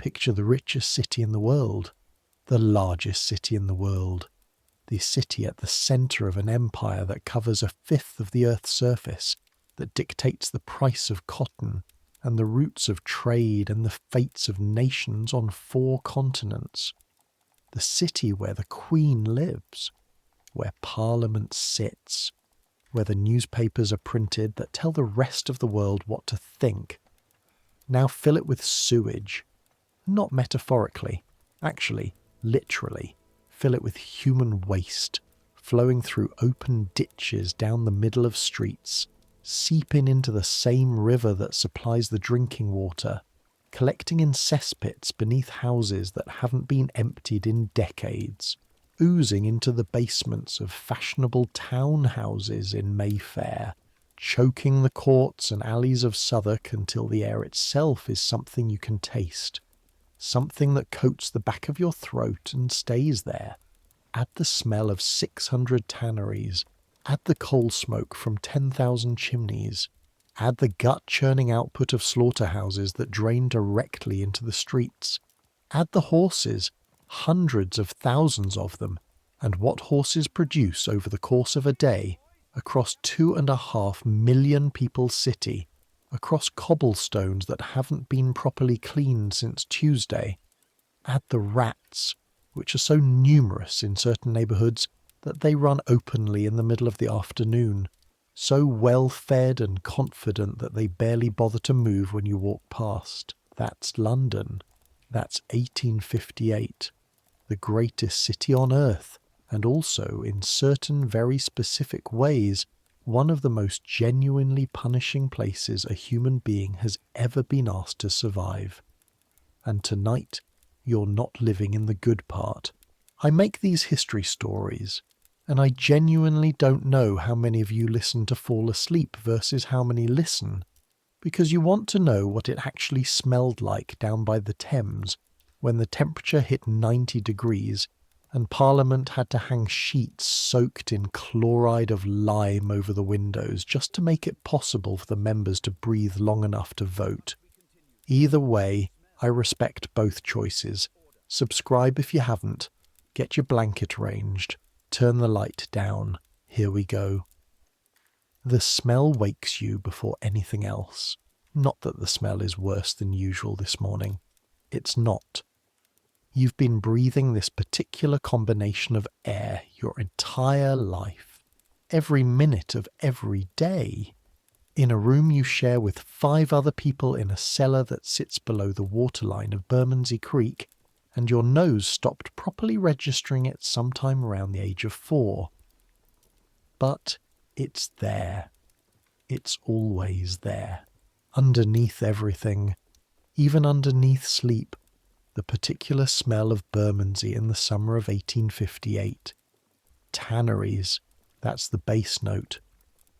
picture the richest city in the world, the largest city in the world, the city at the centre of an empire that covers a fifth of the Earth's surface, that dictates the price of cotton and the routes of trade and the fates of nations on 4 continents. The city where the Queen lives, where Parliament sits, where the newspapers are printed that tell the rest of the world what to think. Now fill it with sewage, not metaphorically, actually, literally. Fill it with human waste, flowing through open ditches down the middle of streets, seeping into the same river that supplies the drinking water, collecting in cesspits beneath houses that haven't been emptied in decades, oozing into the basements of fashionable townhouses in Mayfair, choking the courts and alleys of Southwark until the air itself is something you can taste, something that coats the back of your throat and stays there. Add the smell of 600 tanneries, add the coal smoke from 10,000 chimneys, add the gut-churning output of slaughterhouses that drain directly into the streets, add the horses, hundreds of thousands of them, and what horses produce over the course of a day, across 2.5 million people's city, across cobblestones that haven't been properly cleaned since Tuesday. Add the rats, which are so numerous in certain neighbourhoods that they run openly in the middle of the afternoon, so well-fed and confident that they barely bother to move when you walk past. That's London. That's 1858, the greatest city on earth, and also, in certain very specific ways, one of the most genuinely punishing places a human being has ever been asked to survive. And tonight, you're not living in the good part. I make these history stories, and I genuinely don't know how many of you listen to fall asleep versus how many listen, because you want to know what it actually smelled like down by the Thames when the temperature hit 90 degrees and Parliament had to hang sheets soaked in chloride of lime over the windows just to make it possible for the members to breathe long enough to vote. Either way, I respect both choices. Subscribe if you haven't. Get your blanket arranged. Turn the light down. Here we go. The smell wakes you before anything else. Not that the smell is worse than usual this morning. It's not. You've been breathing this particular combination of air your entire life, every minute of every day, in a room you share with 5 other people in a cellar that sits below the waterline of Bermondsey Creek, and your nose stopped properly registering it sometime around the age of 4. But it's there. It's always there. Underneath everything, even underneath sleep, the particular smell of Bermondsey in the summer of 1858. Tanneries, that's the bass note.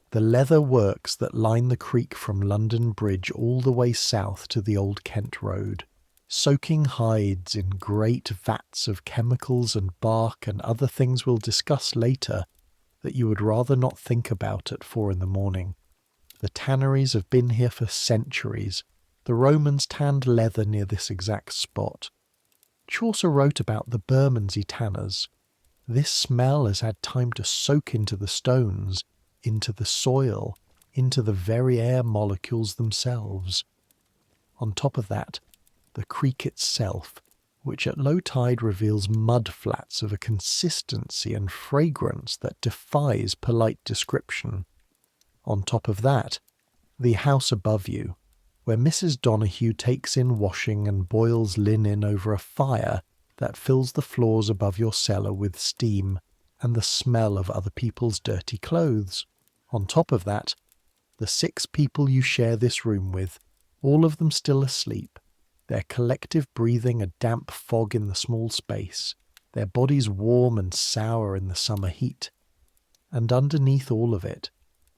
The leather works that line the creek from London Bridge all the way south to the Old Kent Road, soaking hides in great vats of chemicals and bark and other things we'll discuss later that you would rather not think about at 4 a.m. The tanneries have been here for centuries. The Romans tanned leather near this exact spot. Chaucer wrote about the Bermondsey tanners. This smell has had time to soak into the stones, into the soil, into the very air molecules themselves. On top of that, the creek itself, which at low tide reveals mud flats of a consistency and fragrance that defies polite description. On top of that, the house above you, where Mrs. Donahue takes in washing and boils linen over a fire that fills the floors above your cellar with steam and the smell of other people's dirty clothes. On top of that, the 6 people you share this room with, all of them still asleep, their collective breathing a damp fog in the small space, their bodies warm and sour in the summer heat. And underneath all of it,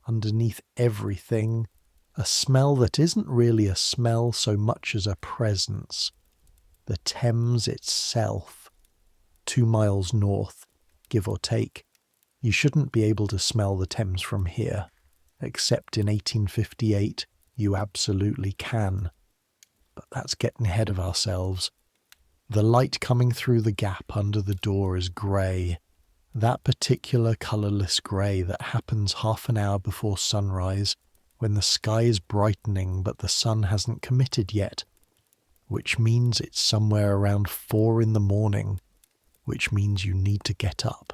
underneath everything, a smell that isn't really a smell so much as a presence. The Thames itself. 2 miles north, give or take. You shouldn't be able to smell the Thames from here. Except in 1858, you absolutely can. But that's getting ahead of ourselves. The light coming through the gap under the door is grey. That particular colourless grey that happens half an hour before sunrise, when the sky is brightening but the sun hasn't committed yet, which means it's somewhere around 4 in the morning, which means you need to get up.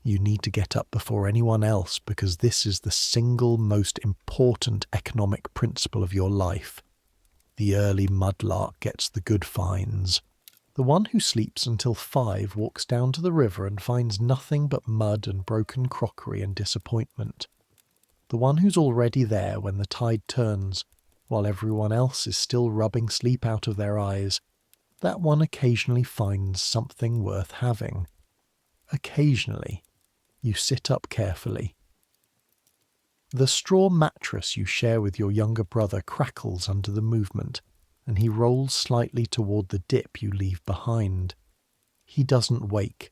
You need to get up before anyone else, because this is the single most important economic principle of your life. The early mudlark gets the good finds. The one who sleeps until 5 walks down to the river and finds nothing but mud and broken crockery and disappointment. The one who's already there when the tide turns, while everyone else is still rubbing sleep out of their eyes, that one occasionally finds something worth having. Occasionally. You sit up carefully. The straw mattress you share with your younger brother crackles under the movement, and he rolls slightly toward the dip you leave behind. He doesn't wake.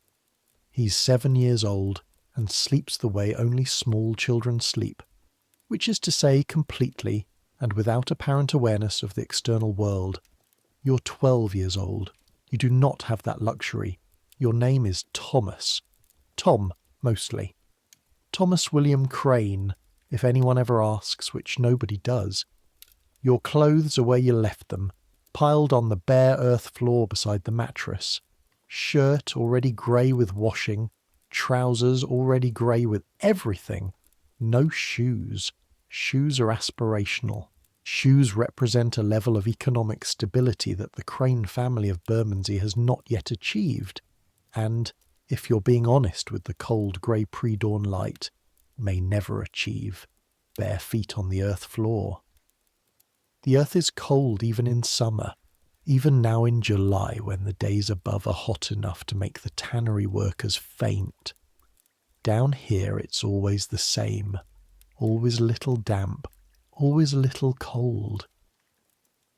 He's 7 years old and sleeps the way only small children sleep, which is to say completely and without apparent awareness of the external world. You're 12 years old. You do not have that luxury. Your name is Thomas. Tom, mostly. Thomas William Crane, if anyone ever asks, which nobody does. Your clothes are where you left them, piled on the bare earth floor beside the mattress. Shirt already grey with washing, trousers already grey with everything. No shoes. Shoes are aspirational. Shoes represent a level of economic stability that the Crane family of Bermondsey has not yet achieved, and, if you're being honest with the cold grey pre-dawn light, may never achieve, bare feet on the earth floor. The earth is cold even in summer, even now in July when the days above are hot enough to make the tannery workers faint. Down here it's always the same, always a little damp, always a little cold.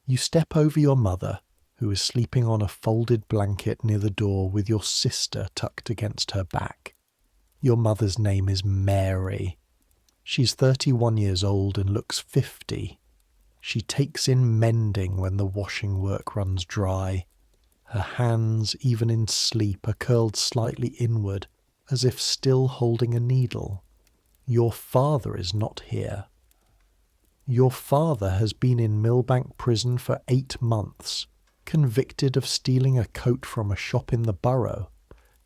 You step over your mother, who is sleeping on a folded blanket near the door with your sister tucked against her back. Your mother's name is Mary. She's 31 years old and looks 50. She takes in mending when the washing work runs dry. Her hands, even in sleep, are curled slightly inward, as if still holding a needle. Your father is not here. Your father has been in Millbank prison for 8 months, convicted of stealing a coat from a shop in the borough.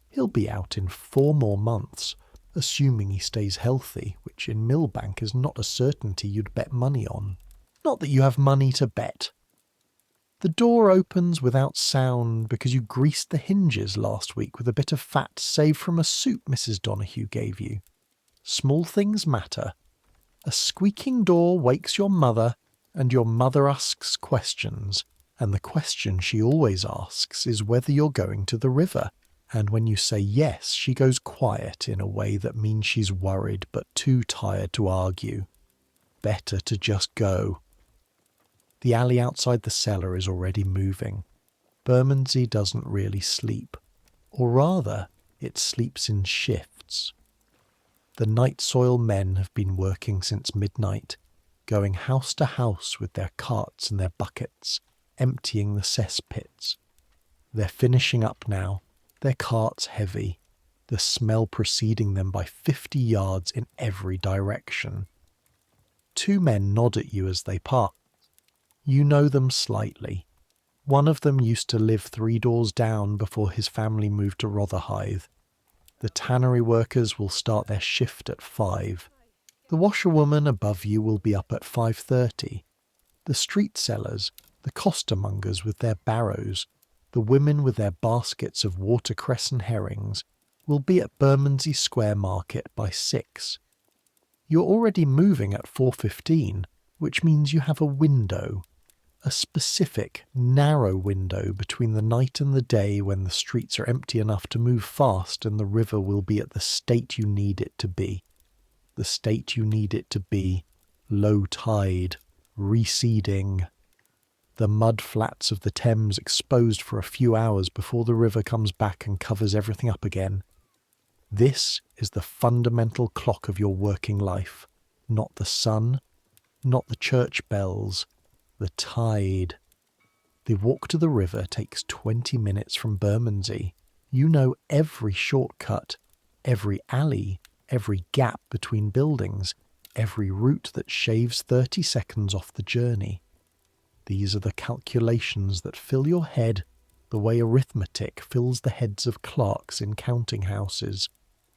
He'll be out in 4 more months, assuming he stays healthy, which in Millbank is not a certainty you'd bet money on. Not that you have money to bet. The door opens without sound because you greased the hinges last week with a bit of fat saved from a soup Mrs. Donahue gave you. Small things matter. A squeaking door wakes your mother, and your mother asks questions, and the question she always asks is whether you're going to the river, and when you say yes, she goes quiet in a way that means she's worried but too tired to argue. Better to just go. The alley outside the cellar is already moving. Bermondsey doesn't really sleep, or rather, it sleeps in shifts. The night soil men have been working since midnight, going house to house with their carts and their buckets, emptying the cesspits. They're finishing up now, their carts heavy, the smell preceding them by 50 yards in every direction. 2 men nod at you as they pass. You know them slightly. One of them used to live 3 doors down before his family moved to Rotherhithe. The tannery workers will start their shift at 5. The washerwoman above you will be up at 5:30. The street sellers, the costermongers with their barrows, the women with their baskets of watercress and herrings, will be at Bermondsey Square Market by 6. You're already moving at 4:15, which means you have a window. A specific, narrow window between the night and the day when the streets are empty enough to move fast and the river will be at the state you need it to be. The state you need it to be. Low tide. Receding. The mud flats of the Thames exposed for a few hours before the river comes back and covers everything up again. This is the fundamental clock of your working life. Not the sun, not the church bells, the tide. The walk to the river takes 20 minutes from Bermondsey. You know every shortcut, every alley, every gap between buildings, every route that shaves 30 seconds off the journey. These are the calculations that fill your head the way arithmetic fills the heads of clerks in counting houses.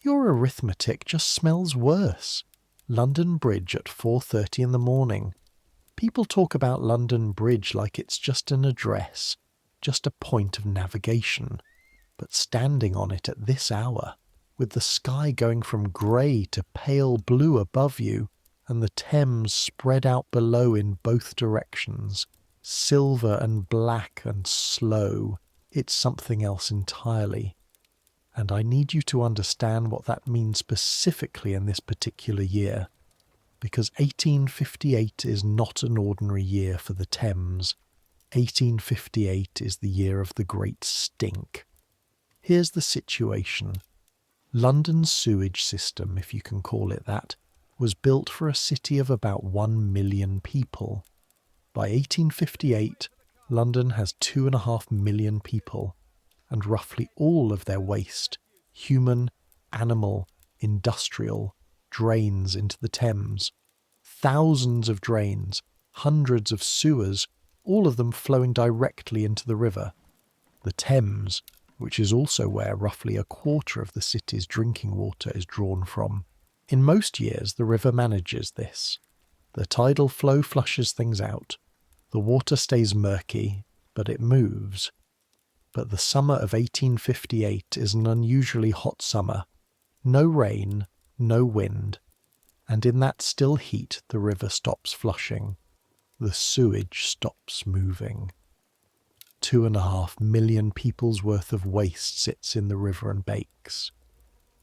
Your arithmetic just smells worse. London Bridge at 4:30 in the morning. People talk about London Bridge like it's just an address, just a point of navigation. But standing on it at this hour, with the sky going from grey to pale blue above you, and the Thames spread out below in both directions, silver and black and slow, it's something else entirely. And I need you to understand what that means specifically in this particular year, because 1858 is not an ordinary year for the Thames. 1858 is the year of the Great Stink. Here's the situation. London's sewage system, if you can call it that, was built for a city of about 1 million people. By 1858, London has 2.5 million people, and roughly all of their waste, human, animal, industrial, drains into the Thames. Thousands of drains, hundreds of sewers, all of them flowing directly into the river. The Thames, which is also where roughly a quarter of the city's drinking water is drawn from. In most years, the river manages this. The tidal flow flushes things out. The water stays murky, but it moves. But the summer of 1858 is an unusually hot summer. No rain, no wind. And in that still heat, the river stops flushing. The sewage stops moving. 2.5 million people's worth of waste sits in the river and bakes.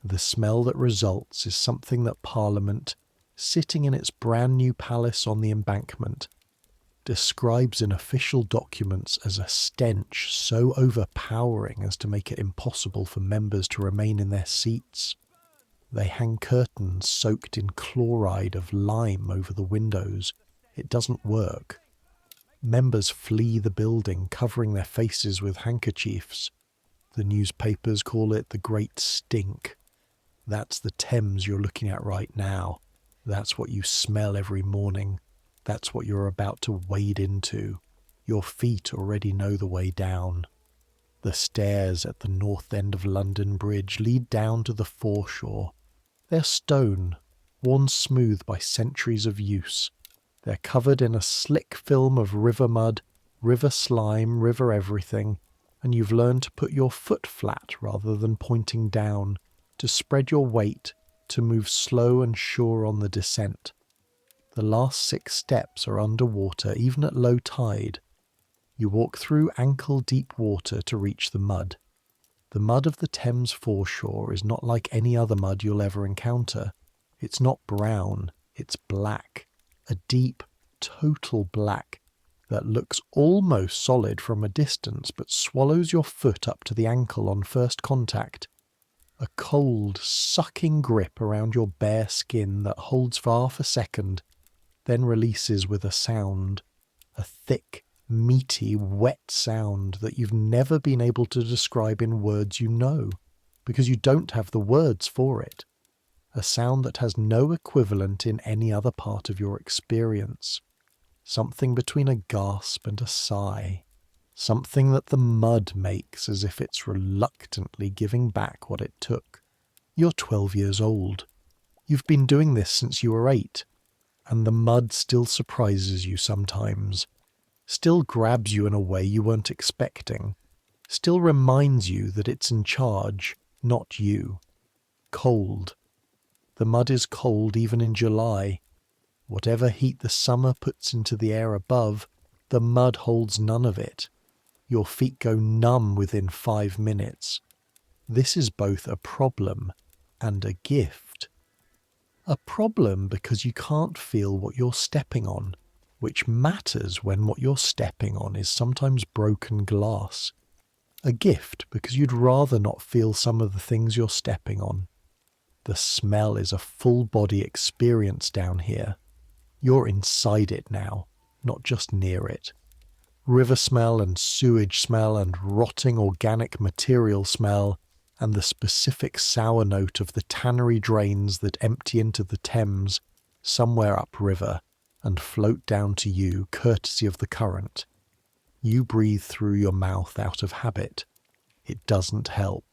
The smell that results is something that Parliament, sitting in its brand new palace on the embankment, describes in official documents as a stench so overpowering as to make it impossible for members to remain in their seats. They hang curtains soaked in chloride of lime over the windows. It doesn't work. Members flee the building, covering their faces with handkerchiefs. The newspapers call it the Great Stink. That's the Thames you're looking at right now. That's what you smell every morning. That's what you're about to wade into. Your feet already know the way down. The stairs at the north end of London Bridge lead down to the foreshore. They're stone, worn smooth by centuries of use. They're covered in a slick film of river mud, river slime, river everything, and you've learned to put your foot flat rather than pointing down, to spread your weight, to move slow and sure on the descent. The last 6 steps are underwater even at low tide. You walk through ankle-deep water to reach the mud. The mud of the Thames foreshore is not like any other mud you'll ever encounter. It's not brown, it's black. A deep, total black that looks almost solid from a distance but swallows your foot up to the ankle on first contact. A cold, sucking grip around your bare skin that holds for half a second, then releases with a sound. A thick, meaty, wet sound that you've never been able to describe in words you know, because you don't have the words for it. A sound that has no equivalent in any other part of your experience. Something between a gasp and a sigh. Something that the mud makes as if it's reluctantly giving back what it took. You're 12 years old. You've been doing this since you were 8, and the mud still surprises you sometimes. Still grabs you in a way you weren't expecting. Still reminds you that it's in charge, not you. Cold. The mud is cold even in July. Whatever heat the summer puts into the air above, the mud holds none of it. Your feet go numb within 5 minutes. This is both a problem and a gift. A problem because you can't feel what you're stepping on, which matters when what you're stepping on is sometimes broken glass. A gift because you'd rather not feel some of the things you're stepping on. The smell is a full-body experience down here. You're inside it now, not just near it. River smell and sewage smell and rotting organic material smell, and the specific sour note of the tannery drains that empty into the Thames somewhere upriver and float down to you courtesy of the current. You breathe through your mouth out of habit. It doesn't help.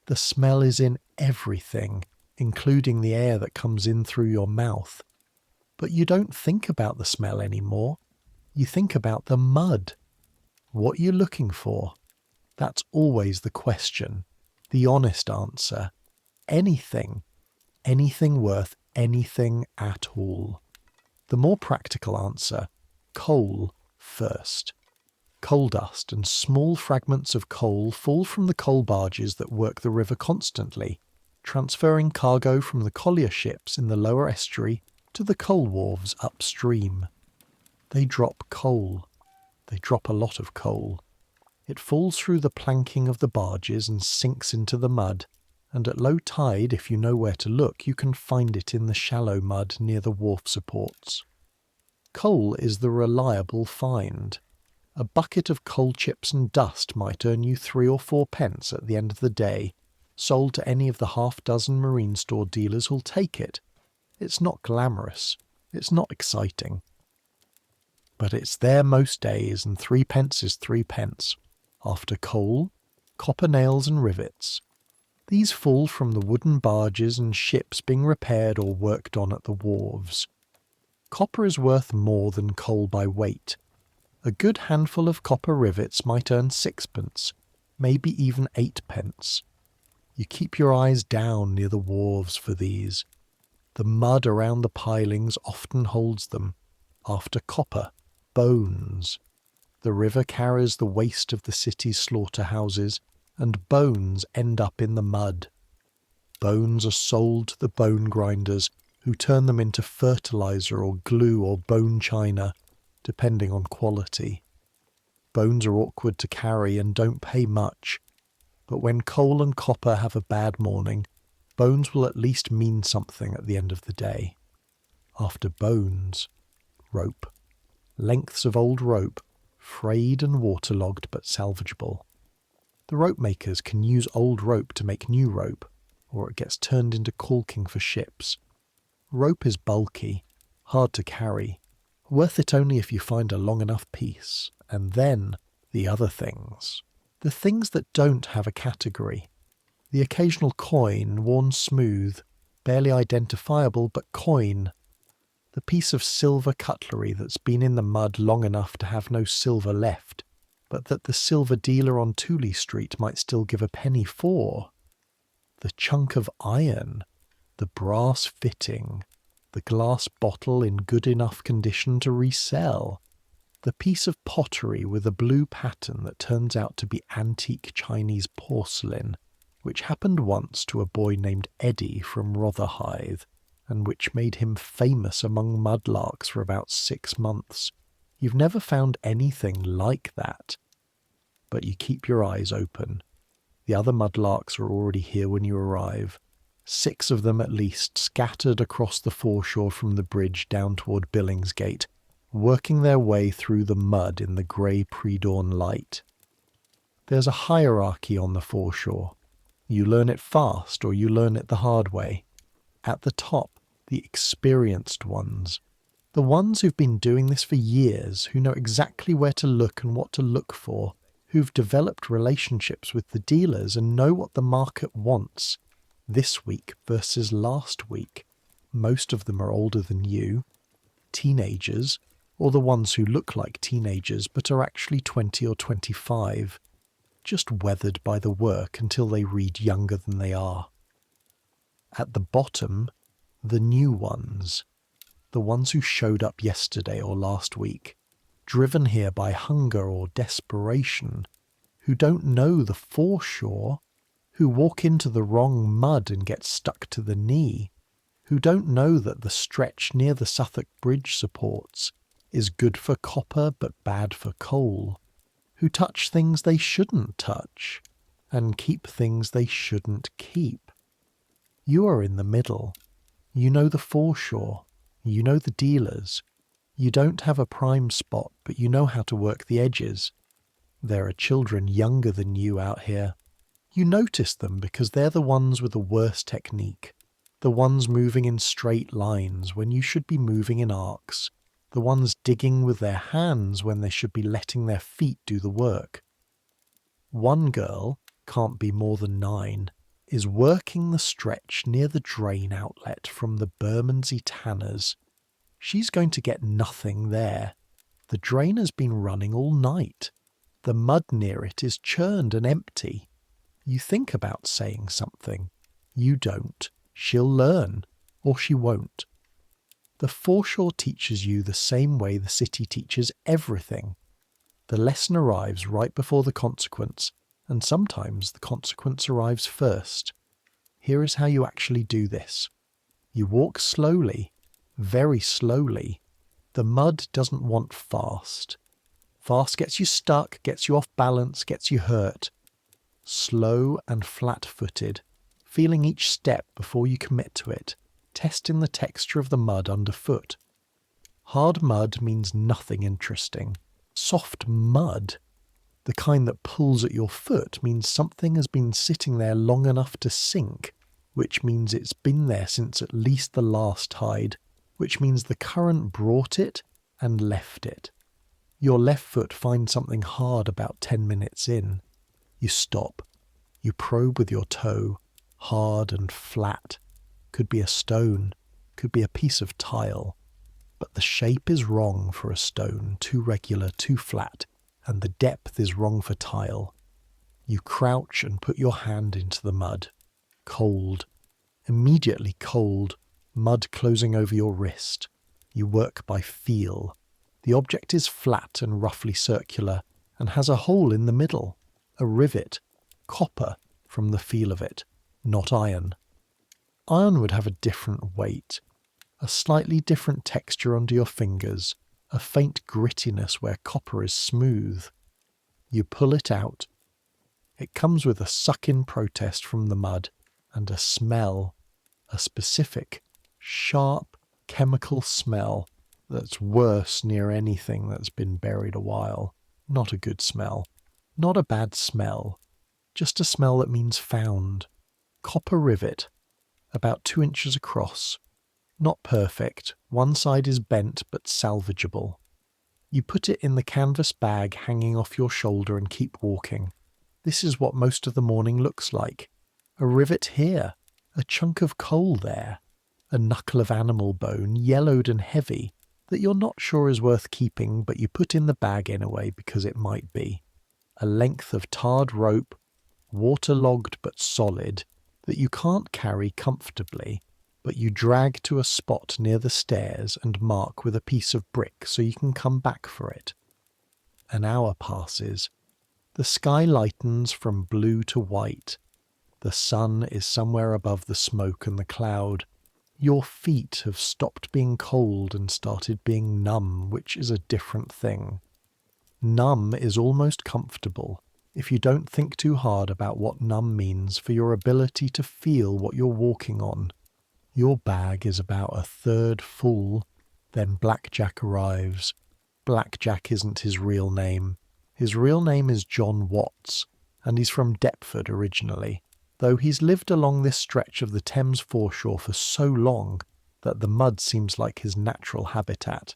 The smell is in everything, including the air that comes in through your mouth. But you don't think about the smell anymore. You think about the mud. What you're looking for. That's always the question. The honest answer. Anything. Anything worth anything at all. The more practical answer. Coal first. Coal dust and small fragments of coal fall from the coal barges that work the river constantly, transferring cargo from the collier ships in the lower estuary to the coal wharves upstream. They drop coal. They drop a lot of coal. It falls through the planking of the barges and sinks into the mud, and at low tide, if you know where to look, you can find it in the shallow mud near the wharf supports. Coal is the reliable find. A bucket of coal chips and dust might earn you 3 or 4 pence at the end of the day, sold to any of the half-dozen marine store dealers who'll take it. It's not glamorous. It's not exciting. But it's there most days, and 3 pence is 3 pence. After coal, copper nails and rivets. These fall from the wooden barges and ships being repaired or worked on at the wharves. Copper is worth more than coal by weight. A good handful of copper rivets might earn 6 pence, maybe even 8 pence. You keep your eyes down near the wharves for these. The mud around the pilings often holds them. After copper, bones. The river carries the waste of the city's slaughterhouses, and bones end up in the mud. Bones are sold to the bone grinders, who turn them into fertilizer or glue or bone china, depending on quality. Bones are awkward to carry and don't pay much, but when coal and copper have a bad morning, bones will at least mean something at the end of the day. After bones, rope. Lengths of old rope, frayed and waterlogged but salvageable. The rope makers can use old rope to make new rope, or it gets turned into caulking for ships. Rope is bulky, hard to carry, worth it only if you find a long enough piece, and then the other things. The things that don't have a category. The occasional coin, worn smooth, barely identifiable, but coin. The piece of silver cutlery that's been in the mud long enough to have no silver left, but that the silver dealer on Tooley Street might still give a penny for. The chunk of iron, the brass fitting, the glass bottle in good enough condition to resell, the piece of pottery with a blue pattern that turns out to be antique Chinese porcelain, which happened once to a boy named Eddie from Rotherhithe, and which made him famous among mudlarks for about 6 months. You've never found anything like that. But you keep your eyes open. The other mudlarks are already here when you arrive. 6 of them at least scattered across the foreshore from the bridge down toward Billingsgate, working their way through the mud in the grey pre-dawn light. There's a hierarchy on the foreshore. You learn it fast or you learn it the hard way. At the top, the experienced ones. The ones who've been doing this for years, who know exactly where to look and what to look for, who've developed relationships with the dealers and know what the market wants. This week versus last week. Most of them are older than you. Teenagers, or the ones who look like teenagers but are actually 20 or 25. Just weathered by the work until they read younger than they are. At the bottom, the new ones. The ones who showed up yesterday or last week, driven here by hunger or desperation, who don't know the foreshore, who walk into the wrong mud and get stuck to the knee, who don't know that the stretch near the Suffolk Bridge supports is good for copper but bad for coal, who touch things they shouldn't touch and keep things they shouldn't keep. You are in the middle. You know the foreshore. You know the dealers. You don't have a prime spot, but you know how to work the edges. There are children younger than you out here. You notice them because they're the ones with the worst technique, the ones moving in straight lines when you should be moving in arcs, the ones digging with their hands when they should be letting their feet do the work. One girl, can't be more than 9, is working the stretch near the drain outlet from the Bermondsey tanners. She's going to get nothing there. The drain has been running all night. The mud near it is churned and empty. You think about saying something. You don't. She'll learn, or she won't. The foreshore teaches you the same way the city teaches everything. The lesson arrives right before the consequence, and sometimes the consequence arrives first. Here is how you actually do this. You walk slowly, very slowly. The mud doesn't want fast. Fast gets you stuck, gets you off balance, gets you hurt. Slow and flat-footed, feeling each step before you commit to it, testing the texture of the mud underfoot. Hard mud means nothing interesting. Soft mud, the kind that pulls at your foot, means something has been sitting there long enough to sink, which means it's been there since at least the last tide, which means the current brought it and left it. Your left foot finds something hard about 10 minutes in. You stop. You probe with your toe, hard and flat. Could be a stone, could be a piece of tile. But the shape is wrong for a stone, too regular, too flat, and the depth is wrong for tile. You crouch and put your hand into the mud. Cold. Immediately cold, mud closing over your wrist. You work by feel. The object is flat and roughly circular, and has a hole in the middle. A rivet, copper from the feel of it, not iron. Iron would have a different weight, a slightly different texture under your fingers, a faint grittiness where copper is smooth. You pull it out. It comes with a suck-in protest from the mud and a smell, a specific, sharp, chemical smell that's worse near anything that's been buried a while. Not a good smell. Not a bad smell, just a smell that means found. Copper rivet, about 2 inches across. Not perfect, one side is bent but salvageable. You put it in the canvas bag hanging off your shoulder and keep walking. This is what most of the morning looks like. A rivet here, a chunk of coal there, a knuckle of animal bone, yellowed and heavy, that you're not sure is worth keeping, but you put in the bag anyway because it might be. A length of tarred rope, waterlogged but solid, that you can't carry comfortably, but you drag to a spot near the stairs and mark with a piece of brick so you can come back for it. An hour passes. The sky lightens from blue to white. The sun is somewhere above the smoke and the cloud. Your feet have stopped being cold and started being numb, which is a different thing. Numb is almost comfortable if you don't think too hard about what numb means for your ability to feel what you're walking on. Your bag is about a third full, then Blackjack arrives. Blackjack isn't his real name. His real name is John Watts, and he's from Deptford originally, though he's lived along this stretch of the Thames foreshore for so long that the mud seems like his natural habitat.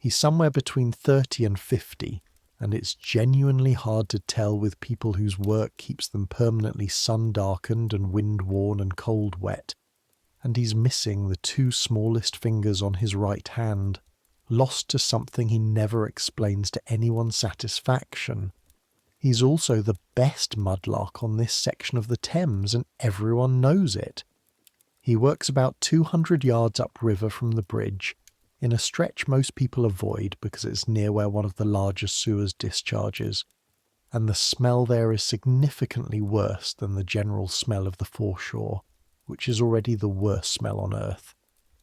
He's somewhere between 30 and 50, and it's genuinely hard to tell with people whose work keeps them permanently sun-darkened and wind-worn and cold-wet. And he's missing the 2 smallest fingers on his right hand, lost to something he never explains to anyone's satisfaction. He's also the best mudlark on this section of the Thames, and everyone knows it. He works about 200 yards upriver from the bridge, in a stretch most people avoid because it's near where one of the largest sewers discharges, and the smell there is significantly worse than the general smell of the foreshore, which is already the worst smell on earth.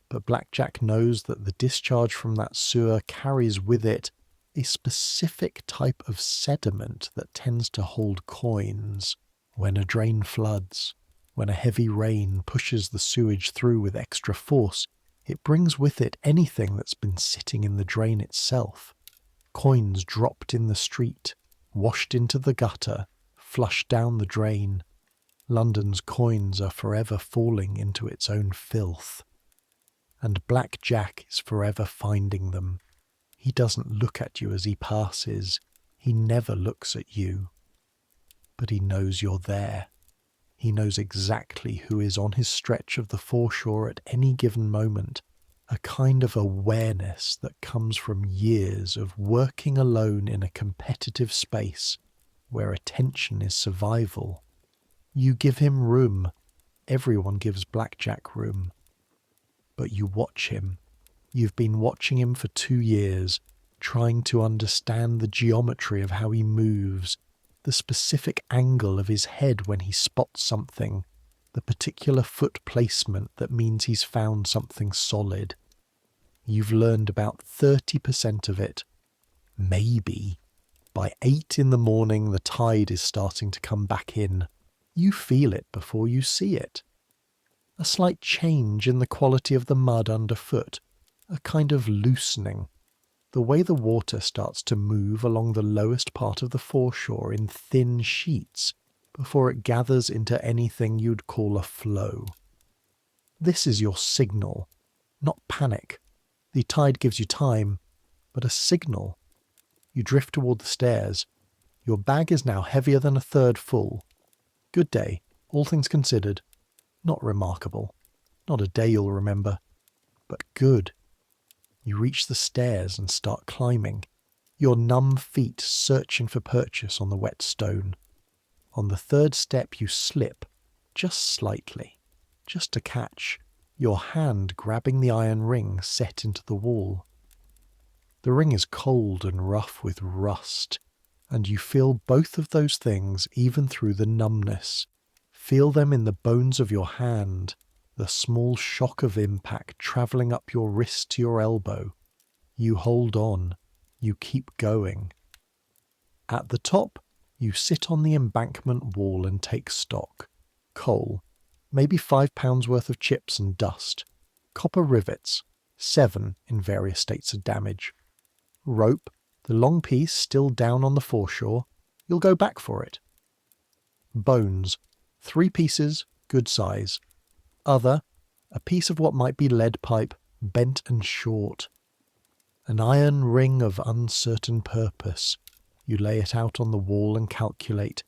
But Blackjack knows that the discharge from that sewer carries with it a specific type of sediment that tends to hold coins. When a drain floods, when a heavy rain pushes the sewage through with extra force, It brings with it anything that's been sitting in the drain itself. Coins dropped in the street, washed into the gutter, flushed down the drain. London's coins are forever falling into its own filth. And Black Jack is forever finding them. He doesn't look at you as he passes. He never looks at you. But he knows you're there. He knows exactly who is on his stretch of the foreshore at any given moment, a kind of awareness that comes from years of working alone in a competitive space where attention is survival. You give him room. Everyone gives Black Jack room. But you watch him. You've been watching him for 2 years, trying to understand the geometry of how he moves, the specific angle of his head when he spots something, the particular foot placement that means he's found something solid. You've learned about 30% of it. Maybe. By 8 in the morning, the tide is starting to come back in. You feel it before you see it. A slight change in the quality of the mud underfoot, a kind of loosening. The way the water starts to move along the lowest part of the foreshore in thin sheets before it gathers into anything you'd call a flow. This is your signal, not panic. The tide gives you time, but a signal. You drift toward the stairs. Your bag is now heavier than a third full. Good day, all things considered. Not remarkable. Not a day you'll remember. But good. You reach the stairs and start climbing, your numb feet searching for purchase on the wet stone. On the 3rd step you slip, just slightly, just to catch, your hand grabbing the iron ring set into the wall. The ring is cold and rough with rust, and you feel both of those things even through the numbness. Feel them in the bones of your hand, the small shock of impact travelling up your wrist to your elbow. You hold on. You keep going. At the top, you sit on the embankment wall and take stock. Coal, maybe £5 worth of chips and dust. Copper rivets, 7 in various states of damage. Rope, the long piece still down on the foreshore. You'll go back for it. Bones, 3 pieces, good size. Other, a piece of what might be lead pipe, bent and short. An iron ring of uncertain purpose. You lay it out on the wall and calculate.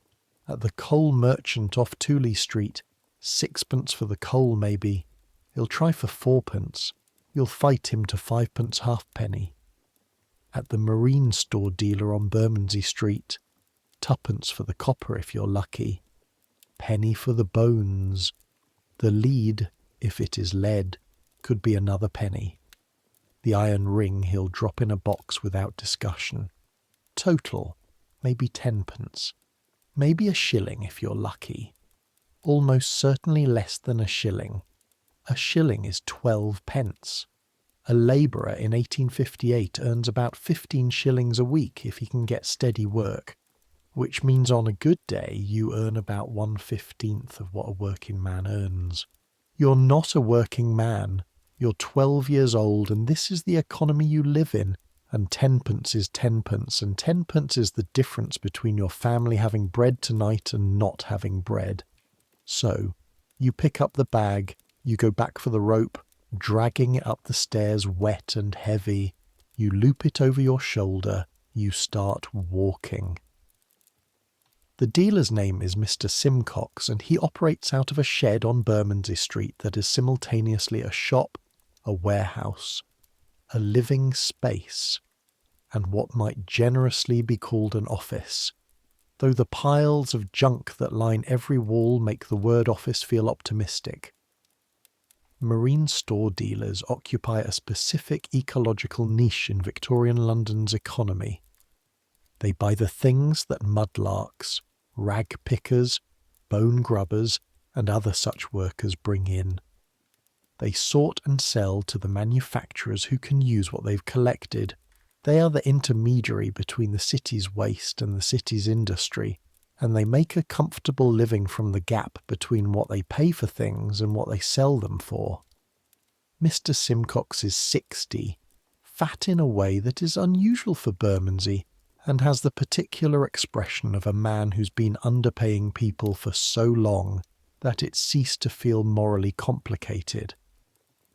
At the coal merchant off Tooley Street, 6pence for the coal maybe. He'll try for 4pence. You'll fight him to 5pence halfpenny. At the marine store dealer on Bermondsey Street, 2pence for the copper if you're lucky. Penny for the bones. The lead, if it is lead, could be another penny. The iron ring he'll drop in a box without discussion. Total, maybe 10pence. Maybe a shilling if you're lucky. Almost certainly less than a shilling. A shilling is 12pence. A labourer in 1858 earns about 15 shillings a week if he can get steady work, which means on a good day you earn about 1/15 of what a working man earns. You're not a working man. You're 12 years old, and this is the economy you live in, and 10pence is 10pence, and 10pence is the difference between your family having bread tonight and not having bread. So, you pick up the bag, you go back for the rope, dragging it up the stairs wet and heavy. You loop it over your shoulder, you start walking. The dealer's name is Mr. Simcox, and he operates out of a shed on Bermondsey Street that is simultaneously a shop, a warehouse, a living space, and what might generously be called an office, though the piles of junk that line every wall make the word office feel optimistic. Marine store dealers occupy a specific ecological niche in Victorian London's economy. They buy the things that mudlarks, rag pickers, bone grubbers, and other such workers bring in. They sort and sell to the manufacturers who can use what they've collected. They are the intermediary between the city's waste and the city's industry, and they make a comfortable living from the gap between what they pay for things and what they sell them for. Mr. Simcox is 60, fat in a way that is unusual for Bermondsey, and has the particular expression of a man who's been underpaying people for so long that it's ceased to feel morally complicated.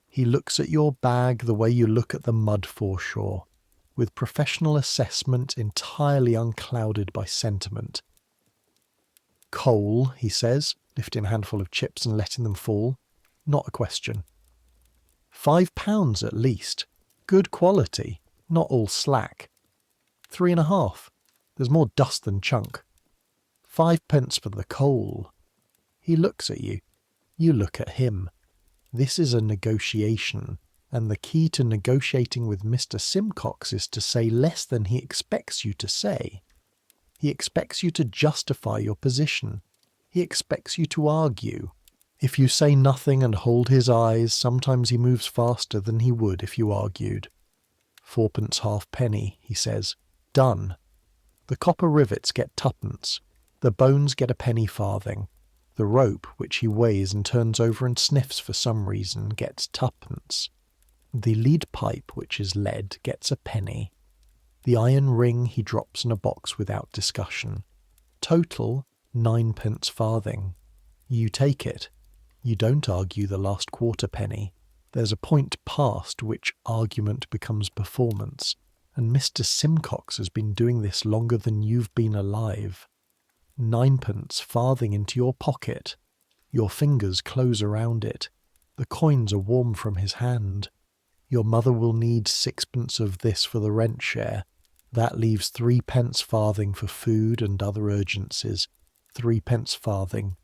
He looks at your bag the way you look at the mud foreshore, with professional assessment entirely unclouded by sentiment. "Coal," he says, lifting a handful of chips and letting them fall. Not a question. £5 at least. Good quality, not all slack. 3.5. There's more dust than chunk. 5p for the coal. He looks at you. You look at him. This is a negotiation, and the key to negotiating with Mr. Simcox is to say less than he expects you to say. He expects you to justify your position. He expects you to argue. If you say nothing and hold his eyes, sometimes he moves faster than he would if you argued. 4p halfpenny, he says. Done. The copper rivets get 2p. The bones get a penny farthing. The rope, which he weighs and turns over and sniffs for some reason, gets 2p. The lead pipe, which is lead, gets a penny. The iron ring he drops in a box without discussion. Total, 9p farthing. You take it. You don't argue the last quarter penny. There's a point past which argument becomes performance, and Mr. Simcox has been doing this longer than you've been alive. 9p farthing into your pocket. Your fingers close around it. The coins are warm from his hand. Your mother will need 6p of this for the rent share. That leaves 3p farthing for food and other urgencies. 3p farthing.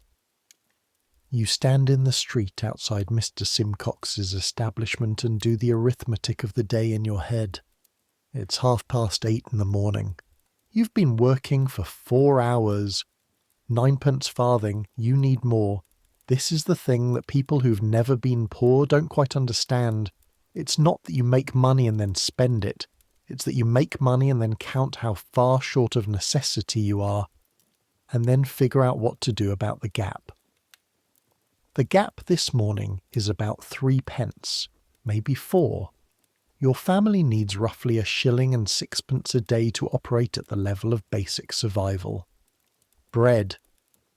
You stand in the street outside Mr. Simcox's establishment and do the arithmetic of the day in your head. It's 8:30 in the morning. You've been working for 4 hours. 9p farthing, you need more. This is the thing that people who've never been poor don't quite understand. It's not that you make money and then spend it. It's that you make money and then count how far short of necessity you are, and then figure out what to do about the gap. The gap this morning is about 3p, maybe 4. Your family needs roughly 1.06 a day to operate at the level of basic survival. Bread,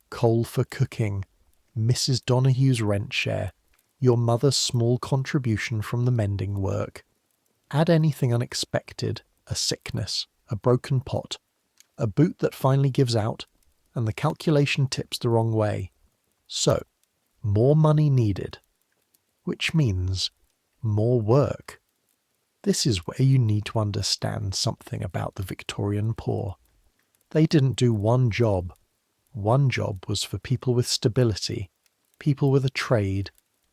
coal for cooking, Mrs. Donohue's rent share, your mother's small contribution from the mending work. Add anything unexpected, a sickness, a broken pot, a boot that finally gives out, and the calculation tips the wrong way. So, more money needed, which means more work. This is where you need to understand something about the Victorian poor. They didn't do one job. One job was for people with stability, people with a trade,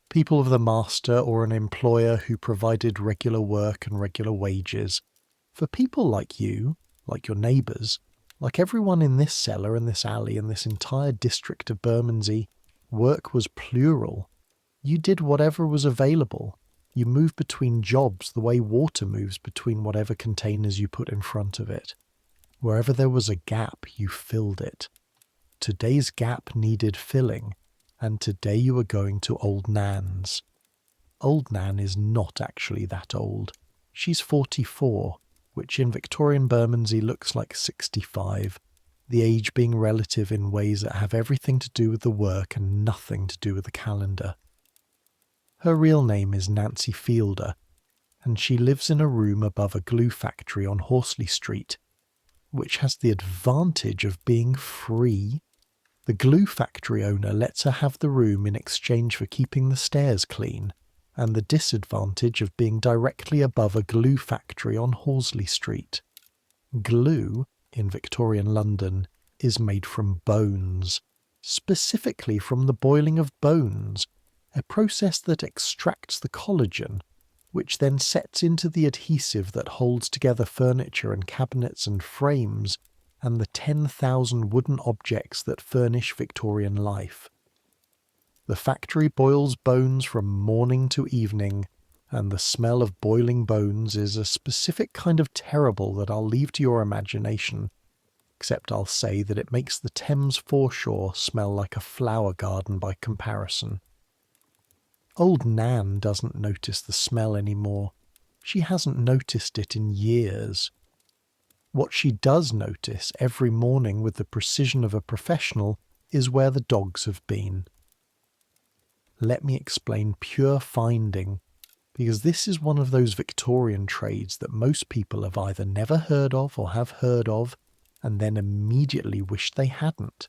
people with a master or an employer who provided regular work and regular wages. For people like you, like your neighbours, like everyone in this cellar and this alley and this entire district of Bermondsey, work was plural. You did whatever was available. You moved between jobs the way water moves between whatever containers you put in front of it. Wherever there was a gap, you filled it. Today's gap needed filling, and today you were going to Old Nan's. Old Nan is not actually that old. She's 44, which in Victorian Bermondsey looks like 65, the age being relative in ways that have everything to do with the work and nothing to do with the calendar. Her real name is Nancy Fielder, and she lives in a room above a glue factory on Horsley Street, which has the advantage of being free. The glue factory owner lets her have the room in exchange for keeping the stairs clean, and the disadvantage of being directly above a glue factory on Horsley Street. Glue, in Victorian London, is made from bones, specifically from the boiling of bones, a process that extracts the collagen, which then sets into the adhesive that holds together furniture and cabinets and frames and the 10,000 wooden objects that furnish Victorian life. The factory boils bones from morning to evening, and the smell of boiling bones is a specific kind of terrible that I'll leave to your imagination, except I'll say that it makes the Thames foreshore smell like a flower garden by comparison. Old Nan doesn't notice the smell anymore. She hasn't noticed it in years. What she does notice every morning with the precision of a professional is where the dogs have been. Let me explain pure finding, because this is one of those Victorian trades that most people have either never heard of or have heard of, and then immediately wish they hadn't.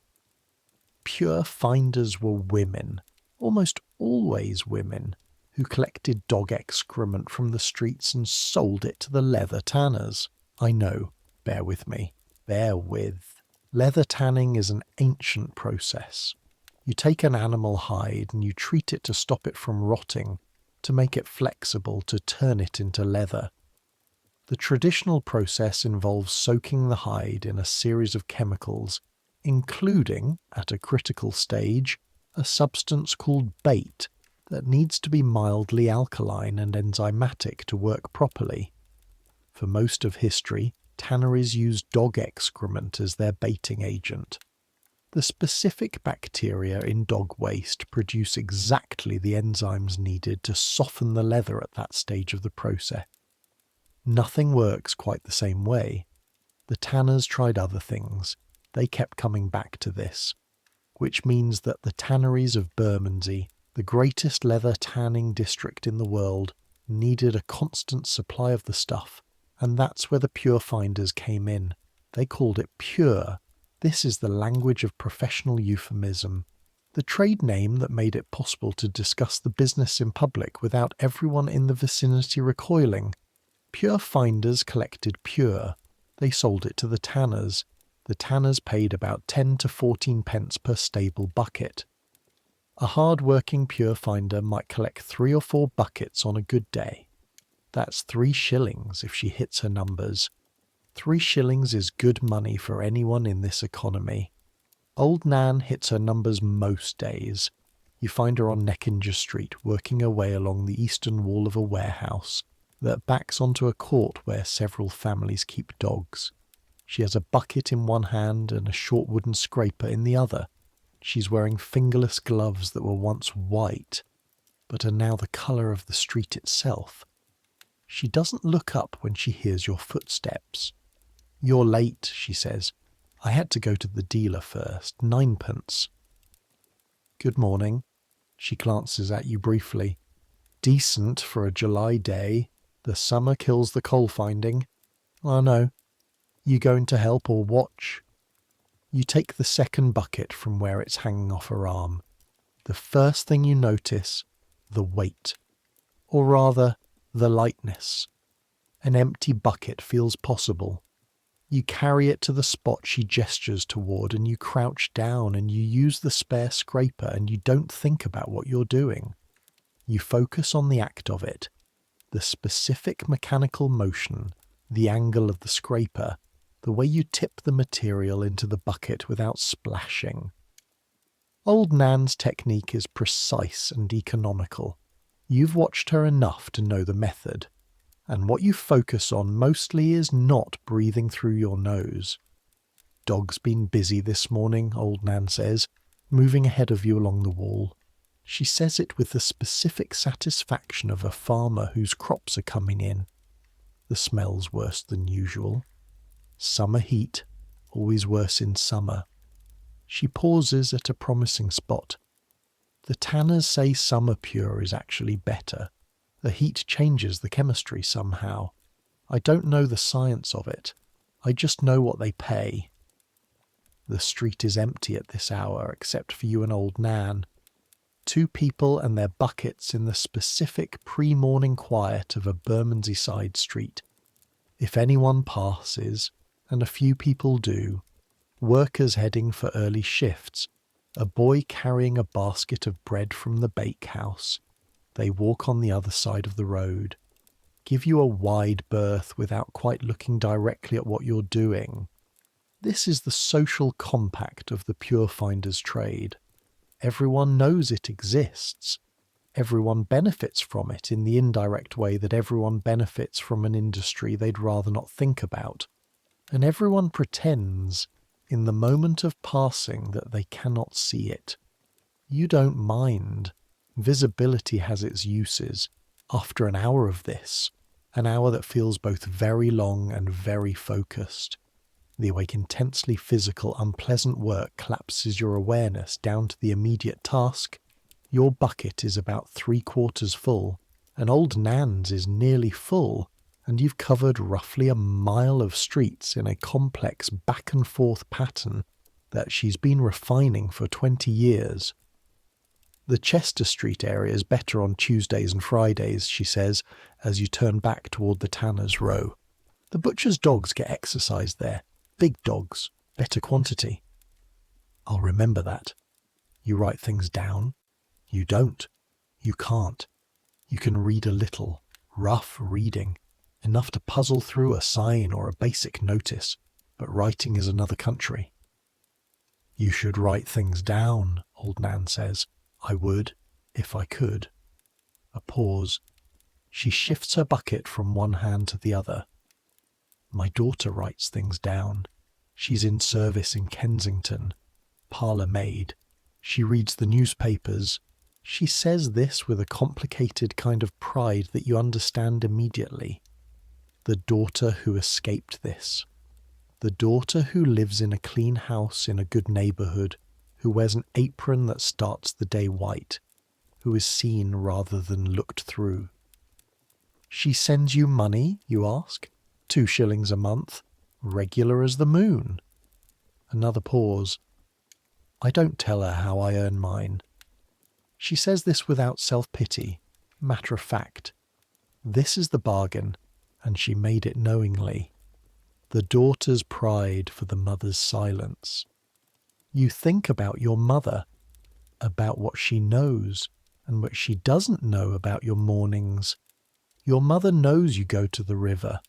Pure finders were women, almost always women, who collected dog excrement from the streets and sold it to the leather tanners. I know, bear with me. Bear with. Leather tanning is an ancient process. You take an animal hide and you treat it to stop it from rotting, to make it flexible, to turn it into leather. The traditional process involves soaking the hide in a series of chemicals, including, at a critical stage, a substance called bait that needs to be mildly alkaline and enzymatic to work properly. For most of history, tanneries used dog excrement as their baiting agent. The specific bacteria in dog waste produce exactly the enzymes needed to soften the leather at that stage of the process. Nothing works quite the same way. The tanners tried other things. They kept coming back to this, which means that the tanneries of Bermondsey, the greatest leather tanning district in the world, needed a constant supply of the stuff, and that's where the pure finders came in. They called it pure. This is the language of professional euphemism, the trade name that made it possible to discuss the business in public without everyone in the vicinity recoiling. Pure finders collected pure. They sold it to the tanners. The tanners paid about 10 to 14 pence per stable bucket. A hard-working pure finder might collect 3 or 4 buckets on a good day. That's 3 shillings if she hits her numbers. 3 shillings is good money for anyone in this economy. Old Nan hits her numbers most days. You find her on Neckinger Street working her way along the eastern wall of a warehouse that backs onto a court where several families keep dogs. She has a bucket in one hand and a short wooden scraper in the other. She's wearing fingerless gloves that were once white, but are now the colour of the street itself. She doesn't look up when she hears your footsteps. "You're late," she says. "I had to go to the dealer first. 9pence. "Good morning." She glances at you briefly. "Decent for a July day. The summer kills the coal finding." "I know." "You going to help or watch?" You take the second bucket from where it's hanging off her arm. The first thing you notice, the weight. Or rather, the lightness. An empty bucket feels possible. You carry it to the spot she gestures toward and you crouch down and you use the spare scraper and you don't think about what you're doing. You focus on the act of it, the specific mechanical motion, the angle of the scraper, the way you tip the material into the bucket without splashing. Old Nan's technique is precise and economical. You've watched her enough to know the method, and what you focus on mostly is not breathing through your nose. "Dog's been busy this morning," Old Nan says, moving ahead of you along the wall. She says it with the specific satisfaction of a farmer whose crops are coming in. The smell's worse than usual. Summer heat, always worse in summer. She pauses at a promising spot. The tanners say summer pure is actually better. The heat changes the chemistry somehow. I don't know the science of it. I just know what they pay. The street is empty at this hour, except for you and Old Nan. 2 people and their buckets in the specific pre-morning quiet of a Bermondsey side street. If anyone passes, and a few people do, workers heading for early shifts, a boy carrying a basket of bread from the bakehouse. They walk on the other side of the road, give you a wide berth without quite looking directly at what you're doing. This is the social compact of the pure finder's trade. Everyone knows it exists. Everyone benefits from it in the indirect way that everyone benefits from an industry they'd rather not think about. And everyone pretends, in the moment of passing, that they cannot see it. You don't mind. Visibility has its uses. After an hour of this, an hour that feels both very long and very focused, the awake intensely physical, unpleasant work collapses your awareness down to the immediate task. Your bucket is about 3/4 full, and old Nan's is nearly full, and you've covered roughly a mile of streets in a complex back and forth pattern that she's been refining for 20 years. The Chester Street area is better on Tuesdays and Fridays, she says, as you turn back toward the Tanner's Row. The butcher's dogs get exercise there. Big dogs, better quantity. I'll remember that. You write things down? You don't. You can't. You can read a little, rough reading, enough to puzzle through a sign or a basic notice, but writing is another country. You should write things down, old Nan says. I would, if I could. A pause. She shifts her bucket from one hand to the other. My daughter writes things down. She's in service in Kensington. Parlour maid. She reads the newspapers. She says this with a complicated kind of pride that you understand immediately. The daughter who escaped this. The daughter who lives in a clean house in a good neighbourhood, who wears an apron that starts the day white, who is seen rather than looked through. She sends you money, you ask? 2 shillings a month, regular as the moon. Another pause. I don't tell her how I earn mine. She says this without self-pity, matter of fact. This is the bargain, and she made it knowingly. The daughter's pride for the mother's silence. You think about your mother, about what she knows and what she doesn't know about your mornings. Your mother knows you go to the river.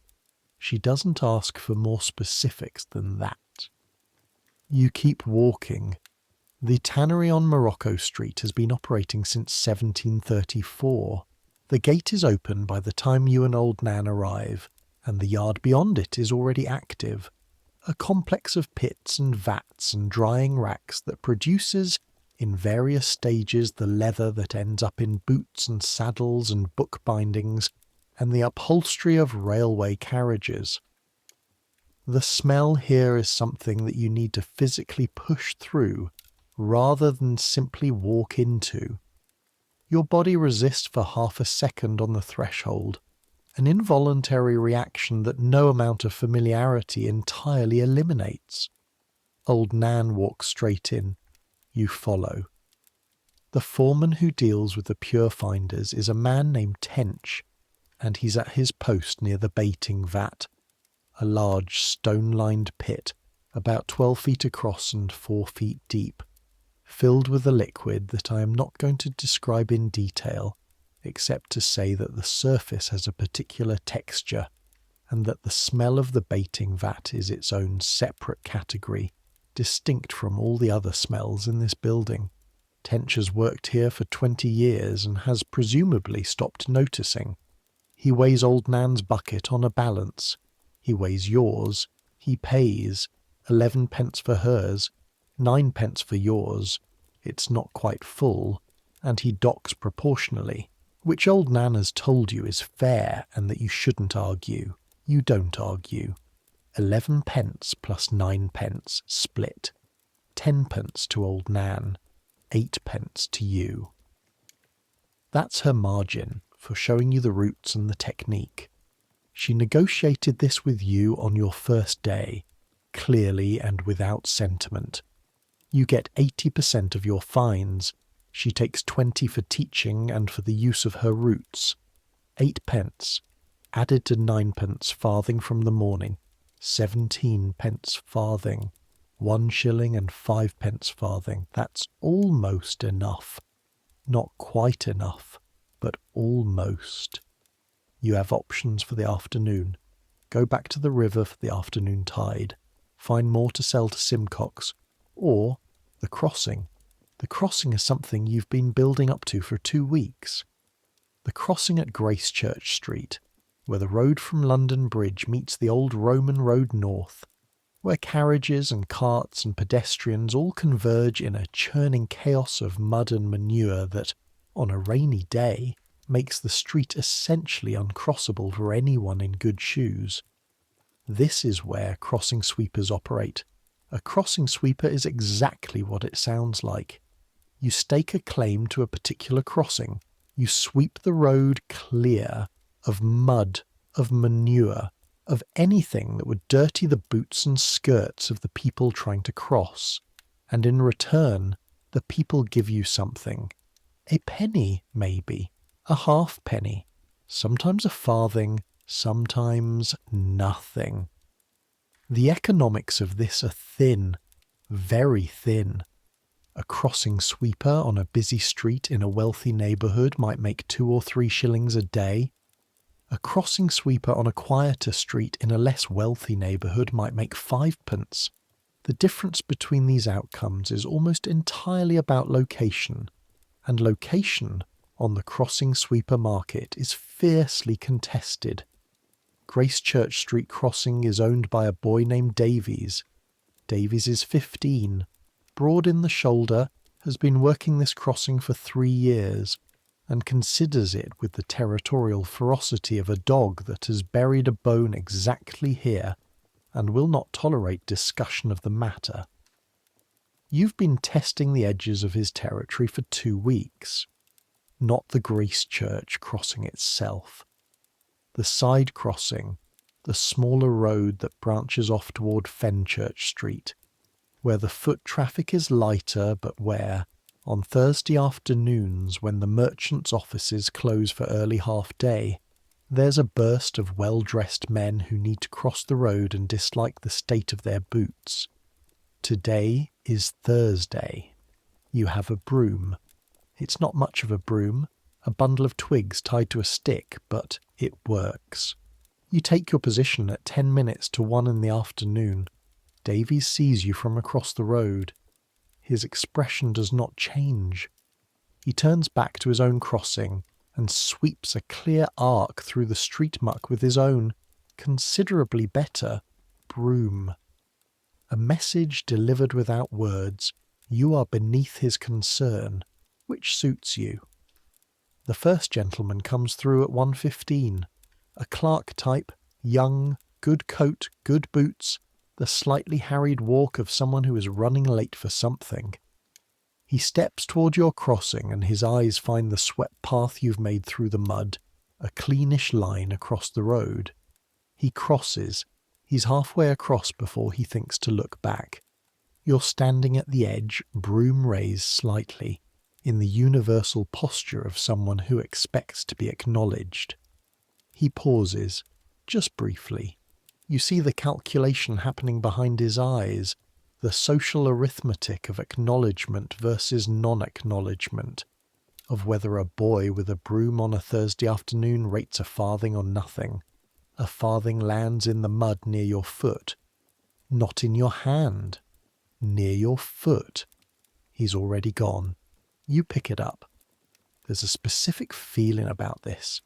She doesn't ask for more specifics than that. You keep walking. The tannery on Morocco Street has been operating since 1734. The gate is open by the time you and old Nan arrive, and the yard beyond it is already active. A complex of pits and vats and drying racks that produces, in various stages, the leather that ends up in boots and saddles and bookbindings, and the upholstery of railway carriages. The smell here is something that you need to physically push through, rather than simply walk into. Your body resists for half a second on the threshold, an involuntary reaction that no amount of familiarity entirely eliminates. Old Nan walks straight in. You follow. The foreman who deals with the pure finders is a man named Tench, and he's at his post near the baiting vat, a large stone-lined pit about 12 feet across and 4 feet deep, filled with a liquid that I am not going to describe in detail, except to say that the surface has a particular texture, and that the smell of the baiting vat is its own separate category, distinct from all the other smells in this building. Tench has worked here for 20 years and has presumably stopped noticing. He weighs old Nan's bucket on a balance. He weighs yours. He pays. 11 pence for hers. 9 pence for yours. It's not quite full. And he docks proportionally, which old Nan has told you is fair and that you shouldn't argue. You don't argue. 11 pence plus 9 pence split. 10 pence to old Nan. 8 pence to you. That's her margin for showing you the routes and the technique. She negotiated this with you on your first day, clearly and without sentiment. You get 80% of your fines. She takes 20 for teaching and for the use of her routes. 8 pence, added to 9 pence farthing from the morning, 17 pence farthing, 1 shilling and 5 pence farthing. That's almost enough. Not quite enough, but almost. You have options for the afternoon. Go back to the river for the afternoon tide. Find more to sell to Simcox. Or the crossing. The crossing is something you've been building up to for 2 weeks. The crossing at Gracechurch Street, where the road from London Bridge meets the old Roman road north, where carriages and carts and pedestrians all converge in a churning chaos of mud and manure that, on a rainy day, makes the street essentially uncrossable for anyone in good shoes. This is where crossing sweepers operate. A crossing sweeper is exactly what it sounds like. You stake a claim to a particular crossing. You sweep the road clear of mud, of manure, of anything that would dirty the boots and skirts of the people trying to cross. And in return, the people give you something. A penny, maybe. A halfpenny. Sometimes a farthing. Sometimes nothing. The economics of this are thin. Very thin. A crossing sweeper on a busy street in a wealthy neighbourhood might make 2 or 3 shillings a day. A crossing sweeper on a quieter street in a less wealthy neighbourhood might make 5p. The difference between these outcomes is almost entirely about location, and location on the crossing sweeper market is fiercely contested. Gracechurch Street crossing is owned by a boy named Davies. Davies is 15, broad in the shoulder, has been working this crossing for 3 years, and considers it with the territorial ferocity of a dog that has buried a bone exactly here, and will not tolerate discussion of the matter. You've been testing the edges of his territory for 2 weeks. Not the Gracechurch crossing itself. The side crossing, the smaller road that branches off toward Fenchurch Street, where the foot traffic is lighter, but where, on Thursday afternoons when the merchants' offices close for early half-day, there's a burst of well-dressed men who need to cross the road and dislike the state of their boots. Today is Thursday. You have a broom. It's not much of a broom, a bundle of twigs tied to a stick, but it works. You take your position at 10 minutes to 1 in the afternoon. Davies sees you from across the road. His expression does not change. He turns back to his own crossing and sweeps a clear arc through the street muck with his own, considerably better, broom. A message delivered without words. You are beneath his concern, which suits you. The first gentleman comes through at 1:15. A clerk type, young, good coat, good boots, the slightly harried walk of someone who is running late for something. He steps toward your crossing and his eyes find the swept path you've made through the mud, a cleanish line across the road. He crosses. He's halfway across before he thinks to look back. You're standing at the edge, broom raised slightly, in the universal posture of someone who expects to be acknowledged. He pauses, just briefly. You see the calculation happening behind his eyes, the social arithmetic of acknowledgement versus non-acknowledgement, of whether a boy with a broom on a Thursday afternoon rates a farthing or nothing. A farthing lands in the mud near your foot, not in your hand, near your foot. He's already gone. You pick it up. There's a specific feeling about this.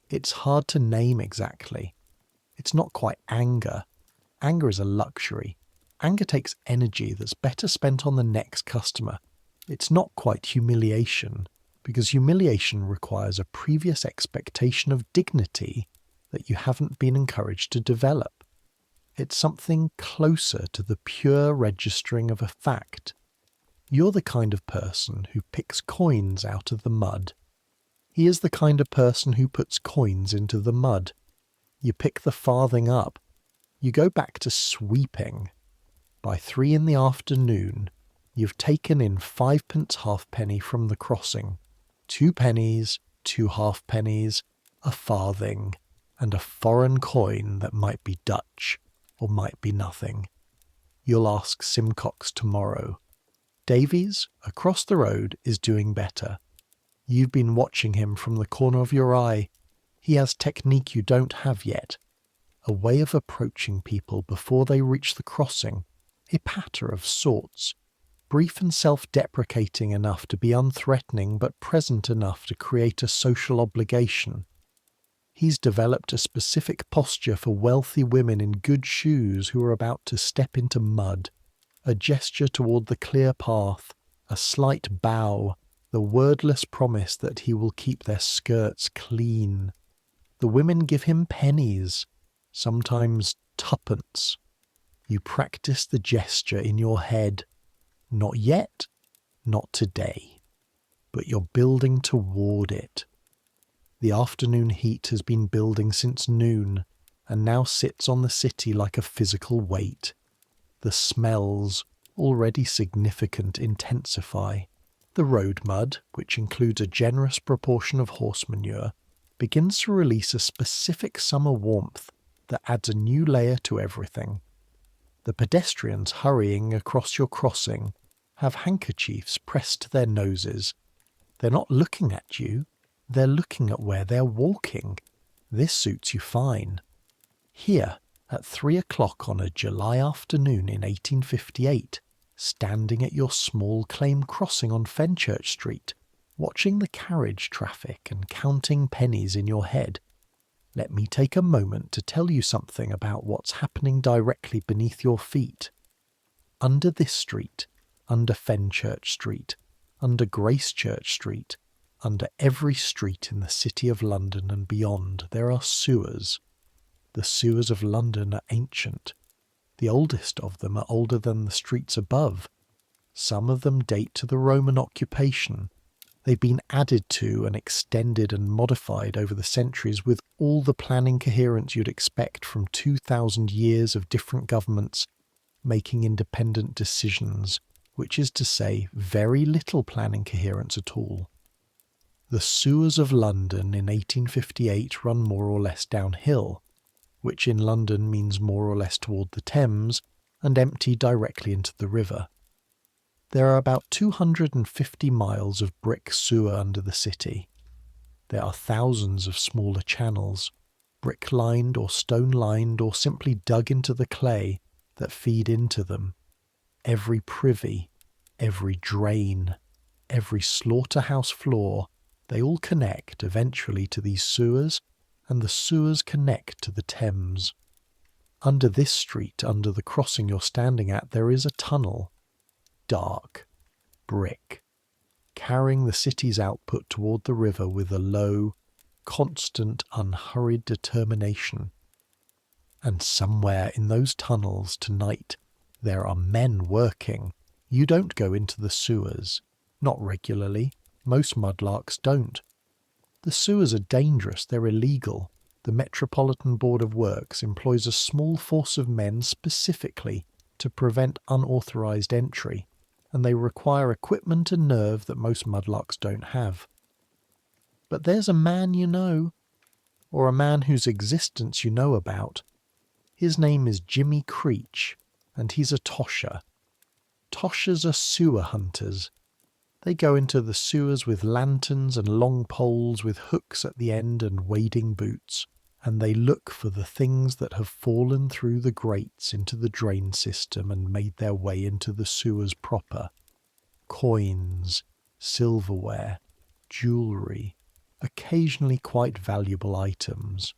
It's hard to name exactly. It's not quite anger. Anger is a luxury. Anger takes energy that's better spent on the next customer. It's not quite humiliation, because humiliation requires a previous expectation of dignity that you haven't been encouraged to develop. It's something closer to the pure registering of a fact. You're the kind of person who picks coins out of the mud. He is the kind of person who puts coins into the mud. You pick the farthing up. You go back to sweeping. By 3 in the afternoon, you've taken in 5p halfpenny from the crossing, 2 pennies, 2 halfpennies, a farthing, and a foreign coin that might be Dutch or might be nothing. You'll ask Simcox tomorrow. Davies, across the road, is doing better. You've been watching him from the corner of your eye. He has technique you don't have yet. A way of approaching people before they reach the crossing. A patter of sorts. Brief and self-deprecating enough to be unthreatening but present enough to create a social obligation. He's developed a specific posture for wealthy women in good shoes who are about to step into mud. A gesture toward the clear path. A slight bow. the wordless promise that he will keep their skirts clean. The women give him pennies, sometimes tuppence. You practice the gesture in your head. Not yet, not today, but you're building toward it. The afternoon heat has been building since noon, and now sits on the city like a physical weight. The smells, already significant, intensify. The road mud, which includes a generous proportion of horse manure, begins to release a specific summer warmth that adds a new layer to everything. The pedestrians hurrying across your crossing have handkerchiefs pressed to their noses. They're not looking at you, they're looking at where they're walking. This suits you fine. Here, at 3 o'clock on a July afternoon in 1858, standing at your small claim crossing on Fenchurch Street, watching the carriage traffic and counting pennies in your head, let me take a moment to tell you something about what's happening directly beneath your feet. Under this street, under Fenchurch Street, under Gracechurch Street, under every street in the City of London and beyond, there are sewers. The sewers of London are ancient. The oldest of them are older than the streets above. Some of them date to the Roman occupation. They've been added to and extended and modified over the centuries with all the planning coherence you'd expect from 2,000 years of different governments making independent decisions, which is to say very little planning coherence at all. The sewers of London in 1858 run more or less downhill, which in London means more or less toward the Thames, and empty directly into the river. There are about 250 miles of brick sewer under the city. There are thousands of smaller channels, brick-lined or stone-lined or simply dug into the clay, that feed into them. Every privy, every drain, every slaughterhouse floor, they all connect eventually to these sewers, and the sewers connect to the Thames. Under this street, under the crossing you're standing at, there is a tunnel. Dark, brick, carrying the city's output toward the river with a low, constant, unhurried determination. And somewhere in those tunnels tonight there are men working. You don't go into the sewers. Not regularly. Most mudlarks don't. The sewers are dangerous, they're illegal. The Metropolitan Board of Works employs a small force of men specifically to prevent unauthorised entry, and they require equipment and nerve that most mudlarks don't have. But there's a man you know, or a man whose existence you know about. His name is Jimmy Creech, and he's a tosher. Toshers are sewer hunters. They go into the sewers with lanterns and long poles with hooks at the end and wading boots, and they look for the things that have fallen through the grates into the drain system and made their way into the sewers proper. Coins, silverware, jewellery, occasionally quite valuable items.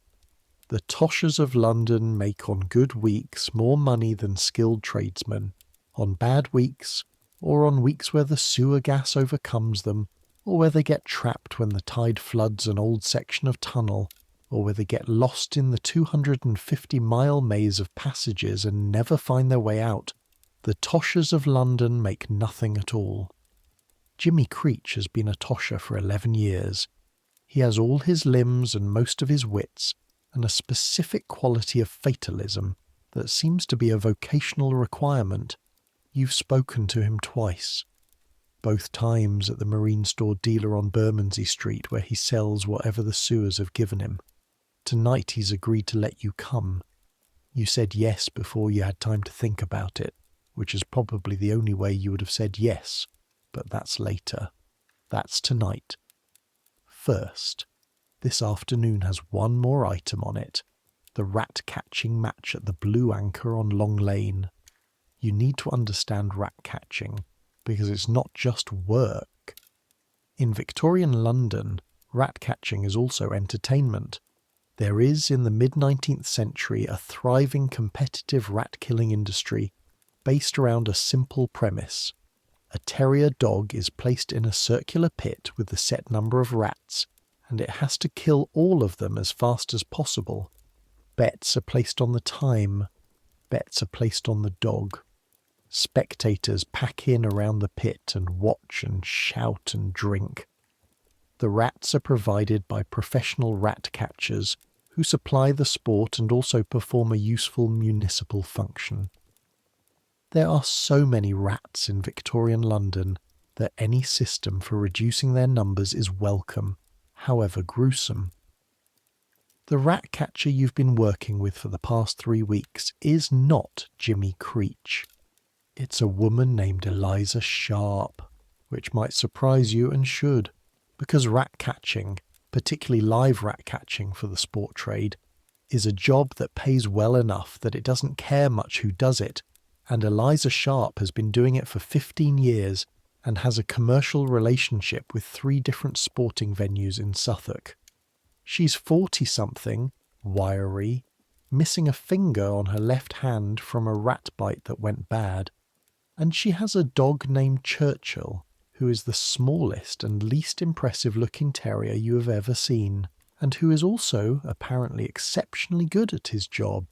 The Toshers of London make on good weeks more money than skilled tradesmen. On bad weeks, or on weeks where the sewer gas overcomes them, or where they get trapped when the tide floods an old section of tunnel, or where they get lost in the 250-mile maze of passages and never find their way out, the Toshers of London make nothing at all. Jimmy Creech has been a tosher for 11 years. He has all his limbs and most of his wits, and a specific quality of fatalism that seems to be a vocational requirement. You've spoken to him twice. Both times at the marine store dealer on Bermondsey Street where he sells whatever the sewers have given him. Tonight he's agreed to let you come. You said yes before you had time to think about it, which is probably the only way you would have said yes, but that's later. That's tonight. First, this afternoon has one more item on it, the rat-catching match at the Blue Anchor on Long Lane. You need to understand rat-catching, because it's not just work. In Victorian London, rat-catching is also entertainment. There is, in the mid-19th century, a thriving competitive rat-killing industry based around a simple premise. A terrier dog is placed in a circular pit with the set number of rats, and it has to kill all of them as fast as possible. Bets are placed on the time. Bets are placed on the dog. Spectators pack in around the pit and watch and shout and drink. The rats are provided by professional rat catchers who supply the sport and also perform a useful municipal function. There are so many rats in Victorian London that any system for reducing their numbers is welcome, however gruesome. The rat catcher you've been working with for the past 3 weeks is not Jimmy Creech. It's a woman named Eliza Sharp, which might surprise you and should, because rat catching, particularly live rat catching for the sport trade, is a job that pays well enough that it doesn't care much who does it, and Eliza Sharp has been doing it for 15 years and has a commercial relationship with 3 different sporting venues in Suffolk. She's 40-something, wiry, missing a finger on her left hand from a rat bite that went bad, and she has a dog named Churchill, who is the smallest and least impressive-looking terrier you have ever seen, and who is also apparently exceptionally good at his job.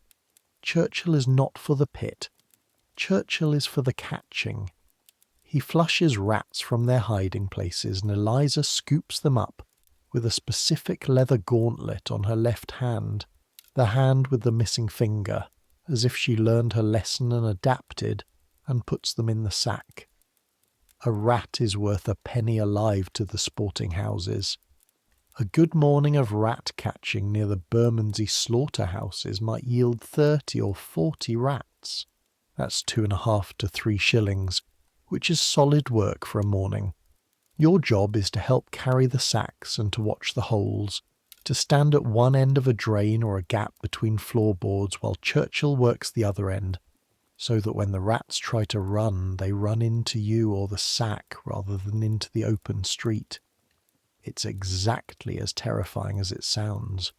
Churchill is not for the pit. Churchill is for the catching. He flushes rats from their hiding places, and Eliza scoops them up with a specific leather gauntlet on her left hand, the hand with the missing finger, as if she learned her lesson and adapted, and puts them in the sack. A rat is worth a penny alive to the sporting houses. A good morning of rat catching near the Bermondsey slaughterhouses might yield 30 or 40 rats. That's 2.5 to 3 shillings, which is solid work for a morning. Your job is to help carry the sacks and to watch the holes, to stand at one end of a drain or a gap between floorboards while Churchill works the other end, so that when the rats try to run, they run into you or the sack rather than into the open street. It's exactly as terrifying as it sounds.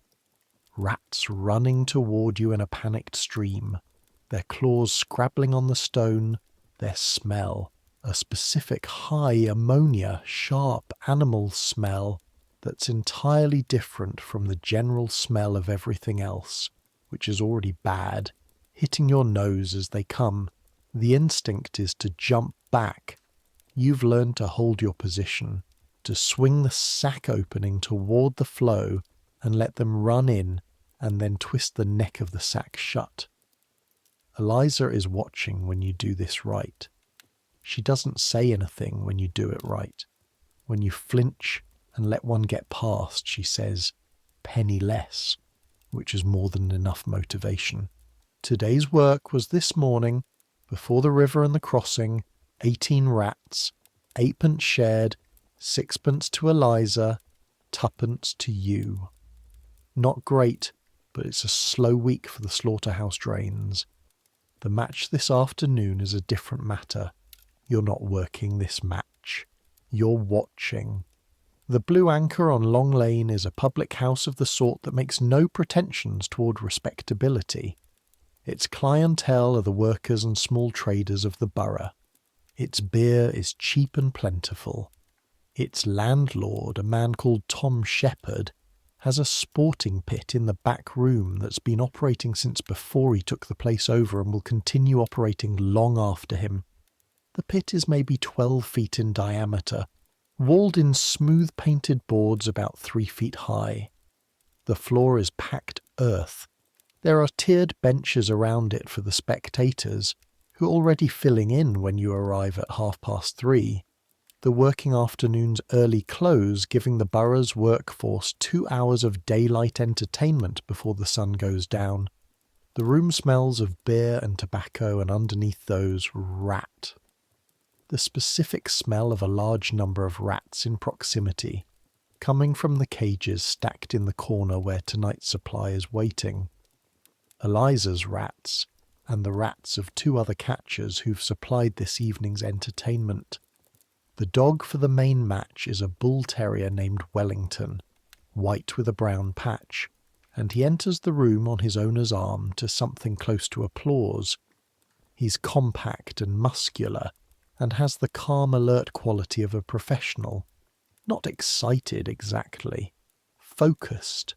Rats running toward you in a panicked stream, their claws scrabbling on the stone, their smell, a specific high ammonia, sharp animal smell that's entirely different from the general smell of everything else, which is already bad, hitting your nose as they come. The instinct is to jump back. You've learned to hold your position, to swing the sack opening toward the flow and let them run in and then twist the neck of the sack shut. Eliza is watching when you do this right. She doesn't say anything when you do it right. When you flinch and let one get past, she says, "Penny less," which is more than enough motivation. Today's work was this morning, before the river and the crossing, 18 rats, 8p shared, 6p to Eliza, 2p to you. Not great, but it's a slow week for the slaughterhouse drains. The match this afternoon is a different matter. You're not working this match. You're watching. The Blue Anchor on Long Lane is a public house of the sort that makes no pretensions toward respectability. Its clientele are the workers and small traders of the borough. Its beer is cheap and plentiful. Its landlord, a man called Tom Shepherd, has a sporting pit in the back room that's been operating since before he took the place over and will continue operating long after him. The pit is maybe 12 feet in diameter, walled in smooth painted boards about 3 feet high. The floor is packed earth. There are tiered benches around it for the spectators, who are already filling in when you arrive at 3:30. The working afternoon's early close giving the borough's workforce 2 hours of daylight entertainment before the sun goes down. The room smells of beer and tobacco, and underneath those, rat. The specific smell of a large number of rats in proximity, coming from the cages stacked in the corner where tonight's supply is waiting. Eliza's rats, and the rats of 2 other catchers who've supplied this evening's entertainment. The dog for the main match is a bull terrier named Wellington, white with a brown patch, and he enters the room on his owner's arm to something close to applause. He's compact and muscular, and has the calm, alert quality of a professional. Not excited exactly, focused,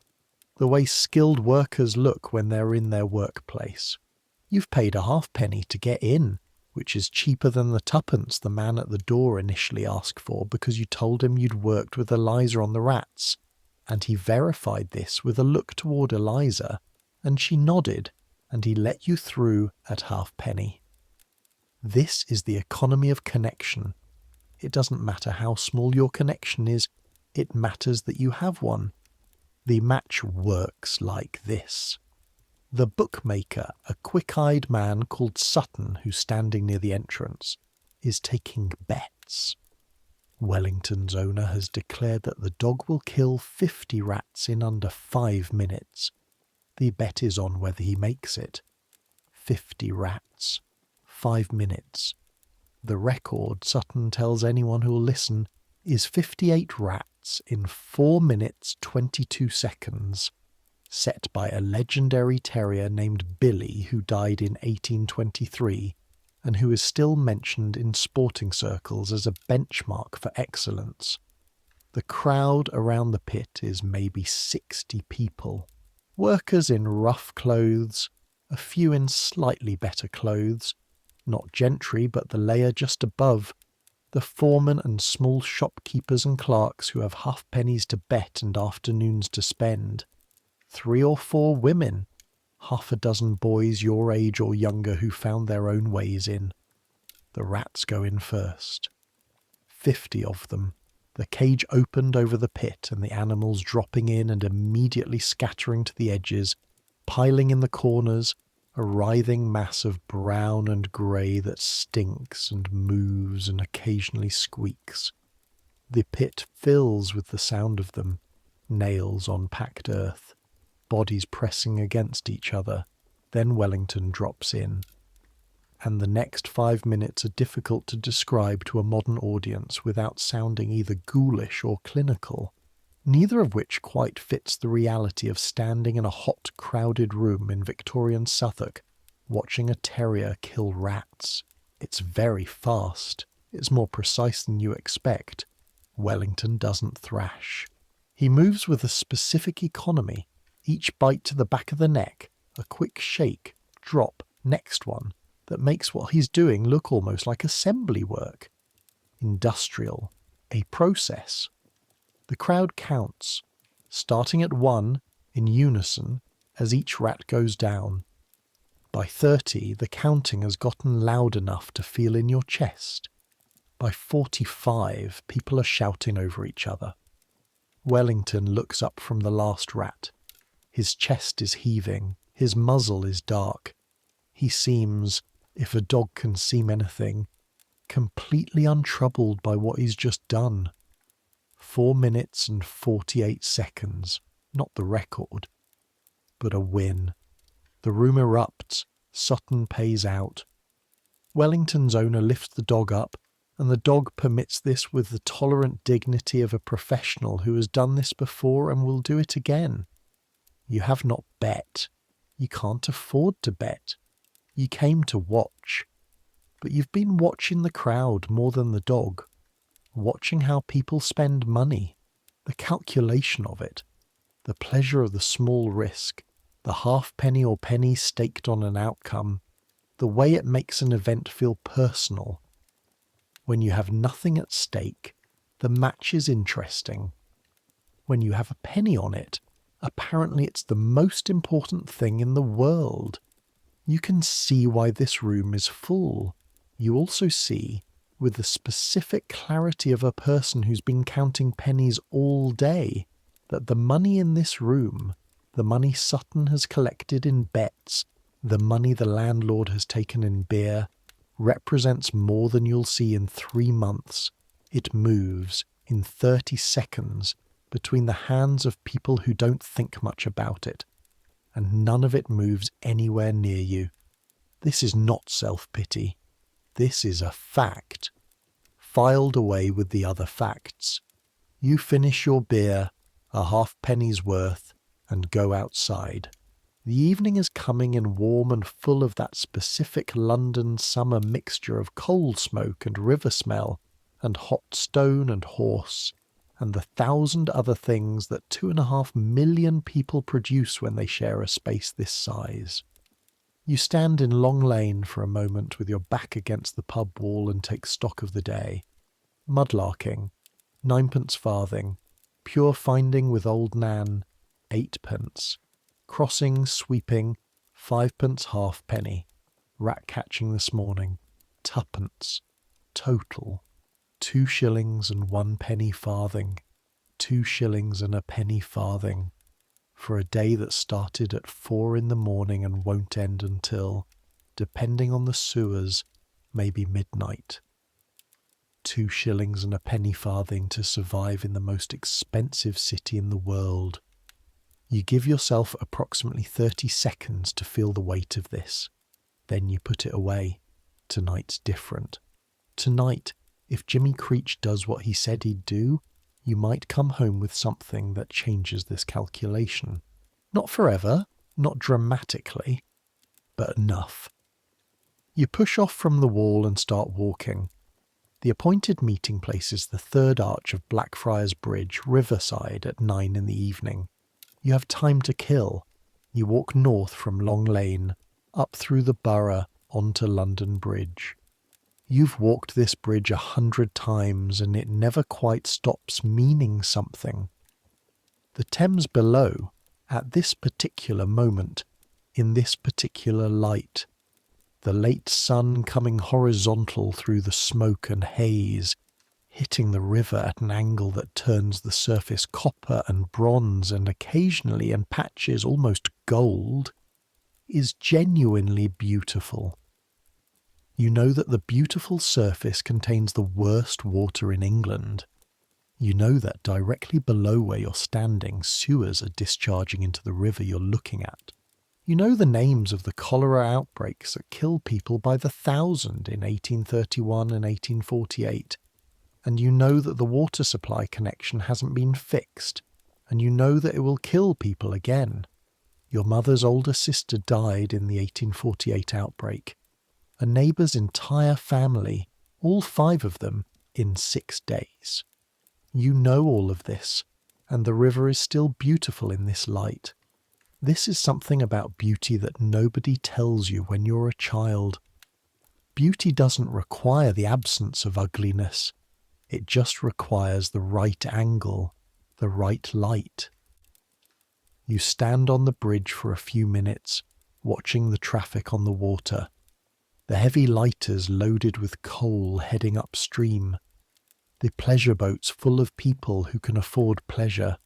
the way skilled workers look when they're in their workplace. You've paid a halfpenny to get in, which is cheaper than the tuppence the man at the door initially asked for because you told him you'd worked with Eliza on the rats, and he verified this with a look toward Eliza, and she nodded, and he let you through at halfpenny. This is the economy of connection. It doesn't matter how small your connection is, it matters that you have one. The match works like this. The bookmaker, a quick-eyed man called Sutton, who's standing near the entrance, is taking bets. Wellington's owner has declared that the dog will kill 50 rats in under 5 minutes. The bet is on whether he makes it. 50 rats. 5 minutes. The record, Sutton tells anyone who'll listen, is 58 rats in 4 minutes 22 seconds, set by a legendary terrier named Billy who died in 1823 and who is still mentioned in sporting circles as a benchmark for excellence. The crowd around the pit is maybe 60 people. Workers in rough clothes, a few in slightly better clothes, not gentry but the layer just above, the foremen and small shopkeepers and clerks who have halfpennies to bet and afternoons to spend. 3 or 4 women, half a dozen boys your age or younger who found their own ways in. The rats go in first. 50 of them. The cage opened over the pit and the animals dropping in and immediately scattering to the edges, piling in the corners, a writhing mass of brown and grey that stinks and moves and occasionally squeaks. The pit fills with the sound of them, nails on packed earth, bodies pressing against each other. Then Wellington drops in. And the next 5 minutes are difficult to describe to a modern audience without sounding either ghoulish or clinical, neither of which quite fits the reality of standing in a hot, crowded room in Victorian Suffolk, watching a terrier kill rats. It's very fast. It's more precise than you expect. Wellington doesn't thrash. He moves with a specific economy, each bite to the back of the neck, a quick shake, drop, next one, that makes what he's doing look almost like assembly work. Industrial. A process. The crowd counts, starting at 1, in unison, as each rat goes down. By 30, the counting has gotten loud enough to feel in your chest. By 45, people are shouting over each other. Wellington looks up from the last rat. His chest is heaving, his muzzle is dark. He seems, if a dog can seem anything, completely untroubled by what he's just done. 4 minutes and 48 seconds, not the record, but a win. The room erupts, Sutton pays out. Wellington's owner lifts the dog up, and the dog permits this with the tolerant dignity of a professional who has done this before and will do it again. You have not bet. You can't afford to bet. You came to watch. But you've been watching the crowd more than the dog. Watching how people spend money, the calculation of it, the pleasure of the small risk, the halfpenny or penny staked on an outcome, the way it makes an event feel personal. When you have nothing at stake, the match is interesting. When you have a penny on it, apparently it's the most important thing in the world. You can see why this room is full. You also see, with the specific clarity of a person who's been counting pennies all day, that the money in this room, the money Sutton has collected in bets, the money the landlord has taken in beer, represents more than you'll see in 3 months. It moves in 30 seconds between the hands of people who don't think much about it, and none of it moves anywhere near you. This is not self-pity. This is a fact, filed away with the other facts. You finish your beer, a halfpenny's worth, and go outside. The evening is coming in warm and full of that specific London summer mixture of coal smoke and river smell and hot stone and horse and the 1,000 other things that 2.5 million people produce when they share a space this size. You stand in Long Lane for a moment with your back against the pub wall and take stock of the day. Mudlarking, 9p farthing. Pure finding with old Nan, 8p. Crossing, sweeping, 5p halfpenny. Rat catching this morning, 2p. Total, 2 shillings and 1 penny farthing. 2 shillings and a penny farthing. For a day that started at 4 in the morning and won't end until, depending on the sewers, maybe midnight. 2 shillings and a penny farthing to survive in the most expensive city in the world. You give yourself approximately 30 seconds to feel the weight of this. Then you put it away. Tonight's different. Tonight, if Jimmy Creech does what he said he'd do, you might come home with something that changes this calculation. Not forever, not dramatically, but enough. You push off from the wall and start walking. The appointed meeting place is the third arch of Blackfriars Bridge, Riverside, at 9 in the evening. You have time to kill. You walk north from Long Lane, up through the Borough, onto London Bridge. You've walked this bridge 100 times and it never quite stops meaning something. The Thames below, at this particular moment, in this particular light, the late sun coming horizontal through the smoke and haze, hitting the river at an angle that turns the surface copper and bronze and occasionally in patches almost gold, is genuinely beautiful. You know that the beautiful surface contains the worst water in England. You know that directly below where you're standing, sewers are discharging into the river you're looking at. You know the names of the cholera outbreaks that kill people by the thousand in 1831 and 1848. And you know that the water supply connection hasn't been fixed. And you know that it will kill people again. Your mother's older sister died in the 1848 outbreak. A neighbour's entire family, all 5 of them, in 6 days. You know all of this, and the river is still beautiful in this light. This is something about beauty that nobody tells you when you're a child. Beauty doesn't require the absence of ugliness. It just requires the right angle, the right light. You stand on the bridge for a few minutes, watching the traffic on the water. The heavy lighters loaded with coal heading upstream. The pleasure boats full of people who can afford pleasure.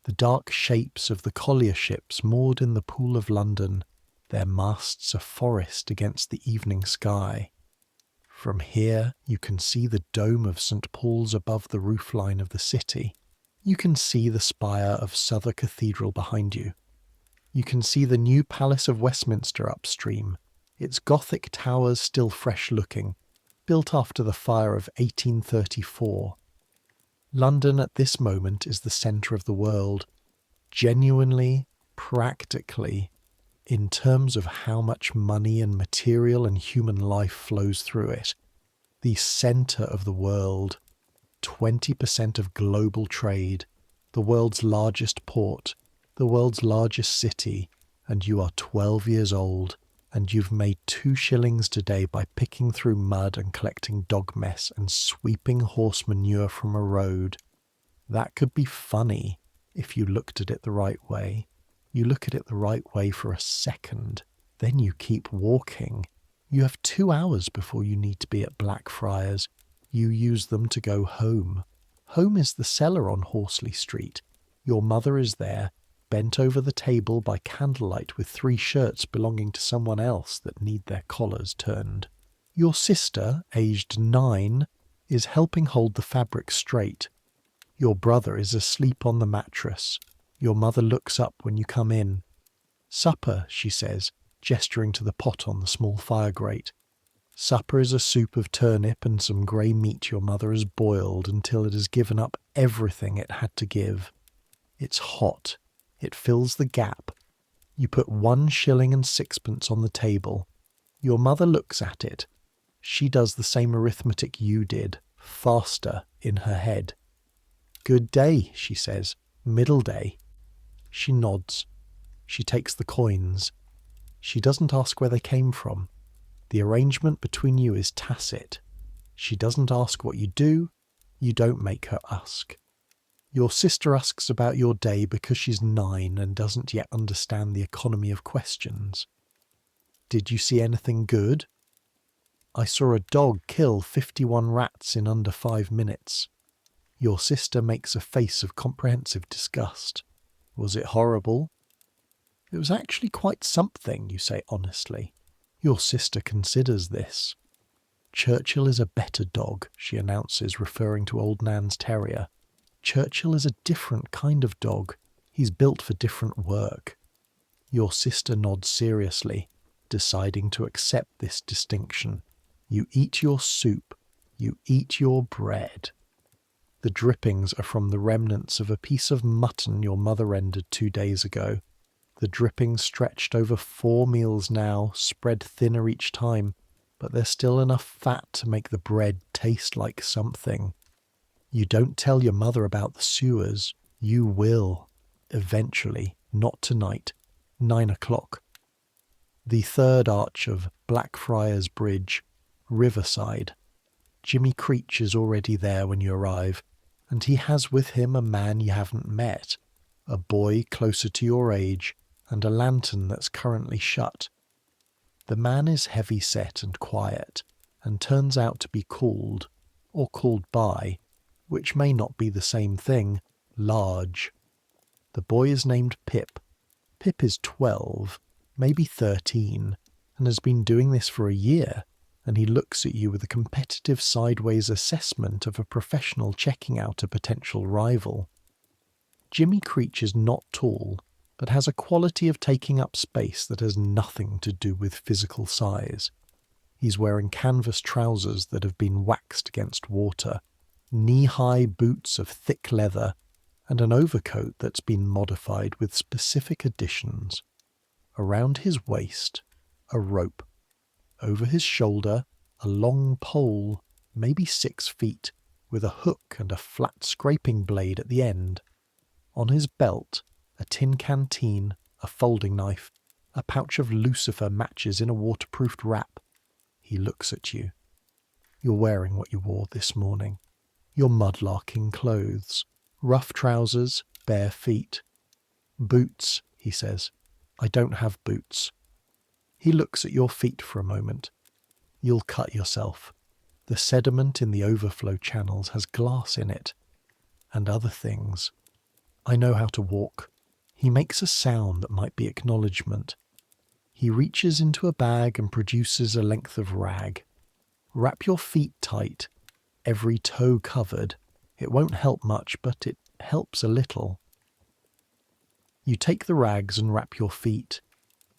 The dark shapes of the collier ships moored in the Pool of London, their masts a forest against the evening sky. From here you can see the dome of St. Paul's above the roofline of the city. You can see the spire of Southwark Cathedral behind you. You can see the new Palace of Westminster upstream, its Gothic towers still fresh-looking, built after the fire of 1834. London at this moment is the centre of the world, genuinely, practically, in terms of how much money and material and human life flows through it. The centre of the world, 20% of global trade, the world's largest port, the world's largest city, and you are 12 years old, and you've made 2 shillings today by picking through mud and collecting dog mess and sweeping horse manure from a road. That could be funny if you looked at it the right way. You look at it the right way for a second, then you keep walking. You have 2 hours before you need to be at Blackfriars. You use them to go home. Home is the cellar on Horsley Street. Your mother is there, bent over the table by candlelight with 3 shirts belonging to someone else that need their collars turned. Your sister, aged 9, is helping hold the fabric straight. Your brother is asleep on the mattress. Your mother looks up when you come in. "Supper," she says, gesturing to the pot on the small fire grate. Supper is a soup of turnip and some grey meat your mother has boiled until it has given up everything it had to give. It's hot. It fills the gap. You put 1 shilling and 6pence on the table. Your mother looks at it. She does the same arithmetic you did, faster, in her head. Good day, she says. Middle day. She nods. She takes the coins. She doesn't ask where they came from. The arrangement between you is tacit. She doesn't ask what you do. You don't make her ask. Your sister asks about your day because she's 9 and doesn't yet understand the economy of questions. Did you see anything good? I saw a dog kill 51 rats in under 5 minutes. Your sister makes a face of comprehensive disgust. Was it horrible? It was actually quite something, you say honestly. Your sister considers this. Churchill is a better dog, she announces, referring to old Nan's terrier. Churchill is a different kind of dog. He's built for different work. Your sister nods seriously, deciding to accept this distinction. You eat your soup. You eat your bread. The drippings are from the remnants of a piece of mutton your mother rendered 2 days ago. The drippings stretched over 4 meals now, spread thinner each time, but there's still enough fat to make the bread taste like something. You don't tell your mother about the sewers. You will. Eventually. Not tonight. 9 o'clock. The third arch of Blackfriars Bridge, Riverside. Jimmy Creech is already there when you arrive, and he has with him a man you haven't met, a boy closer to your age, and a lantern that's currently shut. The man is heavy-set and quiet, and turns out to be called, or called by, which may not be the same thing, large. The boy is named Pip. Pip is 12, maybe 13, and has been doing this for a year, and he looks at you with a competitive sideways assessment of a professional checking out a potential rival. Jimmy Creech is not tall, but has a quality of taking up space that has nothing to do with physical size. He's wearing canvas trousers that have been waxed against water, knee-high boots of thick leather, and an overcoat that's been modified with specific additions. Around his waist, a rope. Over his shoulder, a long pole, maybe 6 feet, with a hook and a flat scraping blade at the end. On his belt, a tin canteen, a folding knife, a pouch of lucifer matches in a waterproofed wrap. He looks at you. You're wearing what you wore this morning. Your mudlarking clothes. Rough trousers, bare feet. Boots, he says. I don't have boots. He looks at your feet for a moment. You'll cut yourself. The sediment in the overflow channels has glass in it. And other things. I know how to walk. He makes a sound that might be acknowledgement. He reaches into a bag and produces a length of rag. Wrap your feet tight, every toe covered. It won't help much, but it helps a little. You take the rags and wrap your feet.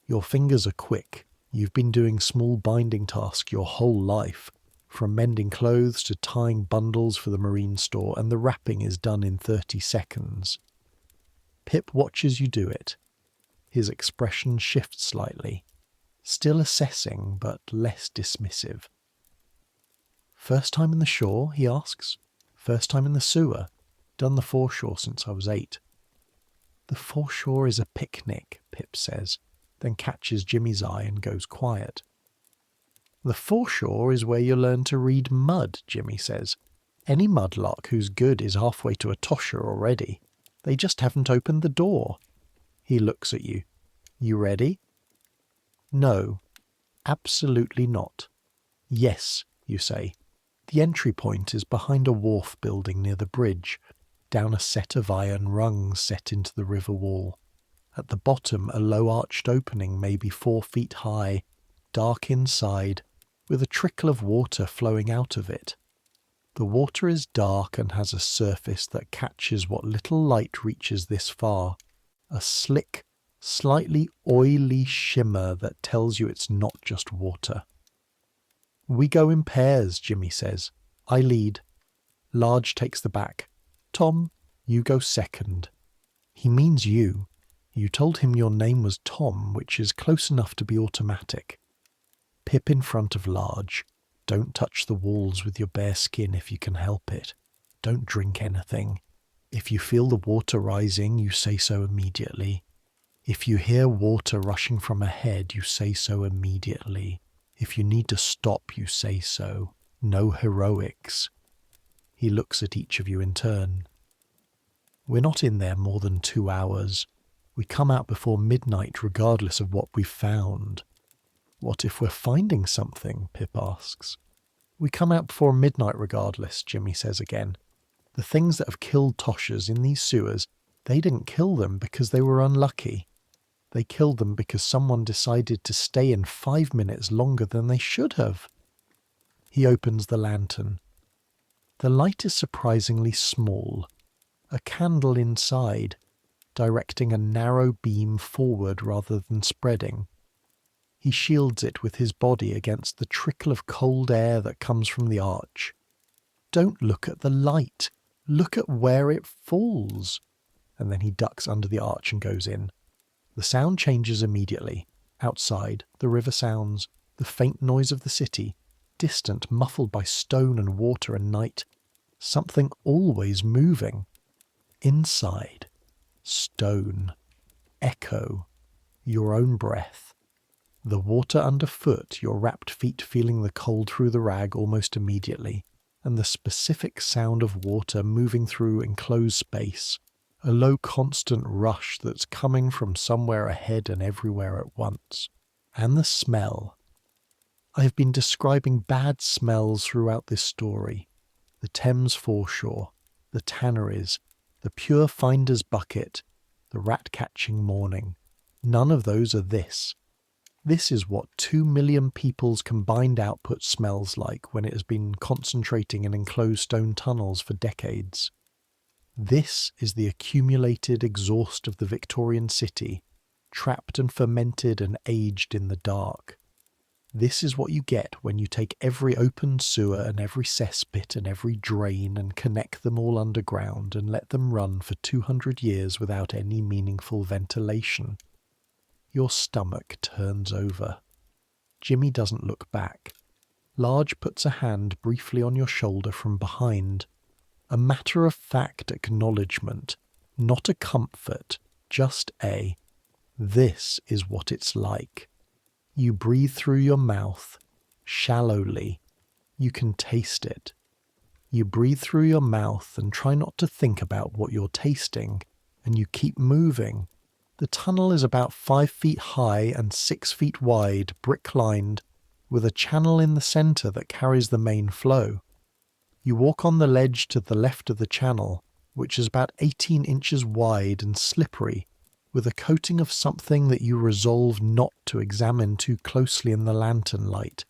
Your fingers are quick. You've been doing small binding tasks your whole life, from mending clothes to tying bundles for the marine store, and the wrapping is done in 30 seconds. Pip watches you do it. His expression shifts slightly, still assessing but less dismissive. First time in the shore, he asks. First time in the sewer. Done the foreshore since I was 8. The foreshore is a picnic, Pip says, then catches Jimmy's eye and goes quiet. The foreshore is where you learn to read mud, Jimmy says. Any mudlark who's good is halfway to a tosher already. They just haven't opened the door. He looks at you. You ready? No, absolutely not. Yes, you say. The entry point is behind a wharf building near the bridge, down a set of iron rungs set into the river wall. At the bottom, a low-arched opening maybe 4 feet high, dark inside, with a trickle of water flowing out of it. The water is dark and has a surface that catches what little light reaches this far, a slick, slightly oily shimmer that tells you it's not just water. We go in pairs, Jimmy says. I lead. Large takes the back. Tom, you go second. He means you. You told him your name was Tom, which is close enough to be automatic. Pip in front of large. Don't touch the walls with your bare skin if you can help it. Don't drink anything. If you feel the water rising, you say so immediately. If you hear water rushing from ahead, you say so immediately. If you need to stop, you say so. No heroics. He looks at each of you in turn. We're not in there more than 2 hours. We come out before midnight regardless of what we've found. What if we're finding something? Pip asks. We come out before midnight regardless, Jimmy says again. The things that have killed Toshers in these sewers, they didn't kill them because they were unlucky. They killed them because someone decided to stay in 5 minutes longer than they should have. He opens the lantern. The light is surprisingly small. A candle inside, directing a narrow beam forward rather than spreading. He shields it with his body against the trickle of cold air that comes from the arch. Don't look at the light. Look at where it falls. And then he ducks under the arch and goes in. The sound changes immediately. Outside, the river sounds, the faint noise of the city, distant, muffled by stone and water and night. Something always moving. Inside, stone, echo, your own breath. The water underfoot, your wrapped feet feeling the cold through the rag almost immediately, and the specific sound of water moving through enclosed space, a low constant rush that's coming from somewhere ahead and everywhere at once. And the smell. I have been describing bad smells throughout this story. The Thames foreshore, the tanneries, the pure finder's bucket, the rat-catching morning. None of those are this. This is what 2 million people's combined output smells like when it has been concentrating in enclosed stone tunnels for decades. This is the accumulated exhaust of the Victorian city, trapped and fermented and aged in the dark. This is what you get when you take every open sewer and every cesspit and every drain and connect them all underground and let them run for 200 years without any meaningful ventilation. Your stomach turns over. Jimmy doesn't look back. Large puts a hand briefly on your shoulder from behind. A matter-of-fact acknowledgement, not a comfort, just a, this is what it's like. You breathe through your mouth, shallowly. You can taste it. You breathe through your mouth and try not to think about what you're tasting, and you keep moving. The tunnel is about 5 feet high and 6 feet wide, brick-lined, with a channel in the centre that carries the main flow. You walk on the ledge to the left of the channel, which is about 18 inches wide and slippery, with a coating of something that you resolve not to examine too closely in the lantern light.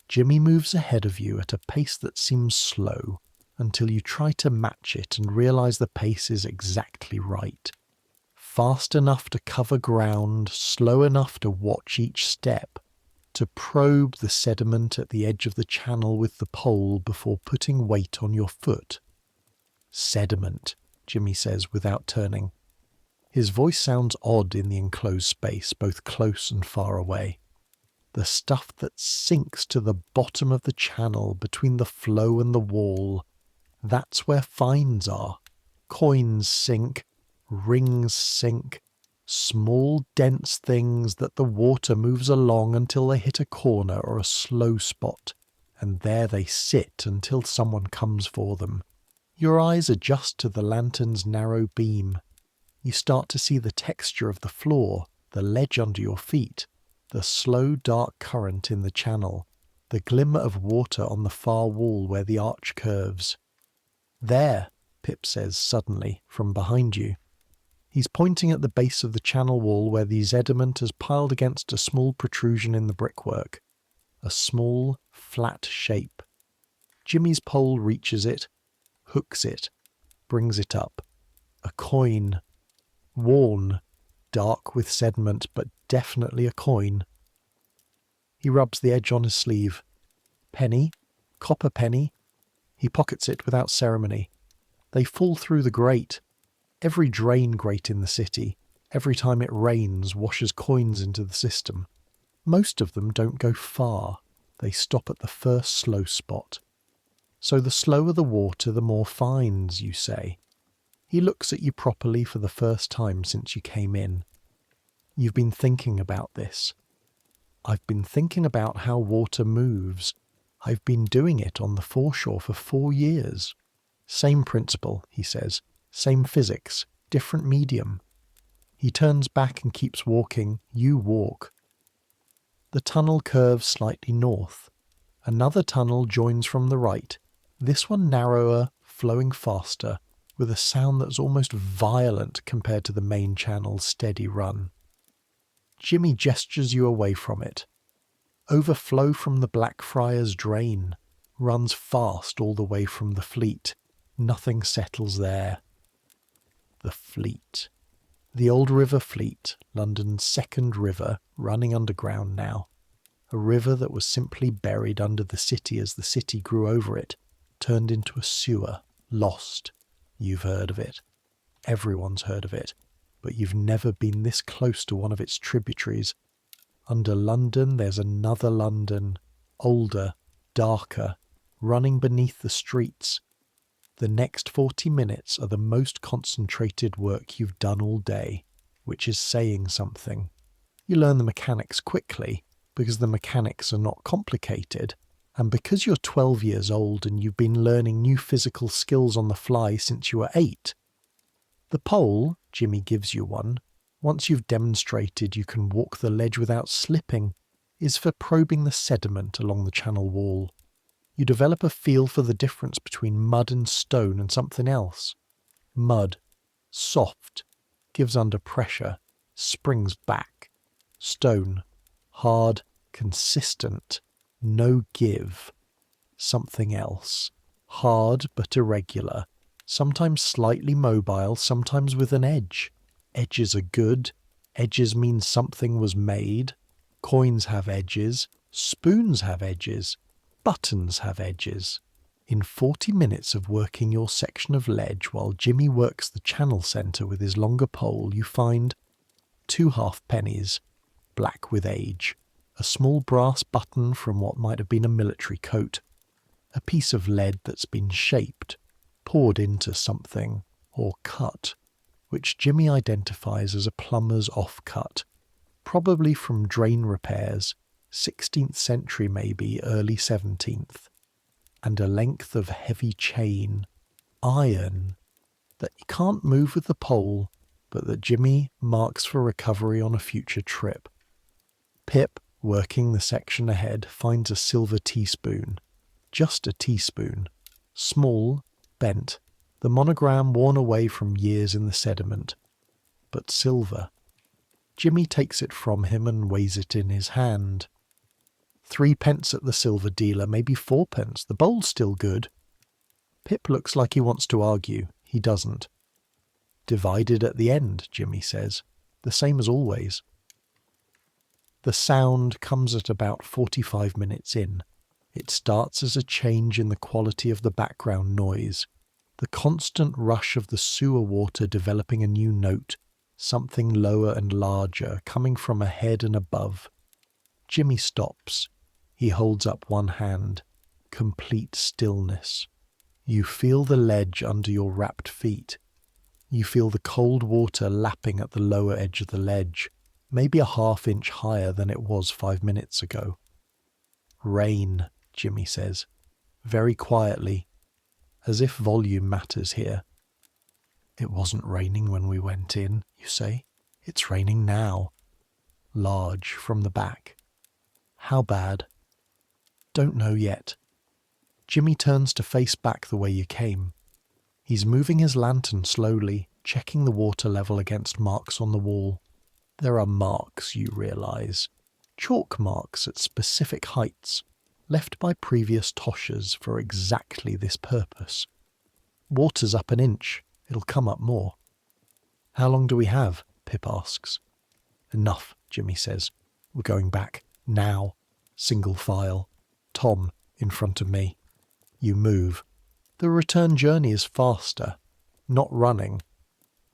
Jimmy moves ahead of you at a pace that seems slow, until you try to match it and realise the pace is exactly right. Fast enough to cover ground, slow enough to watch each step, to probe the sediment at the edge of the channel with the pole before putting weight on your foot. Sediment, Jimmy says without turning. His voice sounds odd in the enclosed space, both close and far away. The stuff that sinks to the bottom of the channel between the flow and the wall. That's where finds are. Coins sink, rings sink, small dense things that the water moves along until they hit a corner or a slow spot, and there they sit until someone comes for them. Your eyes adjust to the lantern's narrow beam. You start to see the texture of the floor, the ledge under your feet, the slow dark current in the channel, the glimmer of water on the far wall where the arch curves. There, Pip says suddenly, from behind you. He's pointing at the base of the channel wall where the sediment has piled against a small protrusion in the brickwork. A small, flat shape. Jimmy's pole reaches it, hooks it, brings it up. A coin. Worn, dark with sediment, but definitely a coin. He rubs the edge on his sleeve. Penny? Copper penny? He pockets it without ceremony. They fall through the grate. Every drain grate in the city. Every time it rains, washes coins into the system. Most of them don't go far. They stop at the first slow spot. So the slower the water, the more fines, you say. He looks at you properly for the first time since you came in. You've been thinking about this. I've been thinking about how water moves. I've been doing it on the foreshore for 4 years. Same principle, he says. Same physics, different medium. He turns back and keeps walking. You walk. The tunnel curves slightly north. Another tunnel joins from the right, this one narrower, flowing faster, with a sound that's almost violent compared to the main channel's steady run. Jimmy gestures you away from it. Overflow from the Blackfriars drain, runs fast all the way from the Fleet. Nothing settles there. The Fleet. The old River Fleet, London's second river, running underground now. A river that was simply buried under the city as the city grew over it, turned into a sewer, lost. You've heard of it. Everyone's heard of it. But you've never been this close to one of its tributaries. Under London there's another London, older, darker, running beneath the streets. The next 40 minutes are the most concentrated work you've done all day, which is saying something. You learn the mechanics quickly, because the mechanics are not complicated, and because you're 12 years old and you've been learning new physical skills on the fly since you were 8. The pole, Jimmy gives you one, once you've demonstrated you can walk the ledge without slipping, is for probing the sediment along the channel wall. You develop a feel for the difference between mud and stone and something else. Mud, soft, gives under pressure, springs back. Stone, hard, consistent, no give. Something else, hard but irregular, sometimes slightly mobile, sometimes with an edge. Edges are good. Edges mean something was made. Coins have edges. Spoons have edges. Buttons have edges. In 40 minutes of working your section of ledge while Jimmy works the channel centre with his longer pole, you find 2 halfpennies, black with age, a small brass button from what might have been a military coat, a piece of lead that's been shaped, poured into something, or cut, which Jimmy identifies as a plumber's offcut, probably from drain repairs, 16th century maybe, early 17th, and a length of heavy chain, iron, that you can't move with the pole, but that Jimmy marks for recovery on a future trip. Pip, working the section ahead, finds a silver teaspoon. Just a teaspoon. Small, bent, the monogram worn away from years in the sediment. But silver. Jimmy takes it from him and weighs it in his hand. 3 pence at the silver dealer, maybe 4 pence. The bowl's still good. Pip looks like he wants to argue. He doesn't. Divided at the end, Jimmy says. The same as always. The sound comes at about 45 minutes in. It starts as a change in the quality of the background noise. The constant rush of the sewer water developing a new note, something lower and larger, coming from ahead and above. Jimmy stops. He holds up one hand. Complete stillness. You feel the ledge under your wrapped feet. You feel the cold water lapping at the lower edge of the ledge, maybe a ½ inch higher than it was 5 minutes ago. Rain, Jimmy says, very quietly, as if volume matters here. It wasn't raining when we went in, you say. It's raining now. Large, from the back. How bad? Don't know yet. Jimmy turns to face back the way you came. He's moving his lantern slowly, checking the water level against marks on the wall. There are marks, you realise. Chalk marks at specific heights, left by previous Toshers for exactly this purpose. Water's up 1 inch. It'll come up more. How long do we have? Pip asks. Enough, Jimmy says. We're going back. Now. Single file. Tom, in front of me. You move. The return journey is faster. Not running.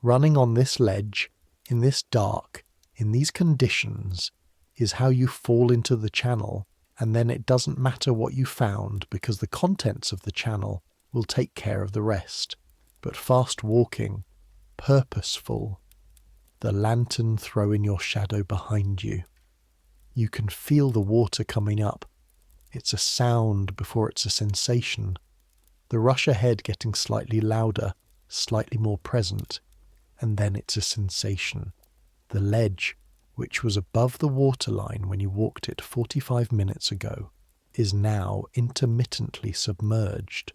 Running on this ledge, in this dark, in these conditions, is how you fall into the channel, and then it doesn't matter what you found because the contents of the channel will take care of the rest. But fast walking, purposeful, the lantern throwing your shadow behind you. You can feel the water coming up. It's a sound before it's a sensation. The rush ahead getting slightly louder, slightly more present, and then it's a sensation. The ledge, which was above the waterline when you walked it 45 minutes ago, is now intermittently submerged.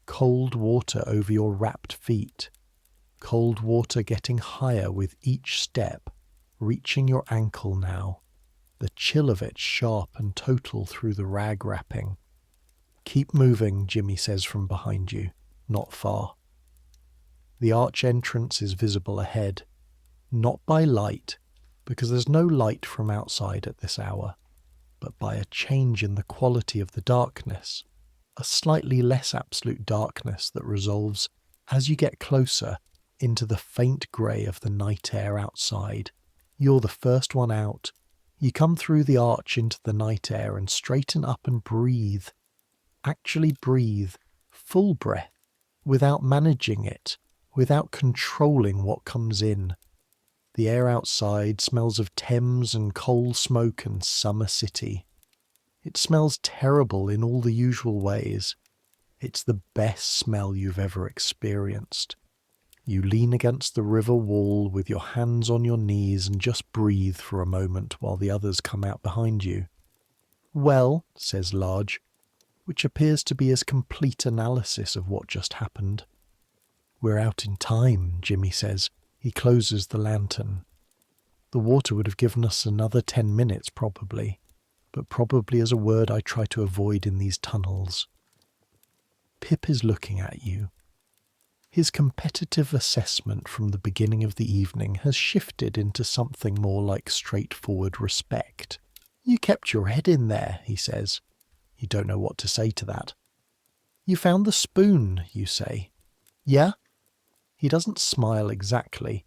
Cold water over your wrapped feet. Cold water getting higher with each step, reaching your ankle now. The chill of it sharp and total through the rag wrapping. Keep moving, Jimmy says from behind you, not far. The arch entrance is visible ahead, not by light, because there's no light from outside at this hour, but by a change in the quality of the darkness, a slightly less absolute darkness that resolves as you get closer into the faint grey of the night air outside. You're the first one out. You come through the arch into the night air and straighten up and breathe. Actually breathe, full breath, without managing it, without controlling what comes in. The air outside smells of Thames and coal smoke and summer city. It smells terrible in all the usual ways. It's the best smell you've ever experienced. You lean against the river wall with your hands on your knees and just breathe for a moment while the others come out behind you. Well, says Large, which appears to be his complete analysis of what just happened. We're out in time, Jimmy says. He closes the lantern. The water would have given us another 10 minutes probably, but probably is a word I try to avoid in these tunnels. Pip is looking at you. His competitive assessment from the beginning of the evening has shifted into something more like straightforward respect. You kept your head in there, he says. You don't know what to say to that. You found the spoon, you say. Yeah? He doesn't smile exactly,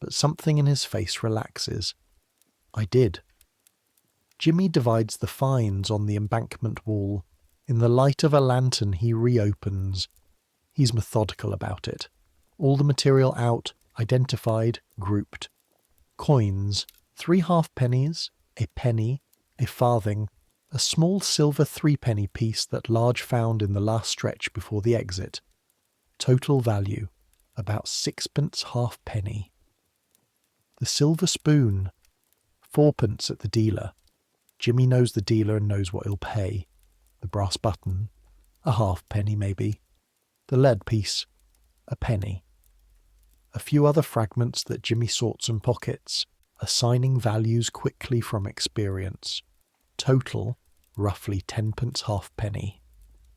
but something in his face relaxes. I did. Jimmy divides the finds on the embankment wall. In the light of a lantern he reopens. He's methodical about it. All the material out, identified, grouped. Coins, 3 halfpennies, a penny, a farthing, a small silver 3-penny piece that Large found in the last stretch before the exit. Total value, about 6pence halfpenny. The silver spoon, 4pence at the dealer. Jimmy knows the dealer and knows what he'll pay. The brass button, a halfpenny maybe. The lead piece, a penny. A few other fragments that Jimmy sorts and pockets, assigning values quickly from experience. Total, roughly 10pence halfpenny.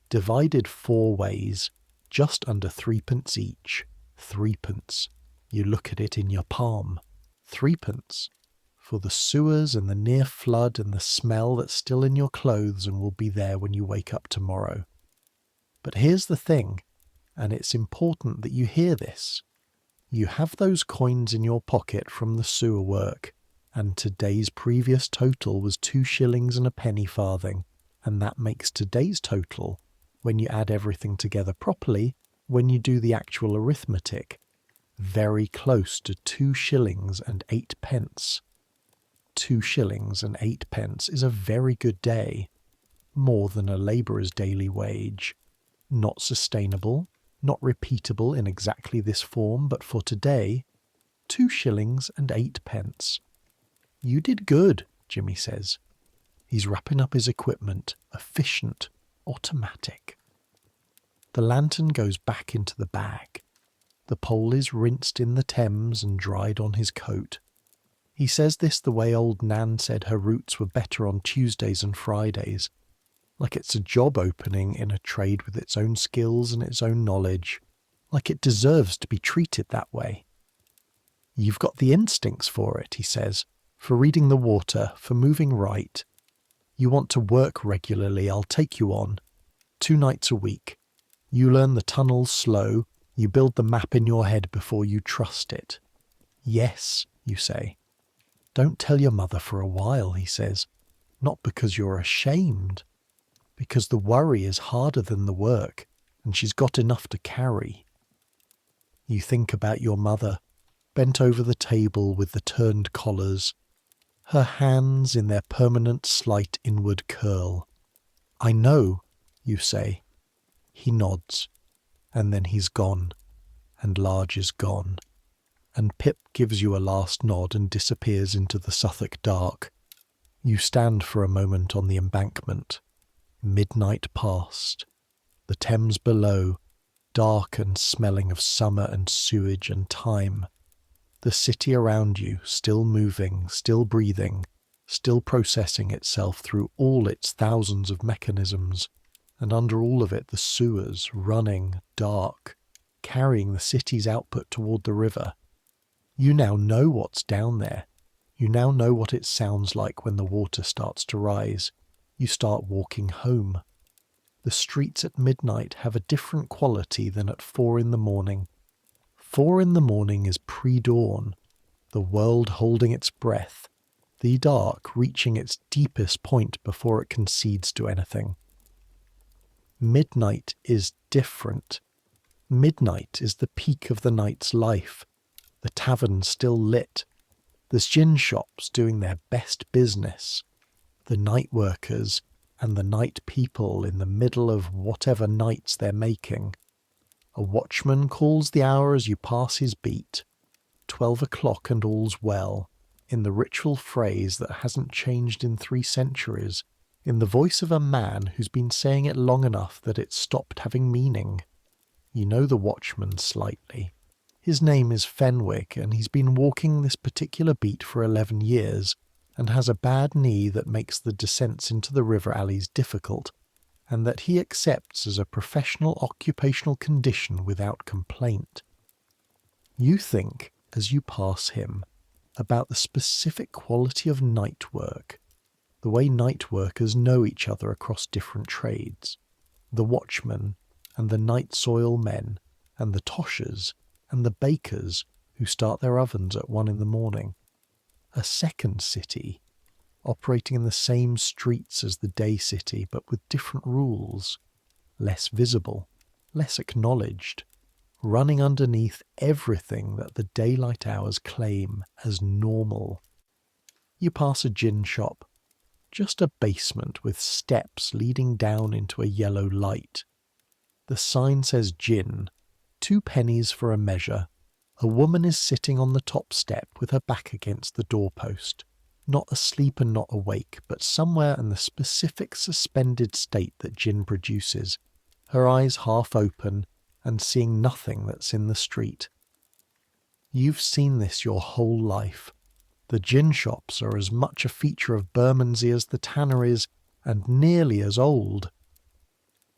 Divided 4 ways, just under 3pence each. 3pence. You look at it in your palm. 3pence. For the sewers and the near flood and the smell that's still in your clothes and will be there when you wake up tomorrow. But here's the thing, and it's important that you hear this. You have those coins in your pocket from the sewer work, and today's previous total was 2 shillings and a penny farthing, and that makes today's total, when you add everything together properly, when you do the actual arithmetic, very close to 2 shillings and 8 pence. 2 shillings and 8 pence is a very good day, more than a labourer's daily wage. Not sustainable, not repeatable in exactly this form, but for today, 2 shillings and 8 pence. You did good, Jimmy says. He's wrapping up his equipment, efficient, automatic. The lantern goes back into the bag. The pole is rinsed in the Thames and dried on his coat. He says this the way old Nan said her roots were better on Tuesdays and Fridays, like it's a job opening in a trade with its own skills and its own knowledge, like it deserves to be treated that way. You've got the instincts for it, he says, for reading the water, for moving right. You want to work regularly, I'll take you on. 2 nights a week. You learn the tunnels slow, you build the map in your head before you trust it. Yes, you say. Don't tell your mother for a while, he says, not because you're ashamed, because the worry is harder than the work, and she's got enough to carry. You think about your mother, bent over the table with the turned collars, her hands in their permanent slight inward curl. I know, you say. He nods, and then he's gone, and Large is gone, and Pip gives you a last nod and disappears into the Suffolk dark. You stand for a moment on the embankment. Midnight past. The Thames below, dark and smelling of summer and sewage and time. The city around you, still moving, still breathing, still processing itself through all its thousands of mechanisms, and under all of it the sewers, running, dark, carrying the city's output toward the river. You now know what's down there. You now know what it sounds like when the water starts to rise. You start walking home. The streets at midnight have a different quality than at 4 in the morning. 4 in the morning is pre-dawn, the world holding its breath, the dark reaching its deepest point before it concedes to anything. Midnight is different. Midnight is the peak of the night's life, the tavern still lit, the gin shops doing their best business, the night workers and the night people in the middle of whatever nights they're making. A watchman calls the hour as you pass his beat, 12 o'clock and all's well, in the ritual phrase that hasn't changed in 3 centuries, in the voice of a man who's been saying it long enough that it's stopped having meaning. You know the watchman slightly. His name is Fenwick, and he's been walking this particular beat for 11 years, and has a bad knee that makes the descents into the river alleys difficult, and that he accepts as a professional occupational condition without complaint. You think, as you pass him, about the specific quality of night work, the way night workers know each other across different trades, the watchmen and the night soil men and the Toshers and the bakers who start their ovens at 1 in the morning. A second city, operating in the same streets as the day city but with different rules, less visible, less acknowledged, running underneath everything that the daylight hours claim as normal. You pass a gin shop, just a basement with steps leading down into a yellow light. The sign says gin, 2 pennies for a measure. A woman is sitting on the top step with her back against the doorpost, not asleep and not awake, but somewhere in the specific suspended state that gin produces, her eyes half open and seeing nothing that's in the street. You've seen this your whole life. The gin shops are as much a feature of Bermondsey as the tanneries, and nearly as old.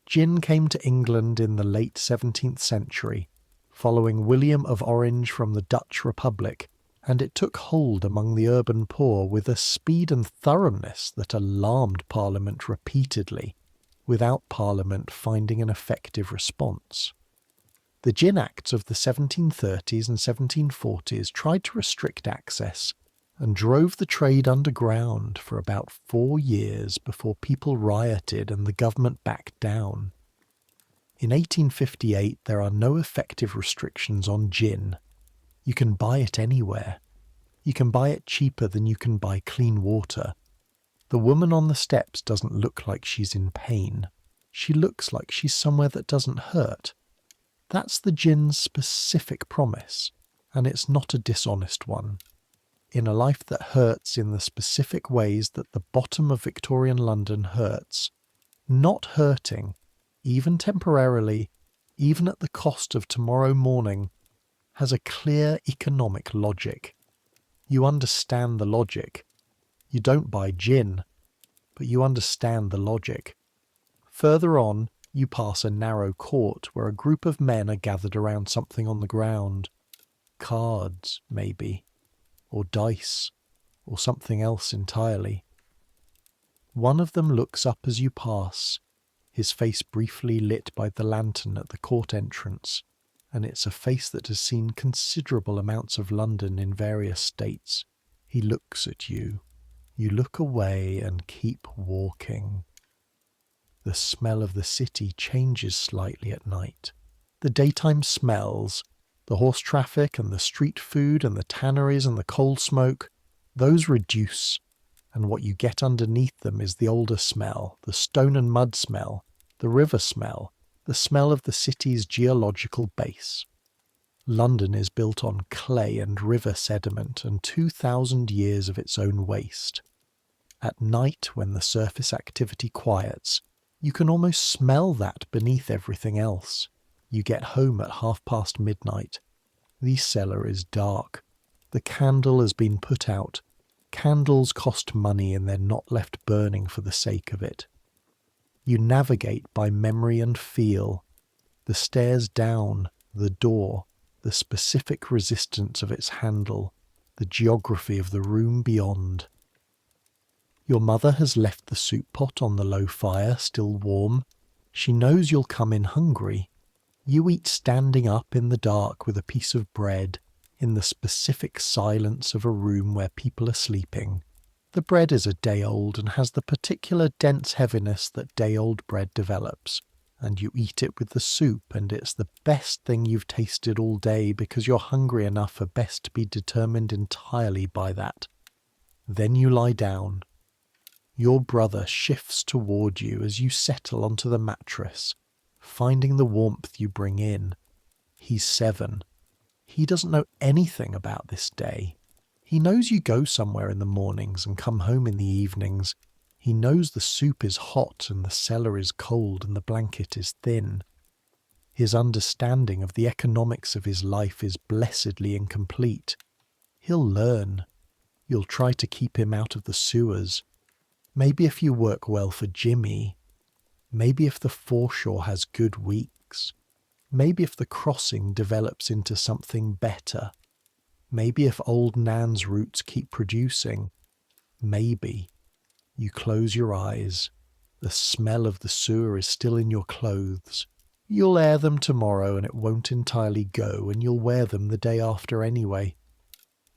Gin came to England in the late 17th century, following William of Orange from the Dutch Republic, and it took hold among the urban poor with a speed and thoroughness that alarmed Parliament repeatedly, without Parliament finding an effective response. The Gin Acts of the 1730s and 1740s tried to restrict access and drove the trade underground for about 4 years before people rioted and the government backed down. In 1858 there are no effective restrictions on gin. You can buy it anywhere. You can buy it cheaper than you can buy clean water. The woman on the steps doesn't look like she's in pain. She looks like she's somewhere that doesn't hurt. That's the gin's specific promise, and it's not a dishonest one. In a life that hurts in the specific ways that the bottom of Victorian London hurts, not hurting, even temporarily, even at the cost of tomorrow morning, has a clear economic logic. You understand the logic. You don't buy gin, but you understand the logic. Further on, you pass a narrow court where a group of men are gathered around something on the ground. Cards, maybe, or dice, or something else entirely. One of them looks up as you pass, his face briefly lit by the lantern at the court entrance, and it's a face that has seen considerable amounts of London in various states. He looks at you. You look away and keep walking. The smell of the city changes slightly at night. The daytime smells, the horse traffic and the street food and the tanneries and the coal smoke, those reduce, and what you get underneath them is the older smell, the stone and mud smell, the river smell, the smell of the city's geological base. London is built on clay and river sediment and 2,000 years of its own waste. At night, when the surface activity quiets, you can almost smell that beneath everything else. You get home at midnight. The cellar is dark. The candle has been put out. Candles cost money and they're not left burning for the sake of it. You navigate by memory and feel. The stairs down, the door, the specific resistance of its handle, the geography of the room beyond. Your mother has left the soup pot on the low fire, still warm. She knows you'll come in hungry. You eat standing up in the dark with a piece of bread, in the specific silence of a room where people are sleeping. The bread is a day old and has the particular dense heaviness that day-old bread develops, and you eat it with the soup, and it's the best thing you've tasted all day because you're hungry enough for best to be determined entirely by that. Then you lie down. Your brother shifts toward you as you settle onto the mattress, finding the warmth you bring in. He's 7. He doesn't know anything about this day. He knows you go somewhere in the mornings and come home in the evenings. He knows the soup is hot and the cellar is cold and the blanket is thin. His understanding of the economics of his life is blessedly incomplete. He'll learn. You'll try to keep him out of the sewers. Maybe if you work well for Jimmy. Maybe if the foreshore has good weeks. Maybe if the crossing develops into something better. Maybe if old Nan's roots keep producing. Maybe. You close your eyes. The smell of the sewer is still in your clothes. You'll air them tomorrow and it won't entirely go, and you'll wear them the day after anyway.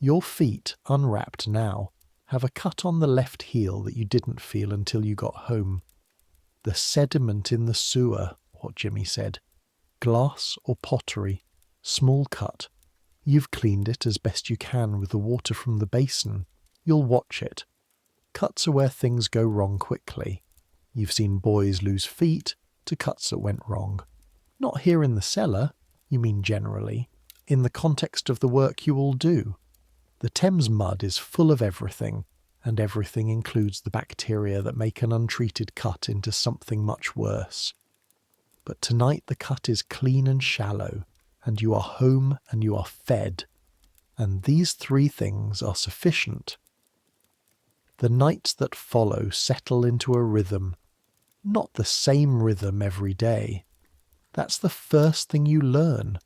Your feet, unwrapped now, have a cut on the left heel that you didn't feel until you got home. The sediment in the sewer, what Jimmy said. Glass or pottery, small cut. You've cleaned it as best you can with the water from the basin. You'll watch it. Cuts are where things go wrong quickly. You've seen boys lose feet to cuts that went wrong. Not here in the cellar, you mean generally, in the context of the work you all do. The Thames mud is full of everything, and everything includes the bacteria that make an untreated cut into something much worse. But tonight the cut is clean and shallow, and you are home and you are fed, and these 3 things are sufficient. The nights that follow settle into a rhythm, not the same rhythm every day. That's the first thing you learn,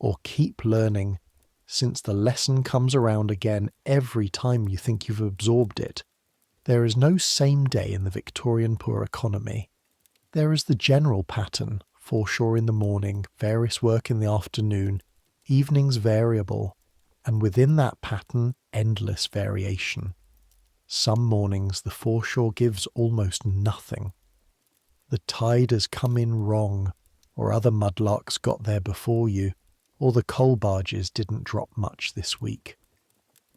or keep learning, since the lesson comes around again every time you think you've absorbed it. There is no same day in the Victorian poor economy. There is the general pattern, foreshore in the morning, various work in the afternoon, evenings variable, and within that pattern endless variation. Some mornings the foreshore gives almost nothing. The tide has come in wrong, or other mudlarks got there before you, or the coal barges didn't drop much this week.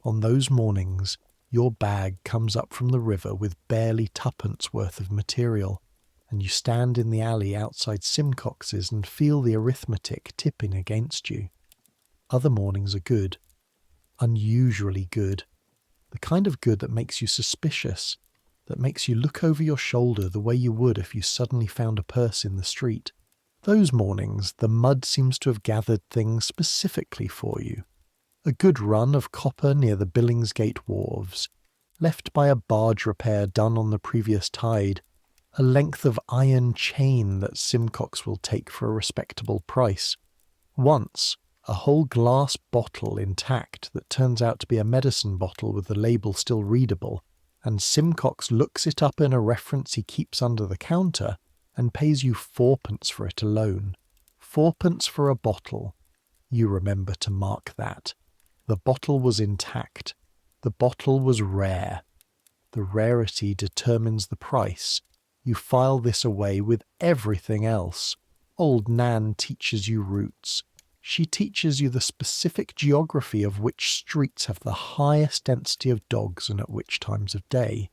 On those mornings, your bag comes up from the river with barely 2pence worth of material, and you stand in the alley outside Simcox's and feel the arithmetic tipping against you. Other mornings are good. Unusually good. The kind of good that makes you suspicious, that makes you look over your shoulder the way you would if you suddenly found a purse in the street. Those mornings, the mud seems to have gathered things specifically for you. A good run of copper near the Billingsgate wharves, left by a barge repair done on the previous tide, a length of iron chain that Simcox will take for a respectable price. Once, a whole glass bottle intact that turns out to be a medicine bottle with the label still readable, and Simcox looks it up in a reference he keeps under the counter and pays you 4pence for it alone. 4pence for a bottle. You remember to mark that. The bottle was intact. The bottle was rare. The rarity determines the price. You file this away with everything else. Old Nan teaches you routes. She teaches you the specific geography of which streets have the highest density of dogs and at which times of day.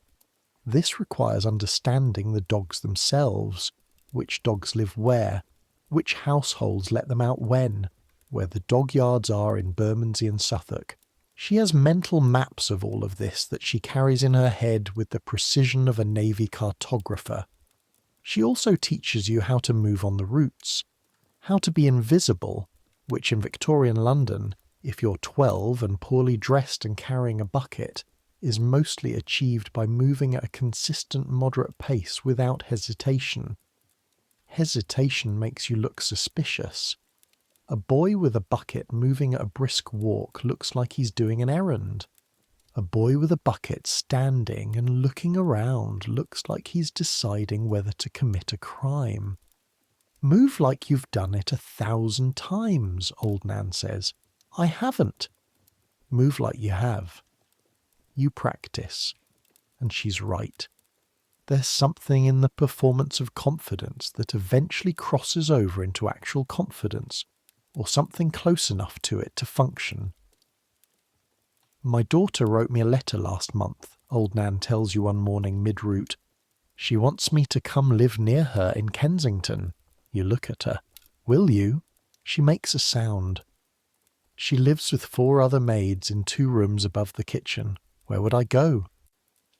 This requires understanding the dogs themselves, which dogs live where, which households let them out when, where the dog yards are in Bermondsey and Suffolk. She has mental maps of all of this that she carries in her head with the precision of a navy cartographer. She also teaches you how to move on the routes, how to be invisible, which in Victorian London, if you're 12 and poorly dressed and carrying a bucket, is mostly achieved by moving at a consistent moderate pace without hesitation. Hesitation makes you look suspicious. A boy with a bucket moving at a brisk walk looks like he's doing an errand. A boy with a bucket standing and looking around looks like he's deciding whether to commit a crime. Move like you've done it 1,000 times, old Nan says. I haven't. Move like you have. You practice. And she's right. There's something in the performance of confidence that eventually crosses over into actual confidence, or something close enough to it to function. My daughter wrote me a letter last month, old Nan tells you one morning mid-route. She wants me to come live near her in Kensington. You look at her. Will you? She makes a sound. She lives with 4 other maids in 2 rooms above the kitchen. Where would I go?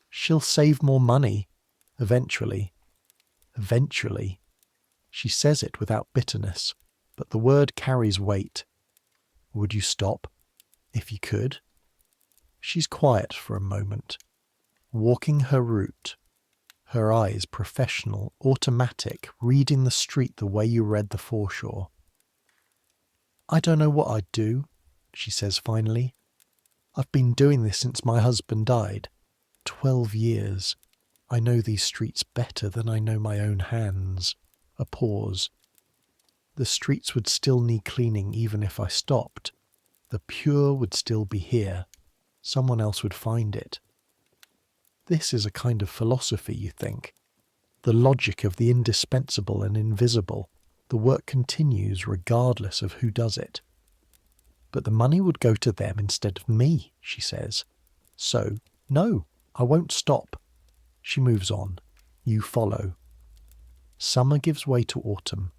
She'll save more money. Eventually. Eventually. She says it without bitterness, but the word carries weight. Would you stop? If you could? She's quiet for a moment, walking her route, her eyes professional, automatic, reading the street the way you read the foreshore. I don't know what I'd do, she says finally. I've been doing this since my husband died. 12 years. I know these streets better than I know my own hands. A pause. The streets would still need cleaning even if I stopped. The pure would still be here. Someone else would find it. This is a kind of philosophy, you think. The logic of the indispensable and invisible. The work continues regardless of who does it. But the money would go to them instead of me, she says. So, no, I won't stop. She moves on. You follow. Summer gives way to autumn.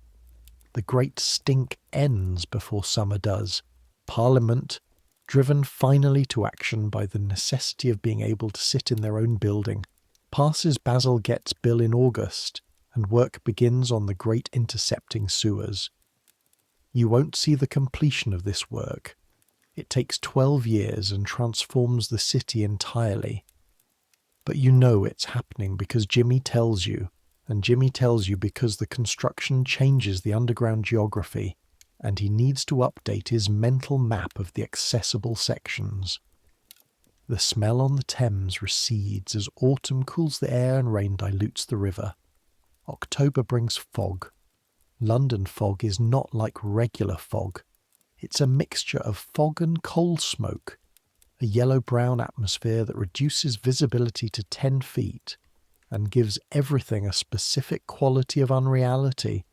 The great stink ends before summer does. Parliament, driven finally to action by the necessity of being able to sit in their own building, passes Basil Gett's bill in August, and work begins on the great intercepting sewers. You won't see the completion of this work. It takes 12 years and transforms the city entirely. But you know it's happening because Jimmy tells you, and Jimmy tells you because the construction changes the underground geography, and he needs to update his mental map of the accessible sections. The smell on the Thames recedes as autumn cools the air and rain dilutes the river. October brings fog. London fog is not like regular fog. It's a mixture of fog and coal smoke, a yellow-brown atmosphere that reduces visibility to 10 feet and gives everything a specific quality of unreality.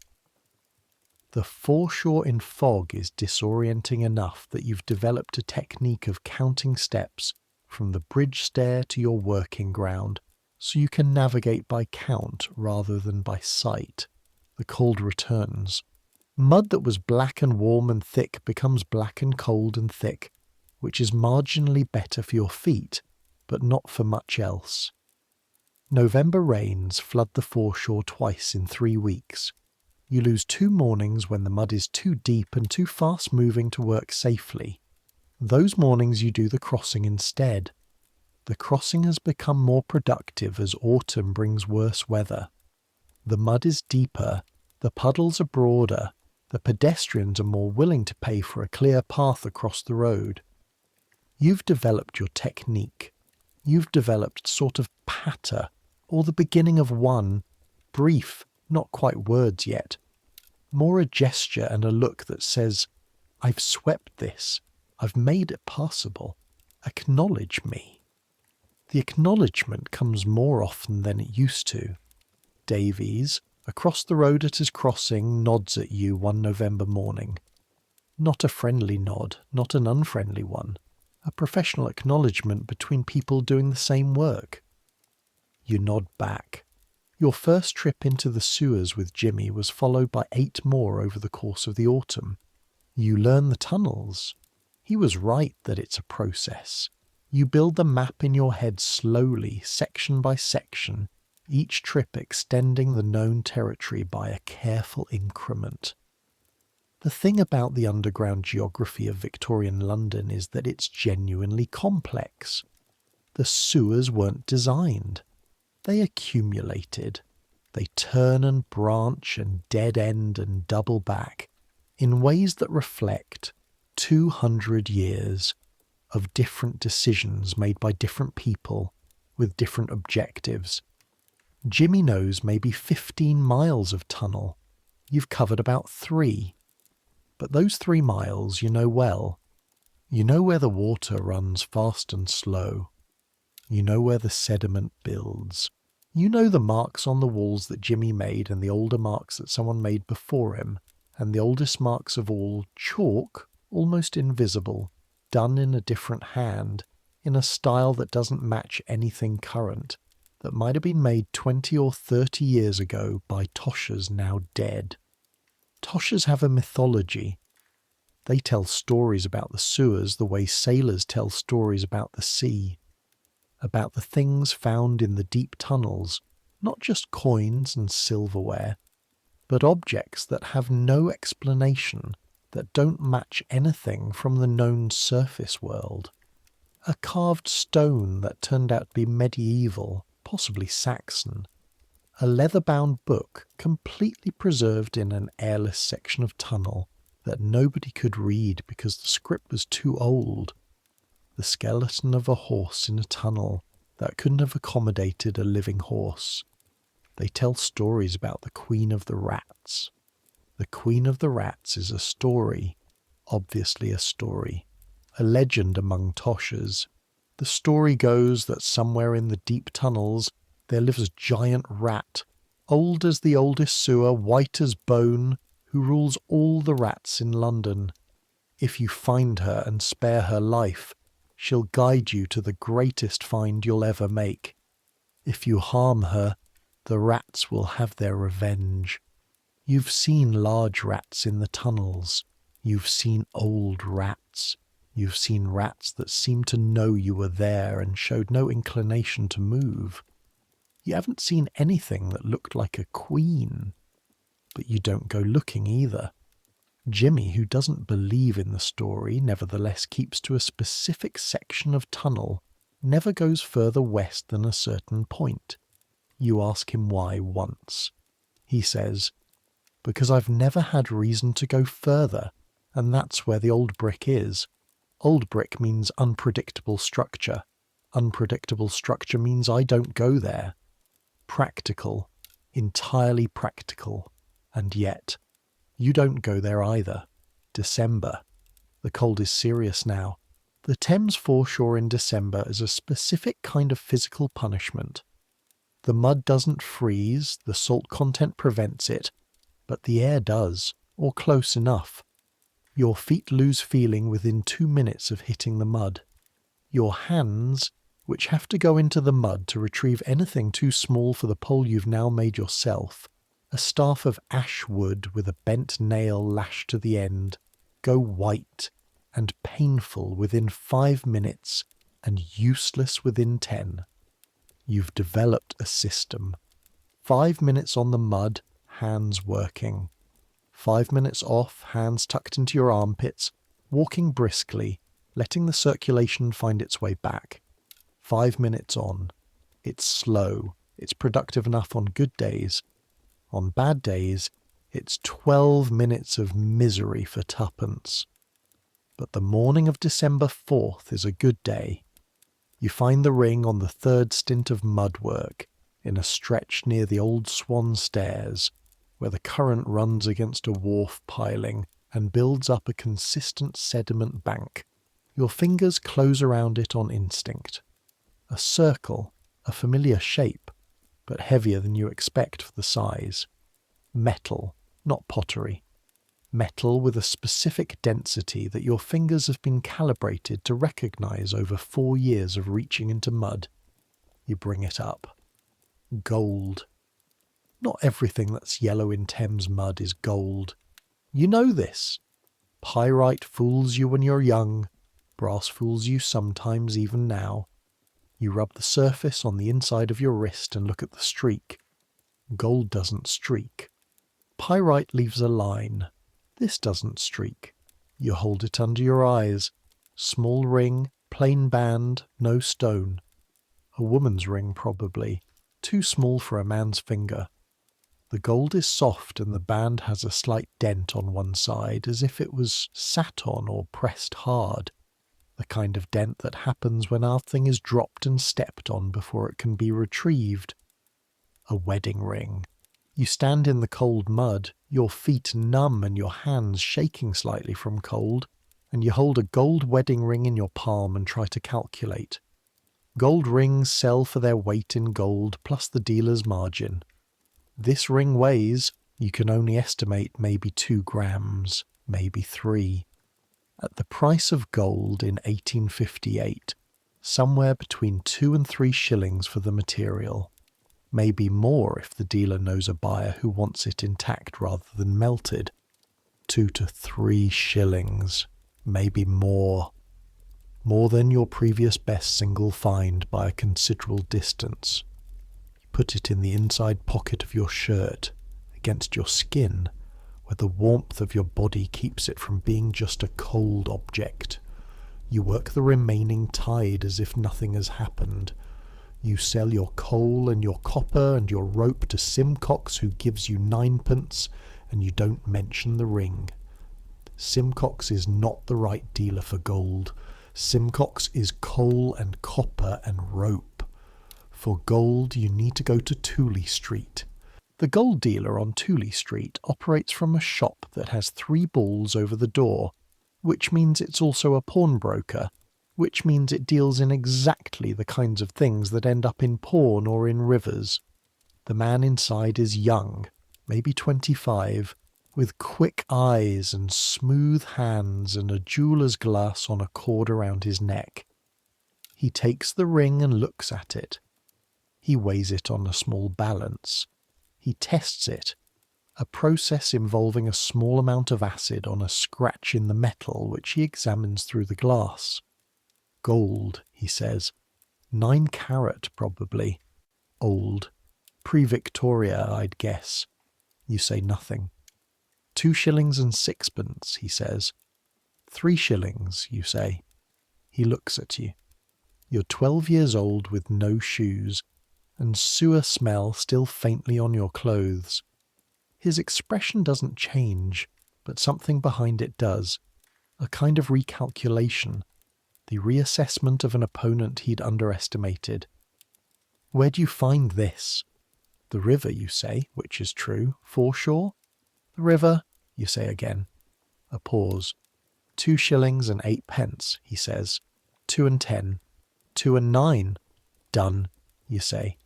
The foreshore in fog is disorienting enough that you've developed a technique of counting steps from the bridge stair to your working ground, so you can navigate by count rather than by sight. The cold returns. Mud that was black and warm and thick becomes black and cold and thick, which is marginally better for your feet, but not for much else. November rains flood the foreshore twice in 3 weeks. You lose 2 mornings when the mud is too deep and too fast-moving to work safely. Those mornings you do the crossing instead. The crossing has become more productive as autumn brings worse weather. The mud is deeper, the puddles are broader, the pedestrians are more willing to pay for a clear path across the road. You've developed your technique. You've developed sort of patter, or the beginning of one, brief, not quite words yet. More a gesture and a look that says, I've swept this. I've made it passable. Acknowledge me." The acknowledgement comes more often than it used to. Davies, across the road at his crossing, nods at you one November morning. Not a friendly nod, not an unfriendly one. A professional acknowledgement between people doing the same work. You nod back. Your first trip into the sewers with Jimmy was followed by 8 more over the course of the autumn. You learn the tunnels. He was right that it's a process. You build the map in your head slowly, section by section, each trip extending the known territory by a careful increment. The thing about the underground geography of Victorian London is that it's genuinely complex. The sewers weren't designed. They accumulated. They turn and branch and dead end and double back in ways that reflect 200 years of different decisions made by different people with different objectives. Jimmy knows maybe 15 miles of tunnel. You've covered about 3. But those 3 miles you know well. You know where the water runs fast and slow. You know where the sediment builds. You know the marks on the walls that Jimmy made and the older marks that someone made before him, and the oldest marks of all, chalk, almost invisible, done in a different hand, in a style that doesn't match anything current, that might have been made 20 or 30 years ago by Toshers now dead. Toshers have a mythology. They tell stories about the sewers the way sailors tell stories about the sea, about the things found in the deep tunnels, not just coins and silverware, but objects that have no explanation, that don't match anything from the known surface world. A carved stone that turned out to be medieval, possibly Saxon. A leather-bound book completely preserved in an airless section of tunnel that nobody could read because the script was too old. The skeleton of a horse in a tunnel that couldn't have accommodated a living horse. They tell stories about the Queen of the Rats. The Queen of the Rats is a story, obviously a story, a legend among Toshers. The story goes that somewhere in the deep tunnels there lives a giant rat, old as the oldest sewer, white as bone, who rules all the rats in London. If you find her and spare her life, she'll guide you to the greatest find you'll ever make. If you harm her, the rats will have their revenge. You've seen large rats in the tunnels. You've seen old rats. You've seen rats that seemed to know you were there and showed no inclination to move. You haven't seen anything that looked like a queen. But you don't go looking either. Jimmy, who doesn't believe in the story, nevertheless keeps to a specific section of tunnel, never goes further west than a certain point. You ask him why once. He says, "Because I've never had reason to go further, and that's where the old brick is. Old brick means unpredictable structure. Unpredictable structure means I don't go there. Practical, entirely practical, and yet you don't go there either. December. The cold is serious now. The Thames foreshore in December is a specific kind of physical punishment. The mud doesn't freeze, the salt content prevents it, but the air does, or close enough. Your feet lose feeling within 2 minutes of hitting the mud. Your hands, which have to go into the mud to retrieve anything too small for the pole you've now made yourself, a staff of ash wood with a bent nail lashed to the end, go white and painful within 5 minutes and useless within 10. You've developed a system. 5 minutes on the mud, hands working. 5 minutes off, hands tucked into your armpits, walking briskly, letting the circulation find its way back. 5 minutes on. It's slow. It's productive enough on good days. On bad days, it's 12 minutes of misery for tuppence. But the morning of December 4th is a good day. You find the ring on the 3rd stint of mud work, in a stretch near the Old Swan Stairs, where the current runs against a wharf piling and builds up a consistent sediment bank. Your fingers close around it on instinct. A circle, a familiar shape, but heavier than you expect for the size. Metal, not pottery. Metal with a specific density that your fingers have been calibrated to recognize over 4 years of reaching into mud. You bring it up. Gold. Not everything that's yellow in Thames mud is gold. You know this. Pyrite fools you when you're young. Brass fools you sometimes even now. You rub the surface on the inside of your wrist and look at the streak. Gold doesn't streak. Pyrite leaves a line. This doesn't streak. You hold it under your eyes. Small ring, plain band, no stone. A woman's ring probably. Too small for a man's finger. The gold is soft and the band has a slight dent on one side, as if it was sat on or pressed hard. The kind of dent that happens when our thing is dropped and stepped on before it can be retrieved. A wedding ring. You stand in the cold mud, your feet numb and your hands shaking slightly from cold, and you hold a gold wedding ring in your palm and try to calculate. Gold rings sell for their weight in gold plus the dealer's margin. This ring weighs, you can only estimate maybe 2 grams, maybe 3. At the price of gold in 1858, somewhere between 2 and 3 shillings for the material. Maybe more if the dealer knows a buyer who wants it intact rather than melted. 2 to 3 shillings, maybe more. More than your previous best single find by a considerable distance. You put it in the inside pocket of your shirt, against your skin, where the warmth of your body keeps it from being just a cold object. You work the remaining tide as if nothing has happened. You sell your coal and your copper and your rope to Simcox, who gives you 9p, and you don't mention the ring. Simcox is not the right dealer for gold. Simcox is coal and copper and rope. For gold, you need to go to Tooley Street. The gold dealer on Tooley Street operates from a shop that has 3 balls over the door, which means it's also a pawnbroker, which means it deals in exactly the kinds of things that end up in pawn or in rivers. The man inside is young, maybe 25, with quick eyes and smooth hands and a jeweller's glass on a cord around his neck. He takes the ring and looks at it. He weighs it on a small balance. He tests it, a process involving a small amount of acid on a scratch in the metal which he examines through the glass. Gold, he says. 9 carat, probably. Old. Pre-Victoria, I'd guess. You say nothing. 2 shillings and 6p, he says. 3 shillings, you say. He looks at you. You're 12 years old with no shoes, and sewer smell still faintly on your clothes. His expression doesn't change, but something behind it does. A kind of recalculation. The reassessment of an opponent he'd underestimated. Where do you find this? The river, you say, which is true. Foreshore? The river, you say again. A pause. 2 shillings and 8p, he says. 2 and 10. 2 and 9. Done, you say.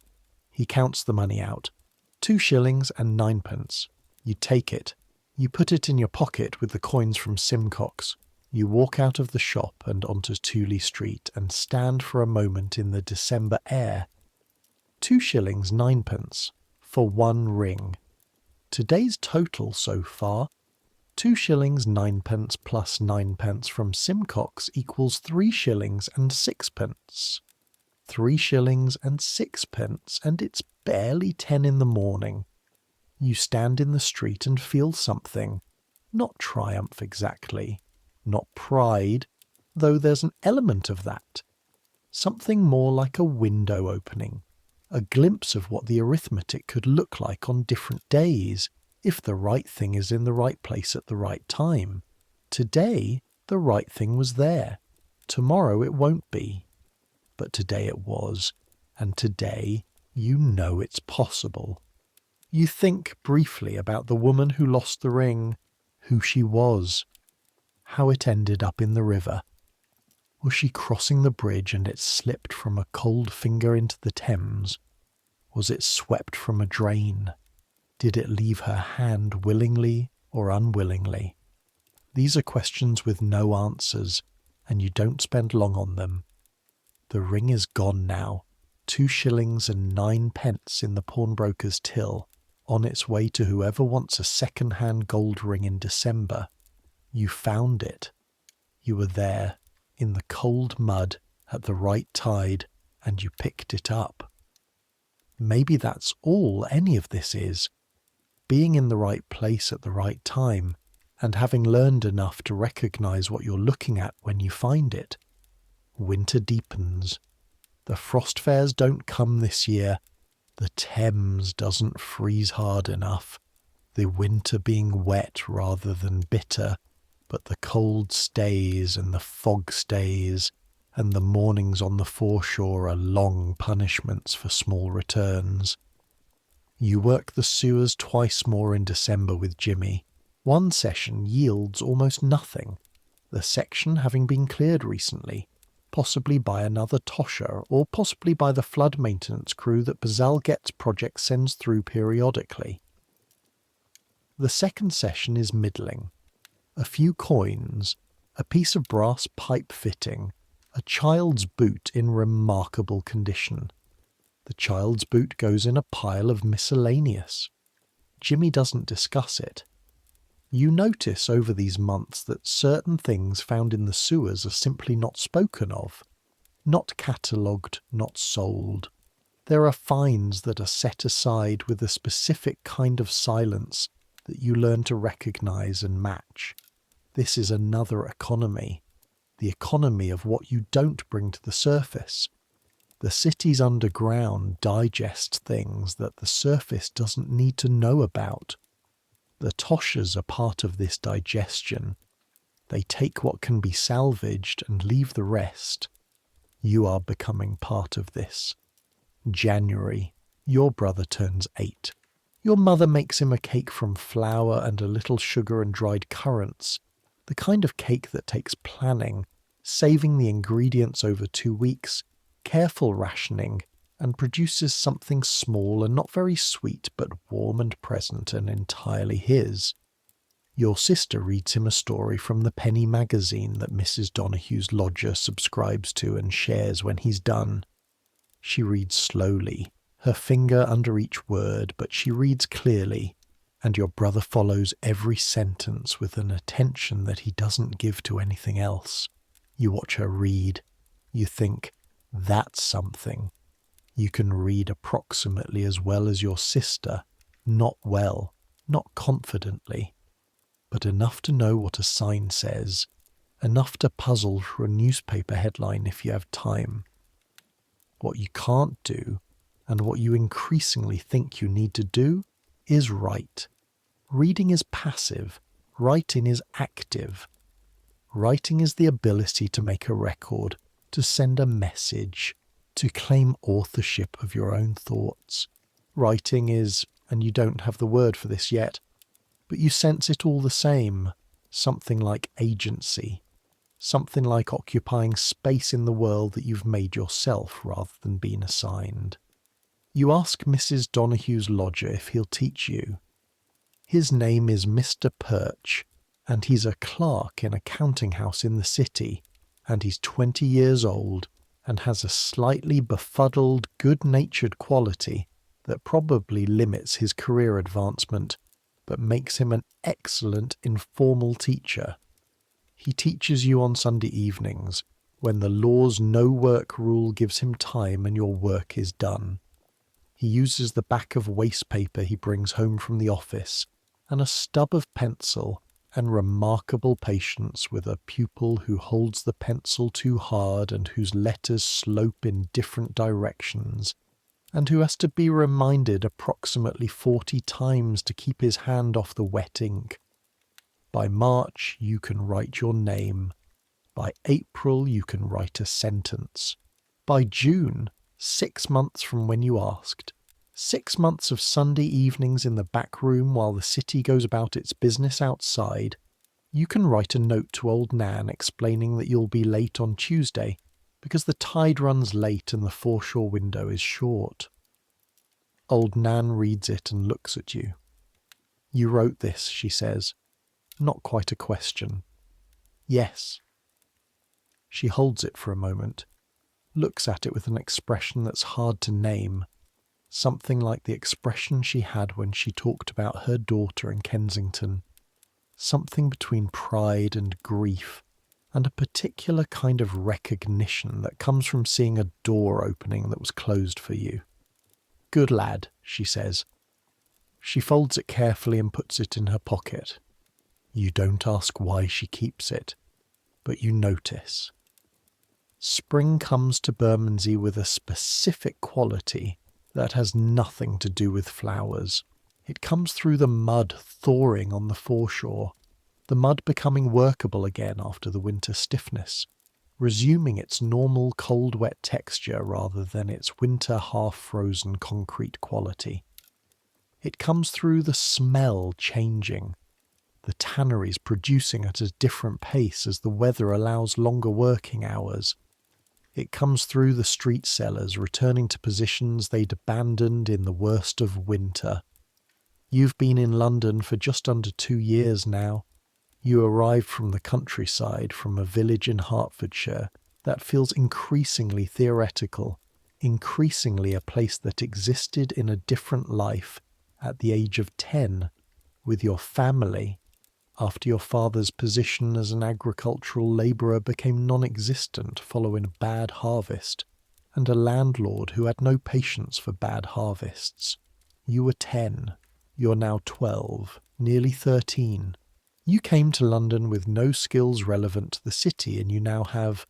He counts the money out. 2 shillings and 9p. You take it. You put it in your pocket with the coins from Simcox. You walk out of the shop and onto Tooley Street and stand for a moment in the December air. 2 shillings 9p for 1 ring. Today's total so far, 2 shillings 9p plus 9p from Simcox equals 3 shillings and 6p. 3 shillings and 6p, and it's barely 10 in the morning. You stand in the street and feel something. Not triumph exactly. Not pride, though there's an element of that. Something more like a window opening, a glimpse of what the arithmetic could look like on different days, if the right thing is in the right place at the right time. Today, the right thing was there. Tomorrow it won't be. But today it was, and today you know it's possible. You think briefly about the woman who lost the ring, who she was, how it ended up in the river. Was she crossing the bridge and it slipped from a cold finger into the Thames? Was it swept from a drain? Did it leave her hand willingly or unwillingly? These are questions with no answers, and you don't spend long on them. The ring is gone now, 2 shillings and 9 pence in the pawnbroker's till, on its way to whoever wants a second-hand gold ring in December. You found it. You were there, in the cold mud, at the right tide, and you picked it up. Maybe that's all any of this is. Being in the right place at the right time, and having learned enough to recognize what you're looking at when you find it. Winter deepens. The frost fairs don't come this year. The Thames doesn't freeze hard enough. The winter being wet rather than bitter, but the cold stays and the fog stays, and the mornings on the foreshore are long punishments for small returns. You work the sewers twice more in December with Jimmy. One session yields almost nothing, the section having been cleared recently, possibly by another Tosher, or possibly by the flood maintenance crew that Bazalgette's project sends through periodically. The second session is middling. A few coins, a piece of brass pipe fitting, a child's boot in remarkable condition. The child's boot goes in a pile of miscellaneous. Jimmy doesn't discuss it. You notice over these months that certain things found in the sewers are simply not spoken of, not catalogued, not sold. There are finds that are set aside with a specific kind of silence that you learn to recognise and match. This is another economy, the economy of what you don't bring to the surface. The cities underground digest things that the surface doesn't need to know about. The Toshers are part of this digestion. They take what can be salvaged and leave the rest. You are becoming part of this. January, your brother turns 8. Your mother makes him a cake from flour and a little sugar and dried currants, the kind of cake that takes planning, saving the ingredients over 2 weeks, careful rationing, and produces something small and not very sweet but warm and present and entirely his. Your sister reads him a story from the penny magazine that Mrs. Donohue's lodger subscribes to and shares when he's done. She reads slowly, her finger under each word, but she reads clearly, and your brother follows every sentence with an attention that he doesn't give to anything else. You watch her read. You think, that's something. You can read approximately as well as your sister, not well, not confidently, but enough to know what a sign says, enough to puzzle through a newspaper headline if you have time. What you can't do, and what you increasingly think you need to do, is write. Reading is passive, writing is active. Writing is the ability to make a record, to send a message, to claim authorship of your own thoughts. Writing is, and you don't have the word for this yet, but you sense it all the same, something like agency, something like occupying space in the world that you've made yourself rather than been assigned. You ask Mrs. Donohue's lodger if he'll teach you. His name is Mr. Perch, and he's a clerk in a counting house in the city, and he's 20 years old, and has a slightly befuddled, good-natured quality that probably limits his career advancement, but makes him an excellent informal teacher. He teaches you on Sunday evenings, when the law's no-work rule gives him time and your work is done. He uses the back of waste paper he brings home from the office, and a stub of pencil, and remarkable patience with a pupil who holds the pencil too hard and whose letters slope in different directions, and who has to be reminded approximately 40 times to keep his hand off the wet ink. By March you can write your name. By April you can write a sentence. By June, 6 months from when you asked, 6 months of Sunday evenings in the back room while the city goes about its business outside. You can write a note to old Nan explaining that you'll be late on Tuesday because the tide runs late and the foreshore window is short. Old Nan reads it and looks at you. You wrote this, she says. Not quite a question. Yes. She holds it for a moment, looks at it with an expression that's hard to name, something like the expression she had when she talked about her daughter in Kensington, something between pride and grief, and a particular kind of recognition that comes from seeing a door opening that was closed for you. Good lad, she says. She folds it carefully and puts it in her pocket. You don't ask why she keeps it, but you notice. Spring comes to Bermondsey with a specific quality that has nothing to do with flowers. It comes through the mud thawing on the foreshore, the mud becoming workable again after the winter stiffness, resuming its normal cold wet texture rather than its winter half-frozen concrete quality. It comes through the smell changing, the tanneries producing at a different pace as the weather allows longer working hours. It comes through the street sellers returning to positions they'd abandoned in the worst of winter. You've been in London for just under 2 years now. You arrived from the countryside, from a village in Hertfordshire that feels increasingly theoretical, increasingly a place that existed in a different life at the age of 10, with your family, after your father's position as an agricultural labourer became non-existent following a bad harvest, and a landlord who had no patience for bad harvests. You were 10. You're now 12, nearly 13. You came to London with no skills relevant to the city, and you now have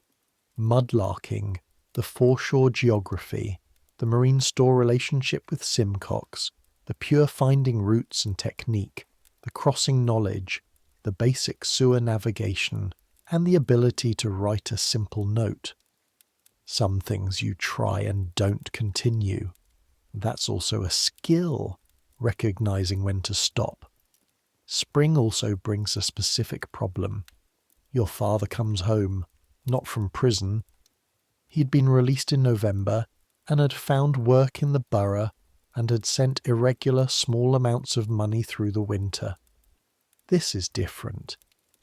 mudlarking, the foreshore geography, the marine store relationship with Simcox, the pure finding routes and technique, the crossing knowledge, the basic sewer navigation, and the ability to write a simple note. Some things you try and don't continue. That's also a skill, recognizing when to stop. Spring also brings a specific problem. Your father comes home, not from prison. He'd been released in November and had found work in the borough and had sent irregular small amounts of money through the winter. This is different.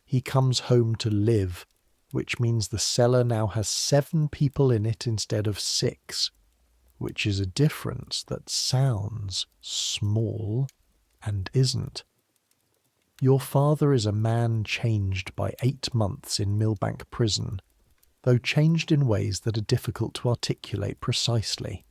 He comes home to live, which means the cellar now has 7 people in it instead of 6, which is a difference that sounds small and isn't. Your father is a man changed by 8 months in Millbank prison, though changed in ways that are difficult to articulate precisely.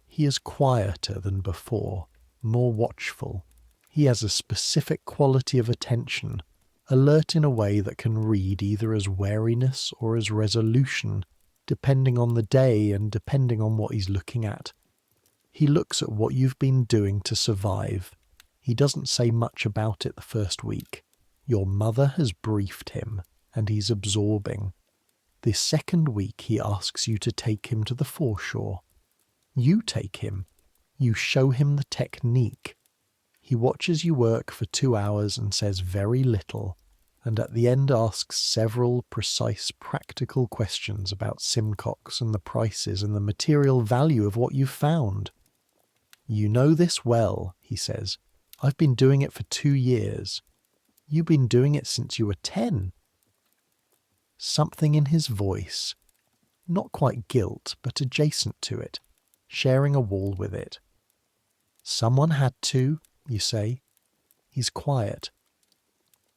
He is quieter than before, more watchful. He has a specific quality of attention, alert in a way that can read either as wariness or as resolution, depending on the day and depending on what he's looking at. He looks at what you've been doing to survive. He doesn't say much about it the first week. Your mother has briefed him, and he's absorbing. The second week he asks you to take him to the foreshore. You take him. You show him the technique. He watches you work for 2 hours and says very little, and at the end asks several precise practical questions about Simcox and the prices and the material value of what you've found. You know this well, he says. I've been doing it for 2 years. You've been doing it since you were 10. Something in his voice, not quite guilt, but adjacent to it, sharing a wall with it. Someone had to, you say. He's quiet.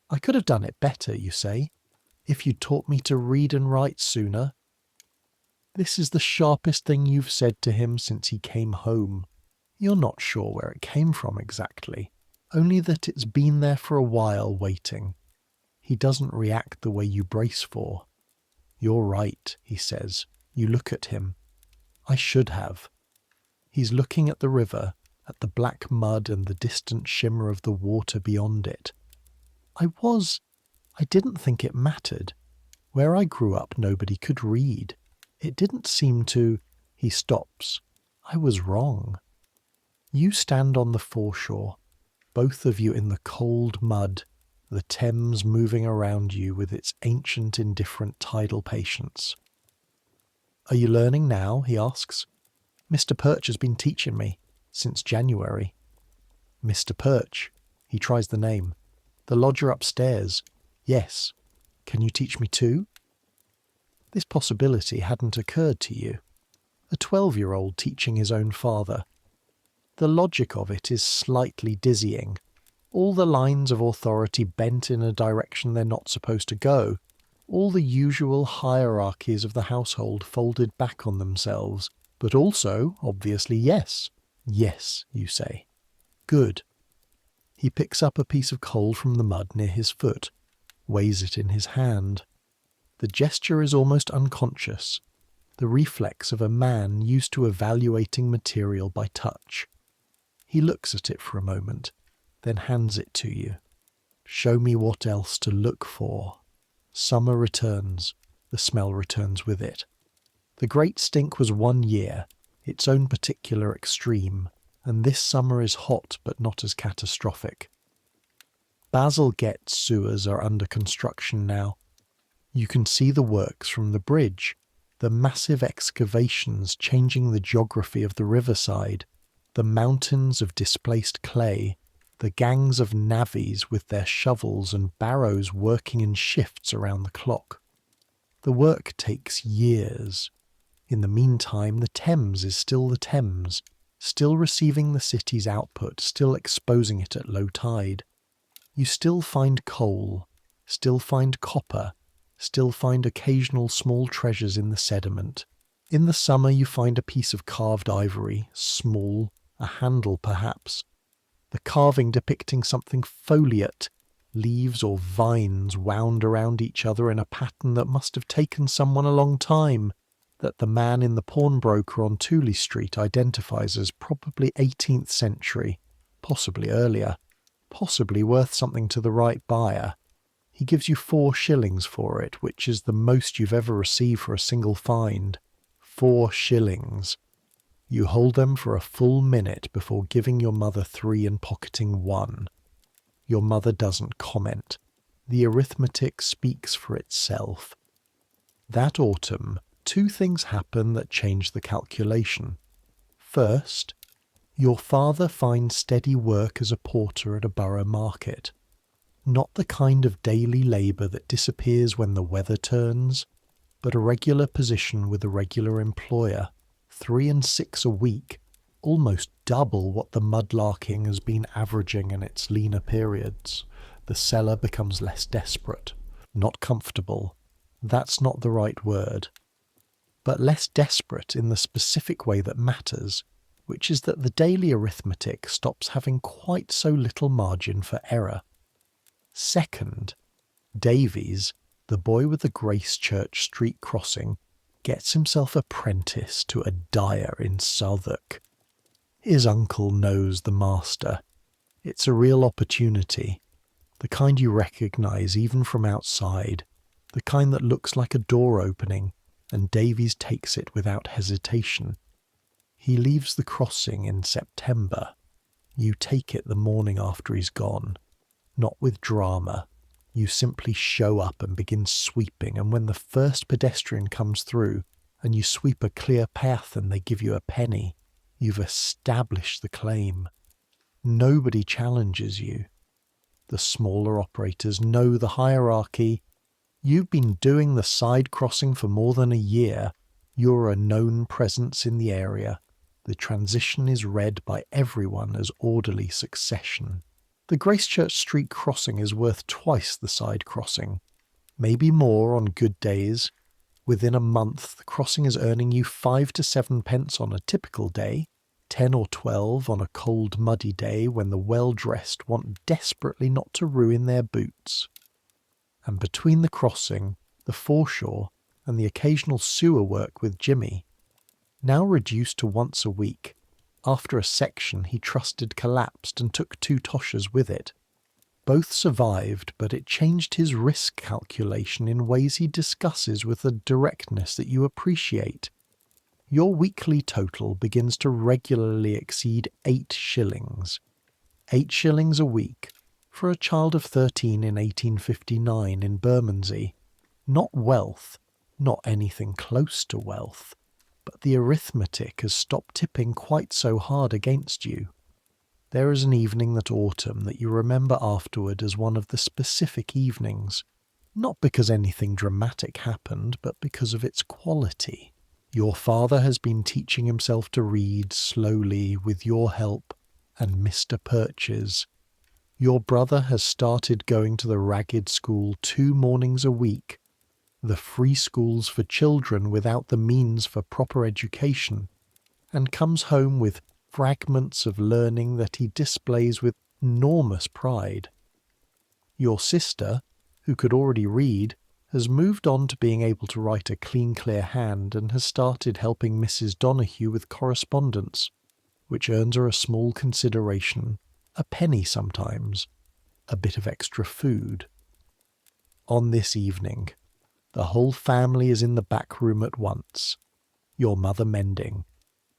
I could have done it better, you say, if you'd taught me to read and write sooner. This is the sharpest thing you've said to him since he came home. You're not sure where it came from exactly, only that it's been there for a while waiting. He doesn't react the way you brace for. You're right, he says. You look at him. I should have. He's looking at the river, at the black mud and the distant shimmer of the water beyond it. I didn't think it mattered. Where I grew up nobody could read. It didn't seem to... He stops. I was wrong. You stand on the foreshore, both of you in the cold mud, the Thames moving around you with its ancient indifferent tidal patience. "Are you learning now?" he asks. "Mr. Perch has been teaching me since January." "Mr. Perch?" He tries the name. "The lodger upstairs." "Yes. Can you teach me too?" This possibility hadn't occurred to you. A 12-year-old teaching his own father. The logic of it is slightly dizzying. All the lines of authority bent in a direction they're not supposed to go. All the usual hierarchies of the household folded back on themselves. But also, obviously, yes. Yes, you say. Good. He picks up a piece of coal from the mud near his foot, weighs it in his hand. The gesture is almost unconscious, the reflex of a man used to evaluating material by touch. He looks at it for a moment, then hands it to you. Show me what else to look for. Summer returns. The smell returns with it. The great stink was 1 year, its own particular extreme, and this summer is hot but not as catastrophic. Bazalgette sewers are under construction now. You can see the works from the bridge, the massive excavations changing the geography of the riverside, the mountains of displaced clay, the gangs of navvies with their shovels and barrows working in shifts around the clock. The work takes years. In the meantime, the Thames is still the Thames, still receiving the city's output, still exposing it at low tide. You still find coal, still find copper, still find occasional small treasures in the sediment. In the summer you find a piece of carved ivory, small, a handle perhaps. The carving depicting something foliate, leaves or vines wound around each other in a pattern that must have taken someone a long time, that the man in the pawnbroker on Tooley Street identifies as probably 18th century, possibly earlier, possibly worth something to the right buyer. He gives you 4 shillings for it, which is the most you've ever received for a single find. 4 shillings. You hold them for a full minute before giving your mother 3 and pocketing 1. Your mother doesn't comment. The arithmetic speaks for itself. That autumn, 2 things happen that change the calculation. First, your father finds steady work as a porter at a borough market. Not the kind of daily labour that disappears when the weather turns, but a regular position with a regular employer, 3 and 6 a week, almost double what the mudlarking has been averaging in its leaner periods. The seller becomes less desperate, not comfortable. That's not the right word. But less desperate in the specific way that matters, which is that the daily arithmetic stops having quite so little margin for error. Second, Davies, the boy with the Gracechurch Street crossing, gets himself apprenticed to a dyer in Southwark. His uncle knows the master. It's a real opportunity, the kind you recognise even from outside, the kind that looks like a door opening, and Davies takes it without hesitation. He leaves the crossing in September. You take it the morning after he's gone. Not with drama. You simply show up and begin sweeping, and when the first pedestrian comes through, and you sweep a clear path and they give you a penny, you've established the claim. Nobody challenges you. The smaller operators know the hierarchy. You've been doing the side crossing for more than a year. You're a known presence in the area. The transition is read by everyone as orderly succession. The Gracechurch Street crossing is worth twice the side crossing, maybe more on good days. Within a month, the crossing is earning you 5 to 7 pence on a typical day, 10 or 12 on a cold, muddy day when the well-dressed want desperately not to ruin their boots. And between the crossing, the foreshore, and the occasional sewer work with Jimmy, now reduced to once a week, after a section he trusted collapsed and took 2 Toshers with it. Both survived, but it changed his risk calculation in ways he discusses with a directness that you appreciate. Your weekly total begins to regularly exceed 8 shillings. 8 shillings a week for a child of 13 in 1859 in Bermondsey. Not wealth, not anything close to wealth, but the arithmetic has stopped tipping quite so hard against you. There is an evening that autumn that you remember afterward as one of the specific evenings, not because anything dramatic happened, but because of its quality. Your father has been teaching himself to read slowly with your help and Mr. Perch's. Your brother has started going to the ragged school 2 mornings a week, the free schools for children without the means for proper education, and comes home with fragments of learning that he displays with enormous pride. Your sister, who could already read, has moved on to being able to write a clean, clear hand and has started helping Mrs. Donahue with correspondence, which earns her a small consideration, a penny sometimes, a bit of extra food. On this evening, the whole family is in the back room at once, your mother mending,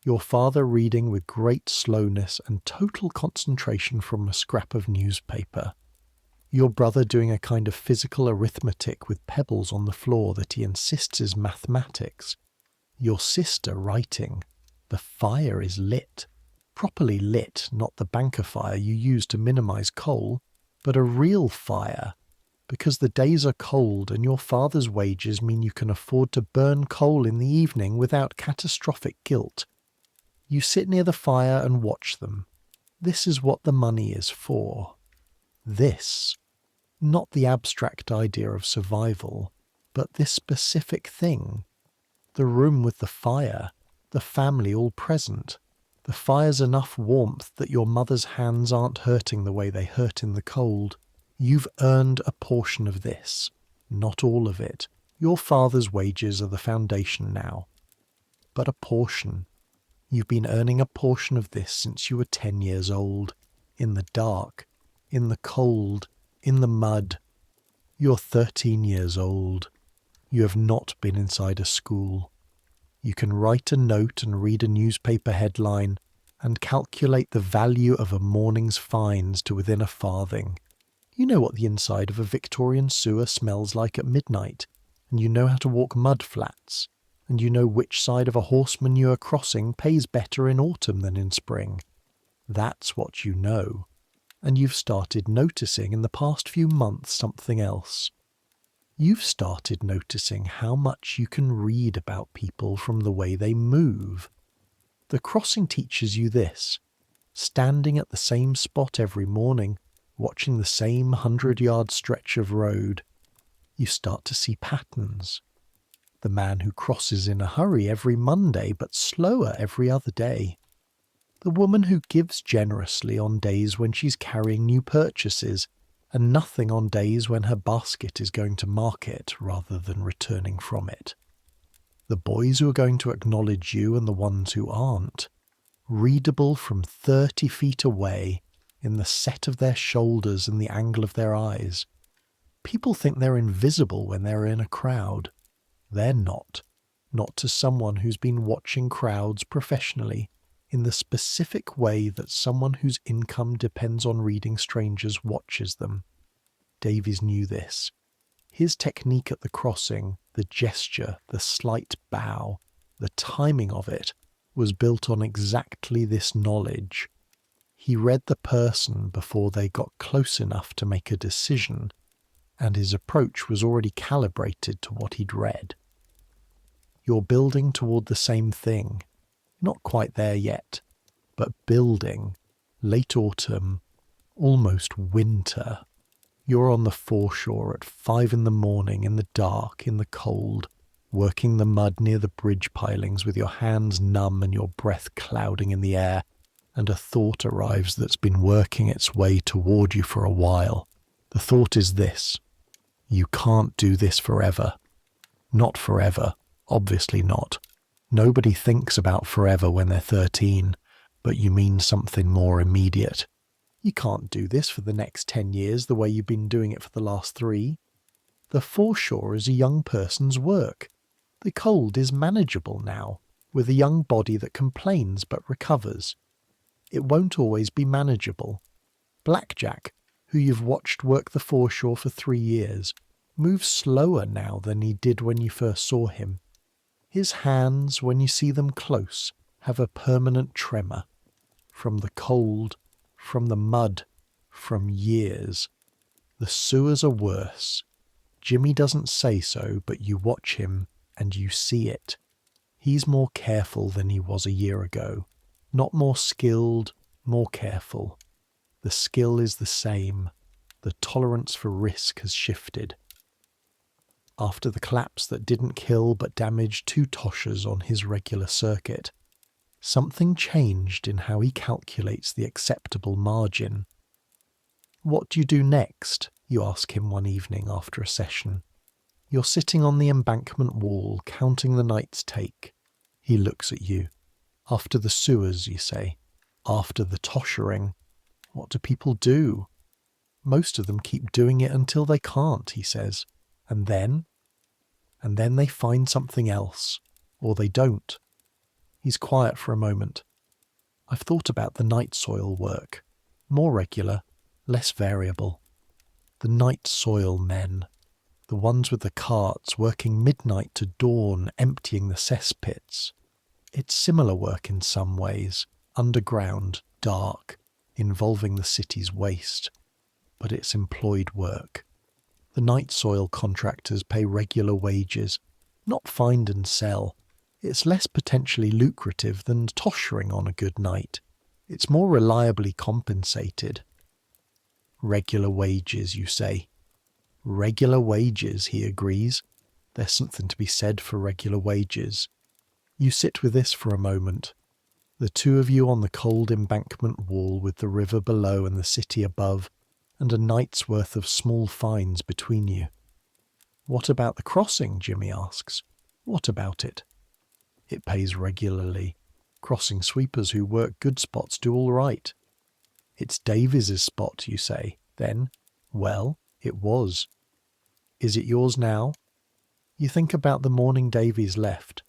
your father reading with great slowness and total concentration from a scrap of newspaper, your brother doing a kind of physical arithmetic with pebbles on the floor that he insists is mathematics, your sister writing. The fire is lit. Properly lit, not the banker fire you use to minimise coal, but a real fire, because the days are cold and your father's wages mean you can afford to burn coal in the evening without catastrophic guilt. You sit near the fire and watch them. This is what the money is for. This, not the abstract idea of survival, but this specific thing. The room with the fire, the family all present. The fire's enough warmth that your mother's hands aren't hurting the way they hurt in the cold. You've earned a portion of this, not all of it. Your father's wages are the foundation now. But a portion. You've been earning a portion of this since you were 10 years old, in the dark, in the cold, in the mud. You're 13 years old. You have not been inside a school. You can write a note and read a newspaper headline and calculate the value of a morning's fines to within a farthing. You know what the inside of a Victorian sewer smells like at midnight, and you know how to walk mud flats, and you know which side of a horse manure crossing pays better in autumn than in spring. That's what you know. And you've started noticing in the past few months something else. You've started noticing how much you can read about people from the way they move. The crossing teaches you this. Standing at the same spot every morning, watching the same 100-yard stretch of road, you start to see patterns. The man who crosses in a hurry every Monday but slower every other day. The woman who gives generously on days when she's carrying new purchases and nothing on days when her basket is going to market rather than returning from it. The boys who are going to acknowledge you and the ones who aren't. Readable from 30 feet away in the set of their shoulders and the angle of their eyes. People think they're invisible when they're in a crowd. They're not. Not to someone who's been watching crowds professionally in the specific way that someone whose income depends on reading strangers watches them. Davies knew this. His technique at the crossing, the gesture, the slight bow, the timing of it, was built on exactly this knowledge. He read the person before they got close enough to make a decision, and his approach was already calibrated to what he'd read. You're building toward the same thing. Not quite there yet, but building, late autumn, almost winter. You're on the foreshore at 5 in the morning in the dark, in the cold, working the mud near the bridge pilings with your hands numb and your breath clouding in the air, and a thought arrives that's been working its way toward you for a while. The thought is this: you can't do this forever. Not forever, obviously not. Nobody thinks about forever when they're 13, but you mean something more immediate. You can't do this for the next 10 years the way you've been doing it for the last 3. The foreshore is a young person's work. The cold is manageable now. with a young body that complains but recovers. It won't always be manageable. Blackjack, who you've watched work the foreshore for 3 years, moves slower now than he did when you first saw him. His hands, when you see them close, have a permanent tremor. From the cold, from the mud, from years. The sewers are worse. Jimmy doesn't say so, but you watch him and you see it. He's more careful than he was a year ago. Not more skilled, more careful. The skill is the same. The tolerance for risk has shifted. After the collapse that didn't kill but damaged 2 Toshers on his regular circuit, something changed in how he calculates the acceptable margin. "What do you do next?" you ask him one evening after a session. You're sitting on the embankment wall, counting the night's take. He looks at you. "After the sewers," you say. "After the toshering. What do people do?" "Most of them keep doing it until they can't," he says. "And then?" "And then they find something else. Or they don't." He's quiet for a moment. "I've thought about the night soil work. More regular, less variable. The night soil men. The ones with the carts working midnight to dawn, emptying the cesspits. It's similar work in some ways, underground, dark, involving the city's waste. But it's employed work. The night soil contractors pay regular wages, not find and sell. It's less potentially lucrative than toshering on a good night. It's more reliably compensated. Regular wages, you say. Regular wages, he agrees. There's something to be said for regular wages. You sit with this for a moment. The 2 of you on the cold embankment wall with the river below and the city above, and a night's worth of small fines between you. "What about the crossing?" Jimmy asks. "What about it?" "It pays regularly. Crossing sweepers who work good spots do all right." "It's Davies's spot," you say. Then, "Well, it was." "Is it yours now?" You think about the morning Davies left,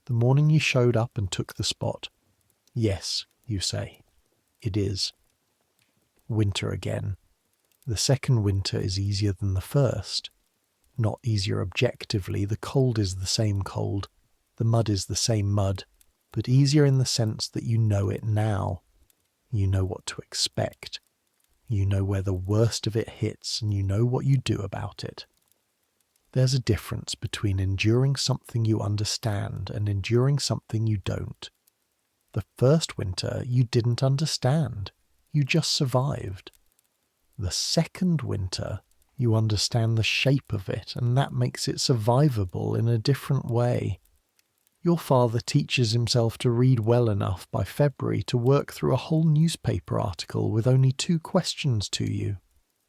the morning you showed up and took the spot. "Yes," you say. "It is." Winter again. The second winter is easier than the first. Not easier objectively, the cold is the same cold, the mud is the same mud, but easier in the sense that you know it now. You know what to expect. You know where the worst of it hits, and you know what you do about it. There's a difference between enduring something you understand and enduring something you don't. The first winter you didn't understand. You just survived. The second winter, you understand the shape of it, and that makes it survivable in a different way. Your father teaches himself to read well enough by February to work through a whole newspaper article with only 2 questions to you.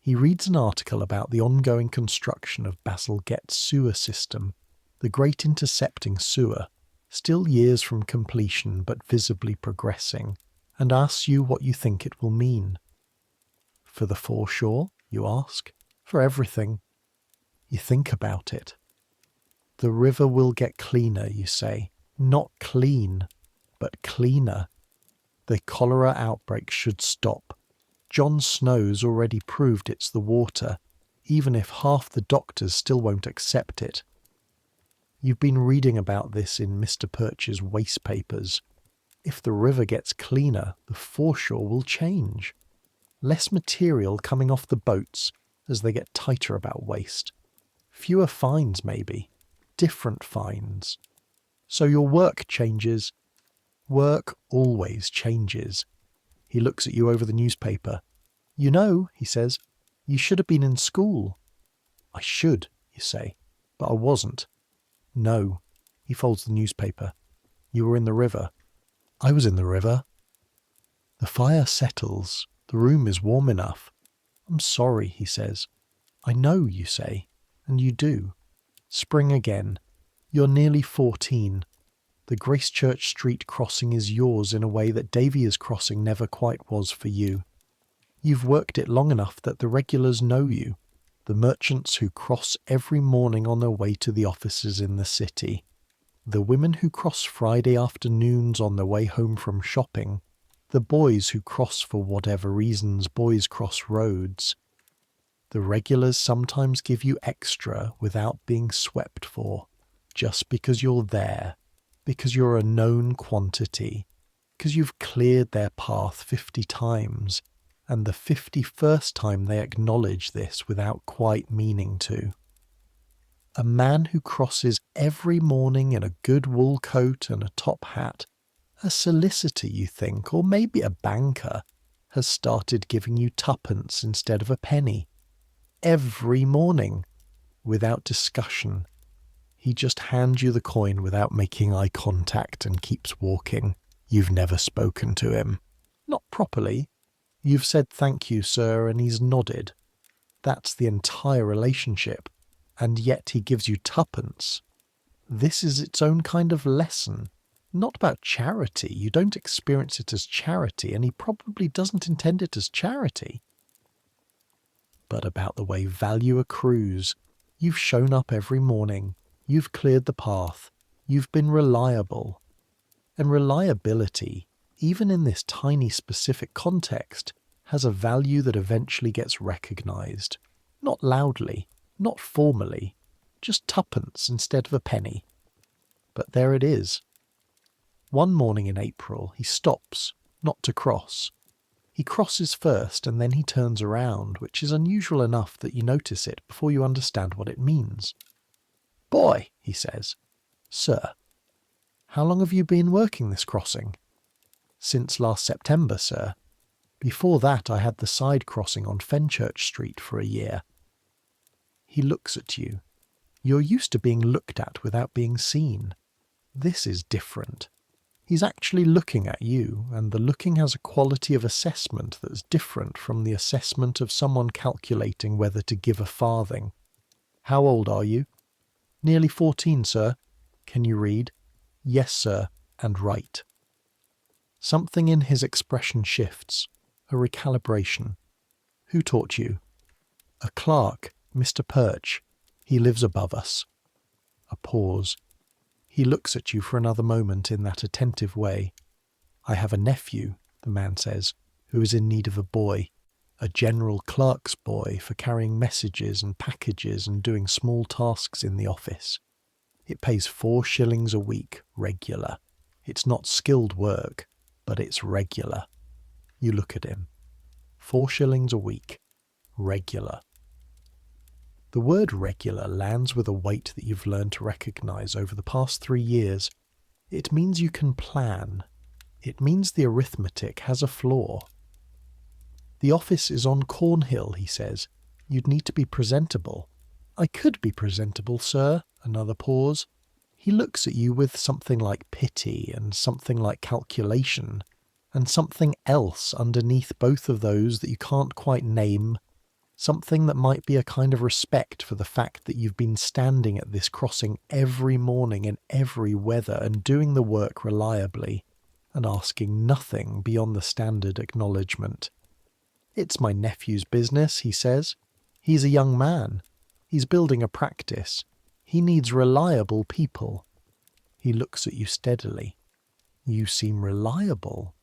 He reads an article about the ongoing construction of Bazalgette's sewer system, the great intercepting sewer, still years from completion but visibly progressing, and asks you what you think it will mean. "For the foreshore?" you ask. "For everything." You think about it. "The river will get cleaner," you say. "Not clean, but cleaner. The cholera outbreak should stop. John Snow's already proved it's the water, even if half the doctors still won't accept it. You've been reading about this in Mr. Perch's waste papers. If the river gets cleaner, the foreshore will change. Less material coming off the boats as they get tighter about waste. Fewer fines, maybe. Different fines. So your work changes. Work always changes." He looks at you over the newspaper. "You know," he says, "you should have been in school." "I should," you say, "but I wasn't." "No." He folds the newspaper. "You were in the river." "I was in the river." The fire settles. The room is warm enough. "I'm sorry," he says. "I know," you say, and you do. Spring again. You're nearly 14. The Gracechurch Street crossing is yours in a way that Davies Crossing never quite was for you. You've worked it long enough that the regulars know you, the merchants who cross every morning on their way to the offices in the city. The women who cross Friday afternoons on their way home from shopping, the boys who cross for whatever reasons boys cross roads. The regulars sometimes give you extra without being swept for, just because you're there, because you're a known quantity, because you've cleared their path 50 times, and the 51st time they acknowledge this without quite meaning to. A man who crosses every morning in a good wool coat and a top hat, a solicitor you think, or maybe a banker, has started giving you tuppence instead of a penny. Every morning, without discussion. He just hands you the coin without making eye contact and keeps walking. You've never spoken to him. Not properly. You've said thank you, sir, and he's nodded. That's the entire relationship. And yet he gives you tuppence. This is its own kind of lesson. Not about charity. You don't experience it as charity, and he probably doesn't intend it as charity. But about the way value accrues. You've shown up every morning. You've cleared the path. You've been reliable. And reliability, even in this tiny specific context, has a value that eventually gets recognised. Not loudly, not formally, just tuppence instead of a penny. But there it is. One morning in April, he stops, not to cross. He crosses first and then he turns around, which is unusual enough that you notice it before you understand what it means. "Boy," he says. "Sir, how long have you been working this crossing?" "Since last September, sir. Before that I had the side crossing on Fenchurch Street for a year." He looks at you. You're used to being looked at without being seen. This is different. He's actually looking at you, and the looking has a quality of assessment that's different from the assessment of someone calculating whether to give a farthing. "How old are you?" "Nearly 14, sir." "Can you read?" "Yes, sir, and write." Something in his expression shifts, a recalibration. "Who taught you?" "A clerk, Mr. Perch. He lives above us." A pause. He looks at you for another moment in that attentive way. "I have a nephew," the man says, "who is in need of a boy, a general clerk's boy for carrying messages and packages and doing small tasks in the office. It pays 4 shillings a week, regular. It's not skilled work, but it's regular." You look at him. 4 shillings a week, regular. The word regular lands with a weight that you've learned to recognise over the past 3 years. It means you can plan. It means the arithmetic has a flaw. "The office is on Cornhill," he says. "You'd need to be presentable." "I could be presentable, sir." Another pause. He looks at you with something like pity and something like calculation, and something else underneath both of those that you can't quite name. Something that might be a kind of respect for the fact that you've been standing at this crossing every morning in every weather and doing the work reliably, and asking nothing beyond the standard acknowledgement. "It's my nephew's business," he says. "He's a young man. He's building a practice. He needs reliable people." He looks at you steadily. You seem reliable.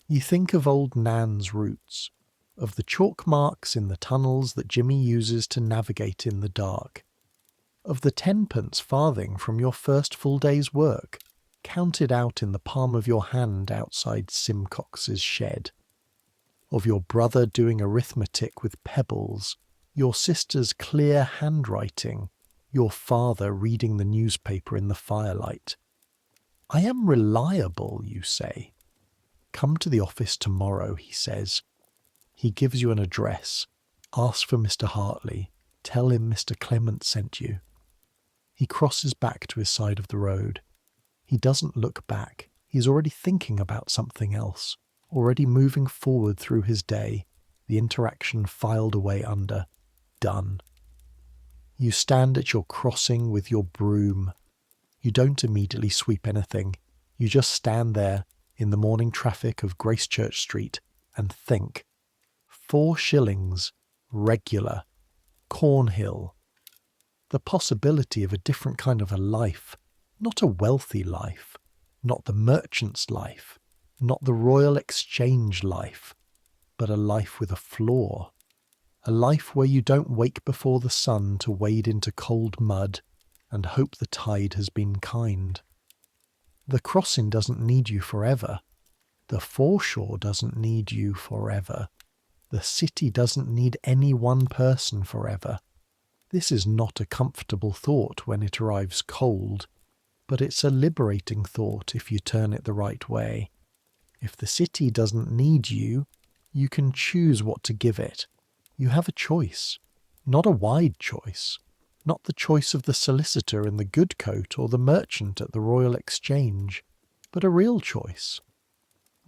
You think of old Nan's roots, of the chalk marks in the tunnels that Jimmy uses to navigate in the dark, of the 10-pence farthing from your first full day's work, counted out in the palm of your hand outside Simcox's shed, of your brother doing arithmetic with pebbles, your sister's clear handwriting, your father reading the newspaper in the firelight. "I am reliable," you say. "Come to the office tomorrow," he says. He gives you an address. "Ask for Mr. Hartley. Tell him Mr. Clement sent you." He crosses back to his side of the road. He doesn't look back. He's already thinking about something else, already moving forward through his day, the interaction filed away under. Done. You stand at your crossing with your broom. You don't immediately sweep anything. You just stand there in the morning traffic of Gracechurch Street and think. 4 shillings, regular, Cornhill. The possibility of a different kind of a life, Not a wealthy life, not the merchant's life, not the Royal Exchange life, but a life with a flaw. A life where you don't wake before the sun to wade into cold mud and hope the tide has been kind. The crossing doesn't need you forever. The foreshore doesn't need you forever. The city doesn't need any one person forever. This is not a comfortable thought when it arrives cold, but it's a liberating thought if you turn it the right way. If the city doesn't need you, you can choose what to give it. You have a choice, not a wide choice, not the choice of the solicitor in the good coat or the merchant at the Royal Exchange, but a real choice.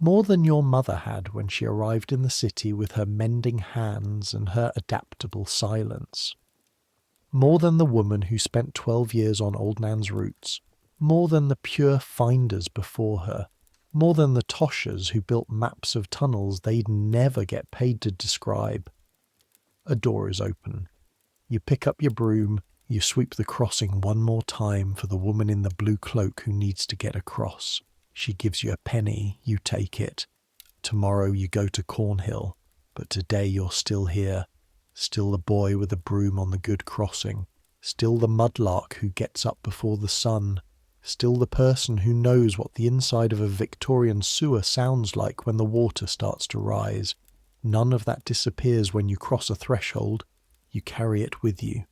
More than your mother had when she arrived in the city with her mending hands and her adaptable silence. More than the woman who spent 12 years on Old Nan's roots. More than the pure finders before her. More than the Toshers who built maps of tunnels they'd never get paid to describe. A door is open. You pick up your broom, you sweep the crossing one more time for the woman in the blue cloak who needs to get across. She gives you a penny, you take it. Tomorrow you go to Cornhill, but today you're still here. Still the boy with a broom on the good crossing. Still the mudlark who gets up before the sun. Still the person who knows what the inside of a Victorian sewer sounds like when the water starts to rise. None of that disappears when you cross a threshold. You carry it with you.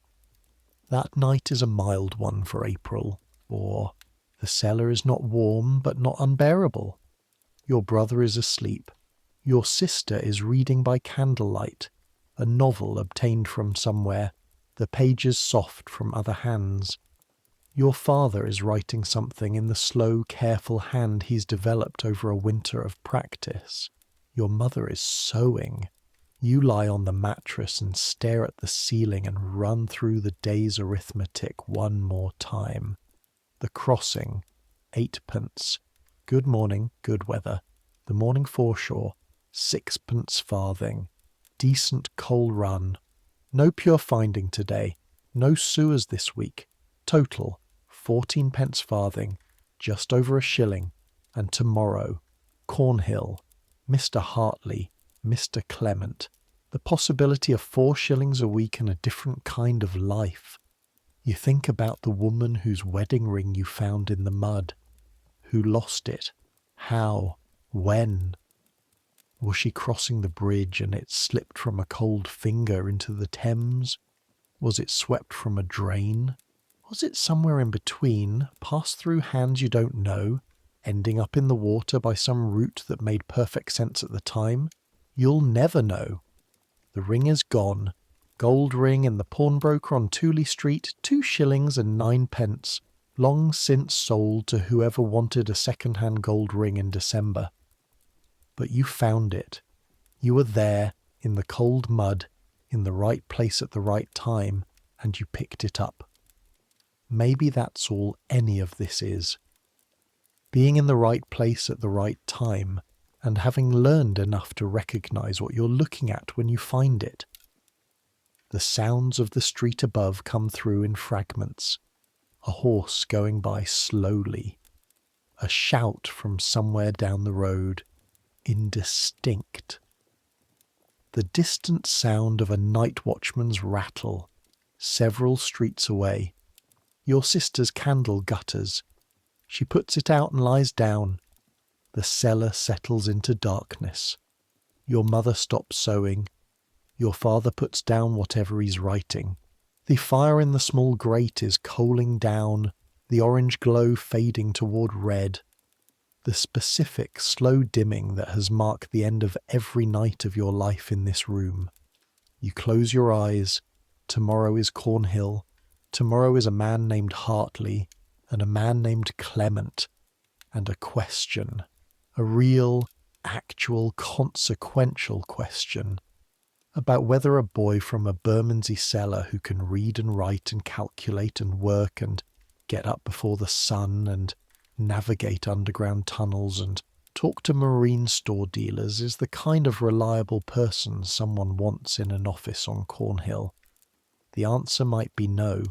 That night is a mild one for April, or the cellar is not warm but not unbearable. Your brother is asleep. Your sister is reading by candlelight, a novel obtained from somewhere, the pages soft from other hands. Your father is writing something in the slow, careful hand he's developed over a winter of practice. Your mother is sewing. You lie on the mattress and stare at the ceiling and run through the day's arithmetic one more time. The crossing, 8p. Good morning, good weather. The morning foreshore, 6p farthing. Decent coal run. No pure finding today. No sewers this week. Total, 14p farthing. Just over a shilling. And tomorrow, Cornhill, Mr. Hartley, Mr. Clement. The possibility of 4 shillings a week and a different kind of life. You think about the woman whose wedding ring you found in the mud. Who lost it? How? When? Was she crossing the bridge and it slipped from a cold finger into the Thames? Was it swept from a drain? Was it somewhere in between, passed through hands you don't know, ending up in the water by some route that made perfect sense at the time? You'll never know. The ring is gone. Gold ring in the pawnbroker on Tooley Street, 2 shillings and 9p, long since sold to whoever wanted a second-hand gold ring in December. But you found it. You were there, in the cold mud, in the right place at the right time, and you picked it up. Maybe that's all any of this is. Being in the right place at the right time, and having learned enough to recognize what you're looking at when you find it. The sounds of the street above come through in fragments. A horse going by slowly. A shout from somewhere down the road. Indistinct. The distant sound of a night watchman's rattle, several streets away. Your sister's candle gutters. She puts it out and lies down. The cellar settles into darkness. Your mother stops sewing. Your father puts down whatever he's writing. The fire in the small grate is coaling down, the orange glow fading toward red. The specific, slow dimming that has marked the end of every night of your life in this room. You close your eyes. Tomorrow is Cornhill. Tomorrow is a man named Hartley, and a man named Clement, and a question. A real, actual, consequential question. About whether a boy from a Bermondsey cellar who can read and write and calculate and work and get up before the sun and navigate underground tunnels and talk to marine store dealers is the kind of reliable person someone wants in an office on Cornhill. The answer might be no.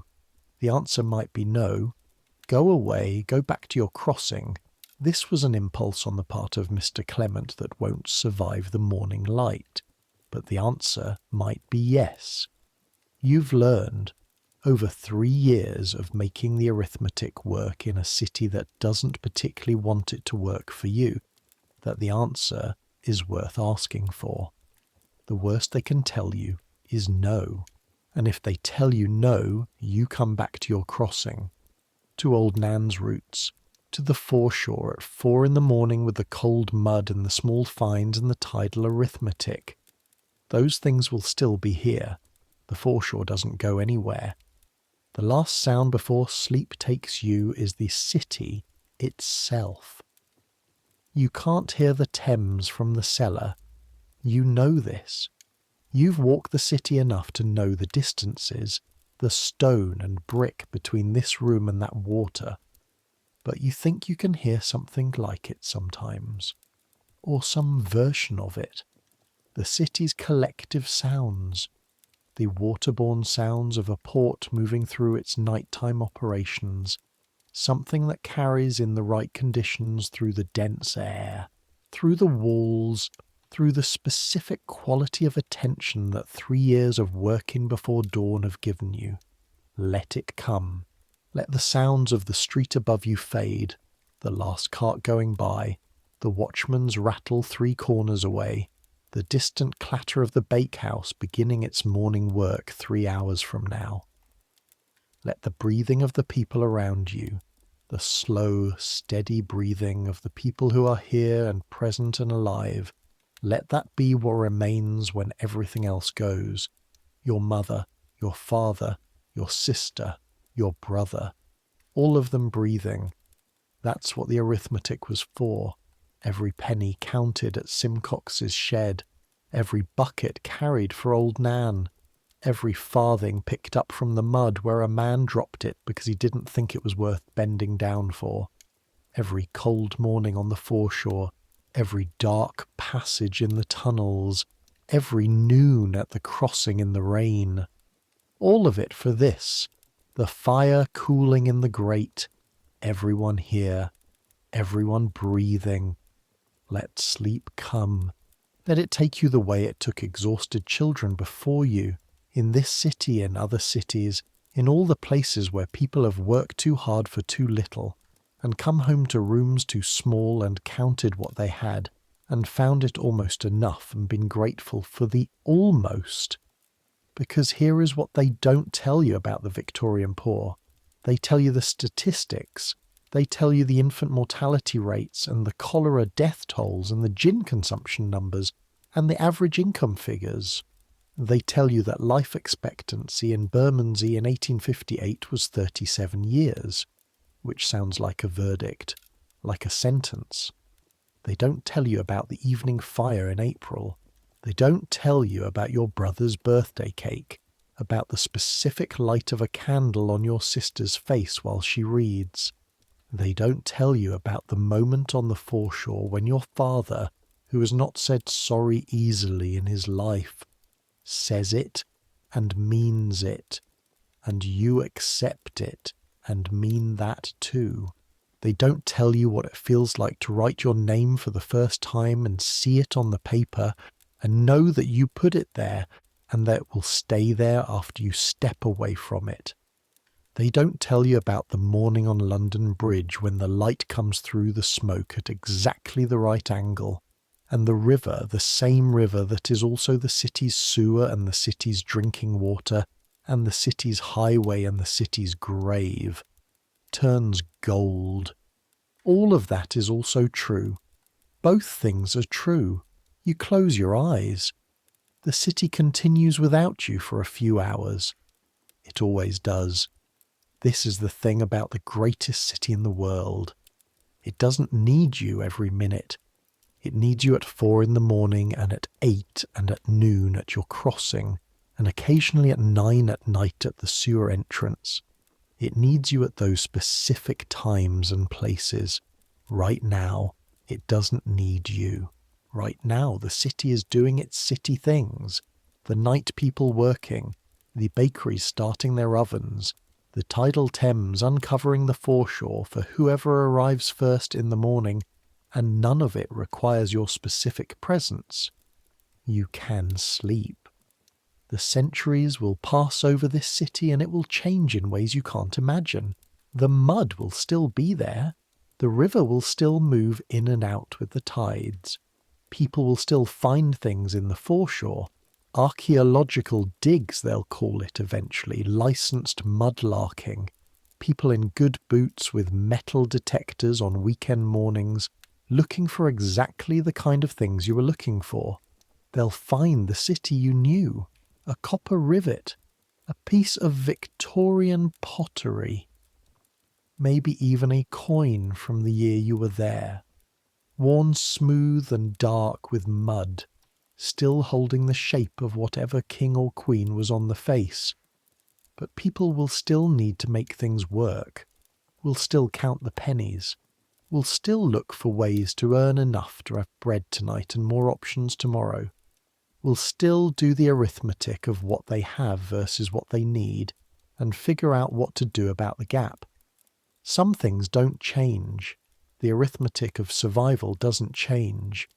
The answer might be no, Go away, go back to your crossing. This was an impulse on the part of Mr. Clement that won't survive the morning light. But the answer might be yes. You've learned, over 3 years of making the arithmetic work in a city that doesn't particularly want it to work for you, that the answer is worth asking for. The worst they can tell you is no. And if they tell you no, you come back to your crossing, to old Nan's roots, to the foreshore at 4 in the morning with the cold mud and the small fines and the tidal arithmetic. Those things will still be here. The foreshore doesn't go anywhere. The last sound before sleep takes you is the city itself. You can't hear the Thames from the cellar. You know this. You've walked the city enough to know the distances, the stone and brick between this room and that water. But you think you can hear something like it sometimes, or some version of it. The city's collective sounds, the waterborne sounds of a port moving through its nighttime operations, something that carries in the right conditions through the dense air, through the walls, through the specific quality of attention that 3 years of working before dawn have given you. Let it come. Let the sounds of the street above you fade, the last cart going by, the watchman's rattle 3 corners away, the distant clatter of the bakehouse beginning its morning work 3 hours from now. Let the breathing of the people around you, the slow, steady breathing of the people who are here and present and alive, let that be what remains when everything else goes. Your mother, your father, your sister, your brother, all of them breathing. That's what the arithmetic was for. Every penny counted at Simcox's shed, every bucket carried for old Nan, every farthing picked up from the mud where a man dropped it because he didn't think it was worth bending down for, every cold morning on the foreshore, every dark passage in the tunnels, every noon at the crossing in the rain. All of it for this, the fire cooling in the grate, everyone here, everyone breathing. Let sleep come. Let it take you the way it took exhausted children before you, in this city and other cities, in all the places where people have worked too hard for too little, and come home to rooms too small and counted what they had, and found it almost enough and been grateful for the almost. Because here is what they don't tell you about the Victorian poor. They tell you the statistics. They tell you the infant mortality rates and the cholera death tolls and the gin consumption numbers and the average income figures. They tell you that life expectancy in Bermondsey in 1858 was 37 years, which sounds like a verdict, like a sentence. They don't tell you about the evening fire in April. They don't tell you about your brother's birthday cake, about the specific light of a candle on your sister's face while she reads. They don't tell you about the moment on the foreshore when your father, who has not said sorry easily in his life, says it and means it, and you accept it and mean that too. They don't tell you what it feels like to write your name for the first time and see it on the paper and know that you put it there and that it will stay there after you step away from it. They don't tell you about the morning on London Bridge when the light comes through the smoke at exactly the right angle, and the river, the same river that is also the city's sewer and the city's drinking water and the city's highway and the city's grave, turns gold. All of that is also true. Both things are true. You close your eyes. The city continues without you for a few hours. It always does. This is the thing about the greatest city in the world. It doesn't need you every minute. It needs you at 4 in the morning and at 8 and at noon at your crossing, and occasionally at 9 at night at the sewer entrance. It needs you at those specific times and places. Right now, it doesn't need you. Right now, the city is doing its city things. The night people working, the bakeries starting their ovens, the tidal Thames uncovering the foreshore for whoever arrives first in the morning, and none of it requires your specific presence. You can sleep. The centuries will pass over this city and it will change in ways you can't imagine. The mud will still be there. The river will still move in and out with the tides. People will still find things in the foreshore. Archaeological digs, they'll call it eventually, licensed mudlarking. People in good boots with metal detectors on weekend mornings, looking for exactly the kind of things you were looking for. They'll find the city you knew, a copper rivet, a piece of Victorian pottery, maybe even a coin from the year you were there, worn smooth and dark with mud, still holding the shape of whatever king or queen was on the face. But people will still need to make things work, will still count the pennies, will still look for ways to earn enough to have bread tonight and more options tomorrow, will still do the arithmetic of what they have versus what they need and figure out what to do about the gap. Some things don't change. The arithmetic of survival doesn't change.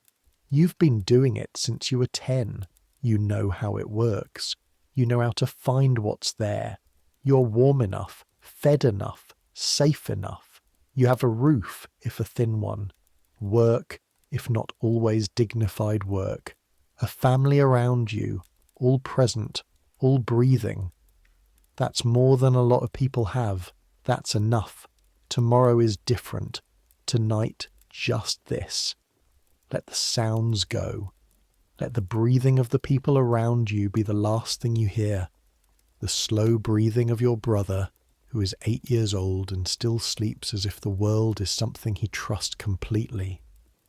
You've been doing it since you were 10. You know how it works. You know how to find what's there. You're warm enough, fed enough, safe enough. You have a roof, if a thin one. Work, if not always dignified work. A family around you, all present, all breathing. That's more than a lot of people have. That's enough. Tomorrow is different. Tonight, just this. Let the sounds go. Let the breathing of the people around you be the last thing you hear. The slow breathing of your brother, who is 8 years old and still sleeps as if the world is something he trusts completely.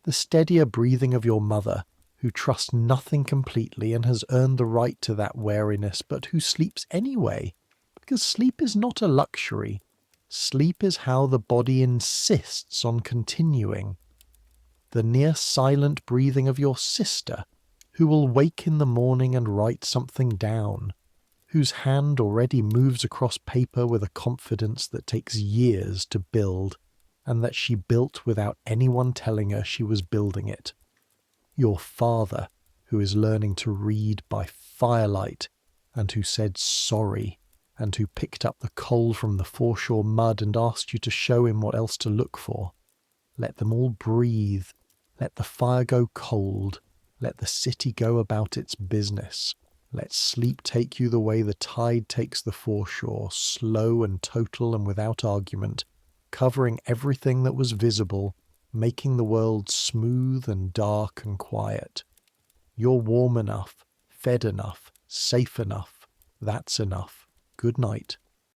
The steadier breathing of your mother, who trusts nothing completely and has earned the right to that wariness, but who sleeps anyway, because sleep is not a luxury. Sleep is how the body insists on continuing. The near silent breathing of your sister, who will wake in the morning and write something down, whose hand already moves across paper with a confidence that takes years to build, and that she built without anyone telling her she was building it. Your father, who is learning to read by firelight, and who said sorry, and who picked up the coal from the foreshore mud and asked you to show him what else to look for. Let them all breathe. Let the fire go cold. Let the city go about its business. Let sleep take you the way the tide takes the foreshore, slow and total and without argument, covering everything that was visible, making the world smooth and dark and quiet. You're warm enough, fed enough, safe enough. That's enough. Good night.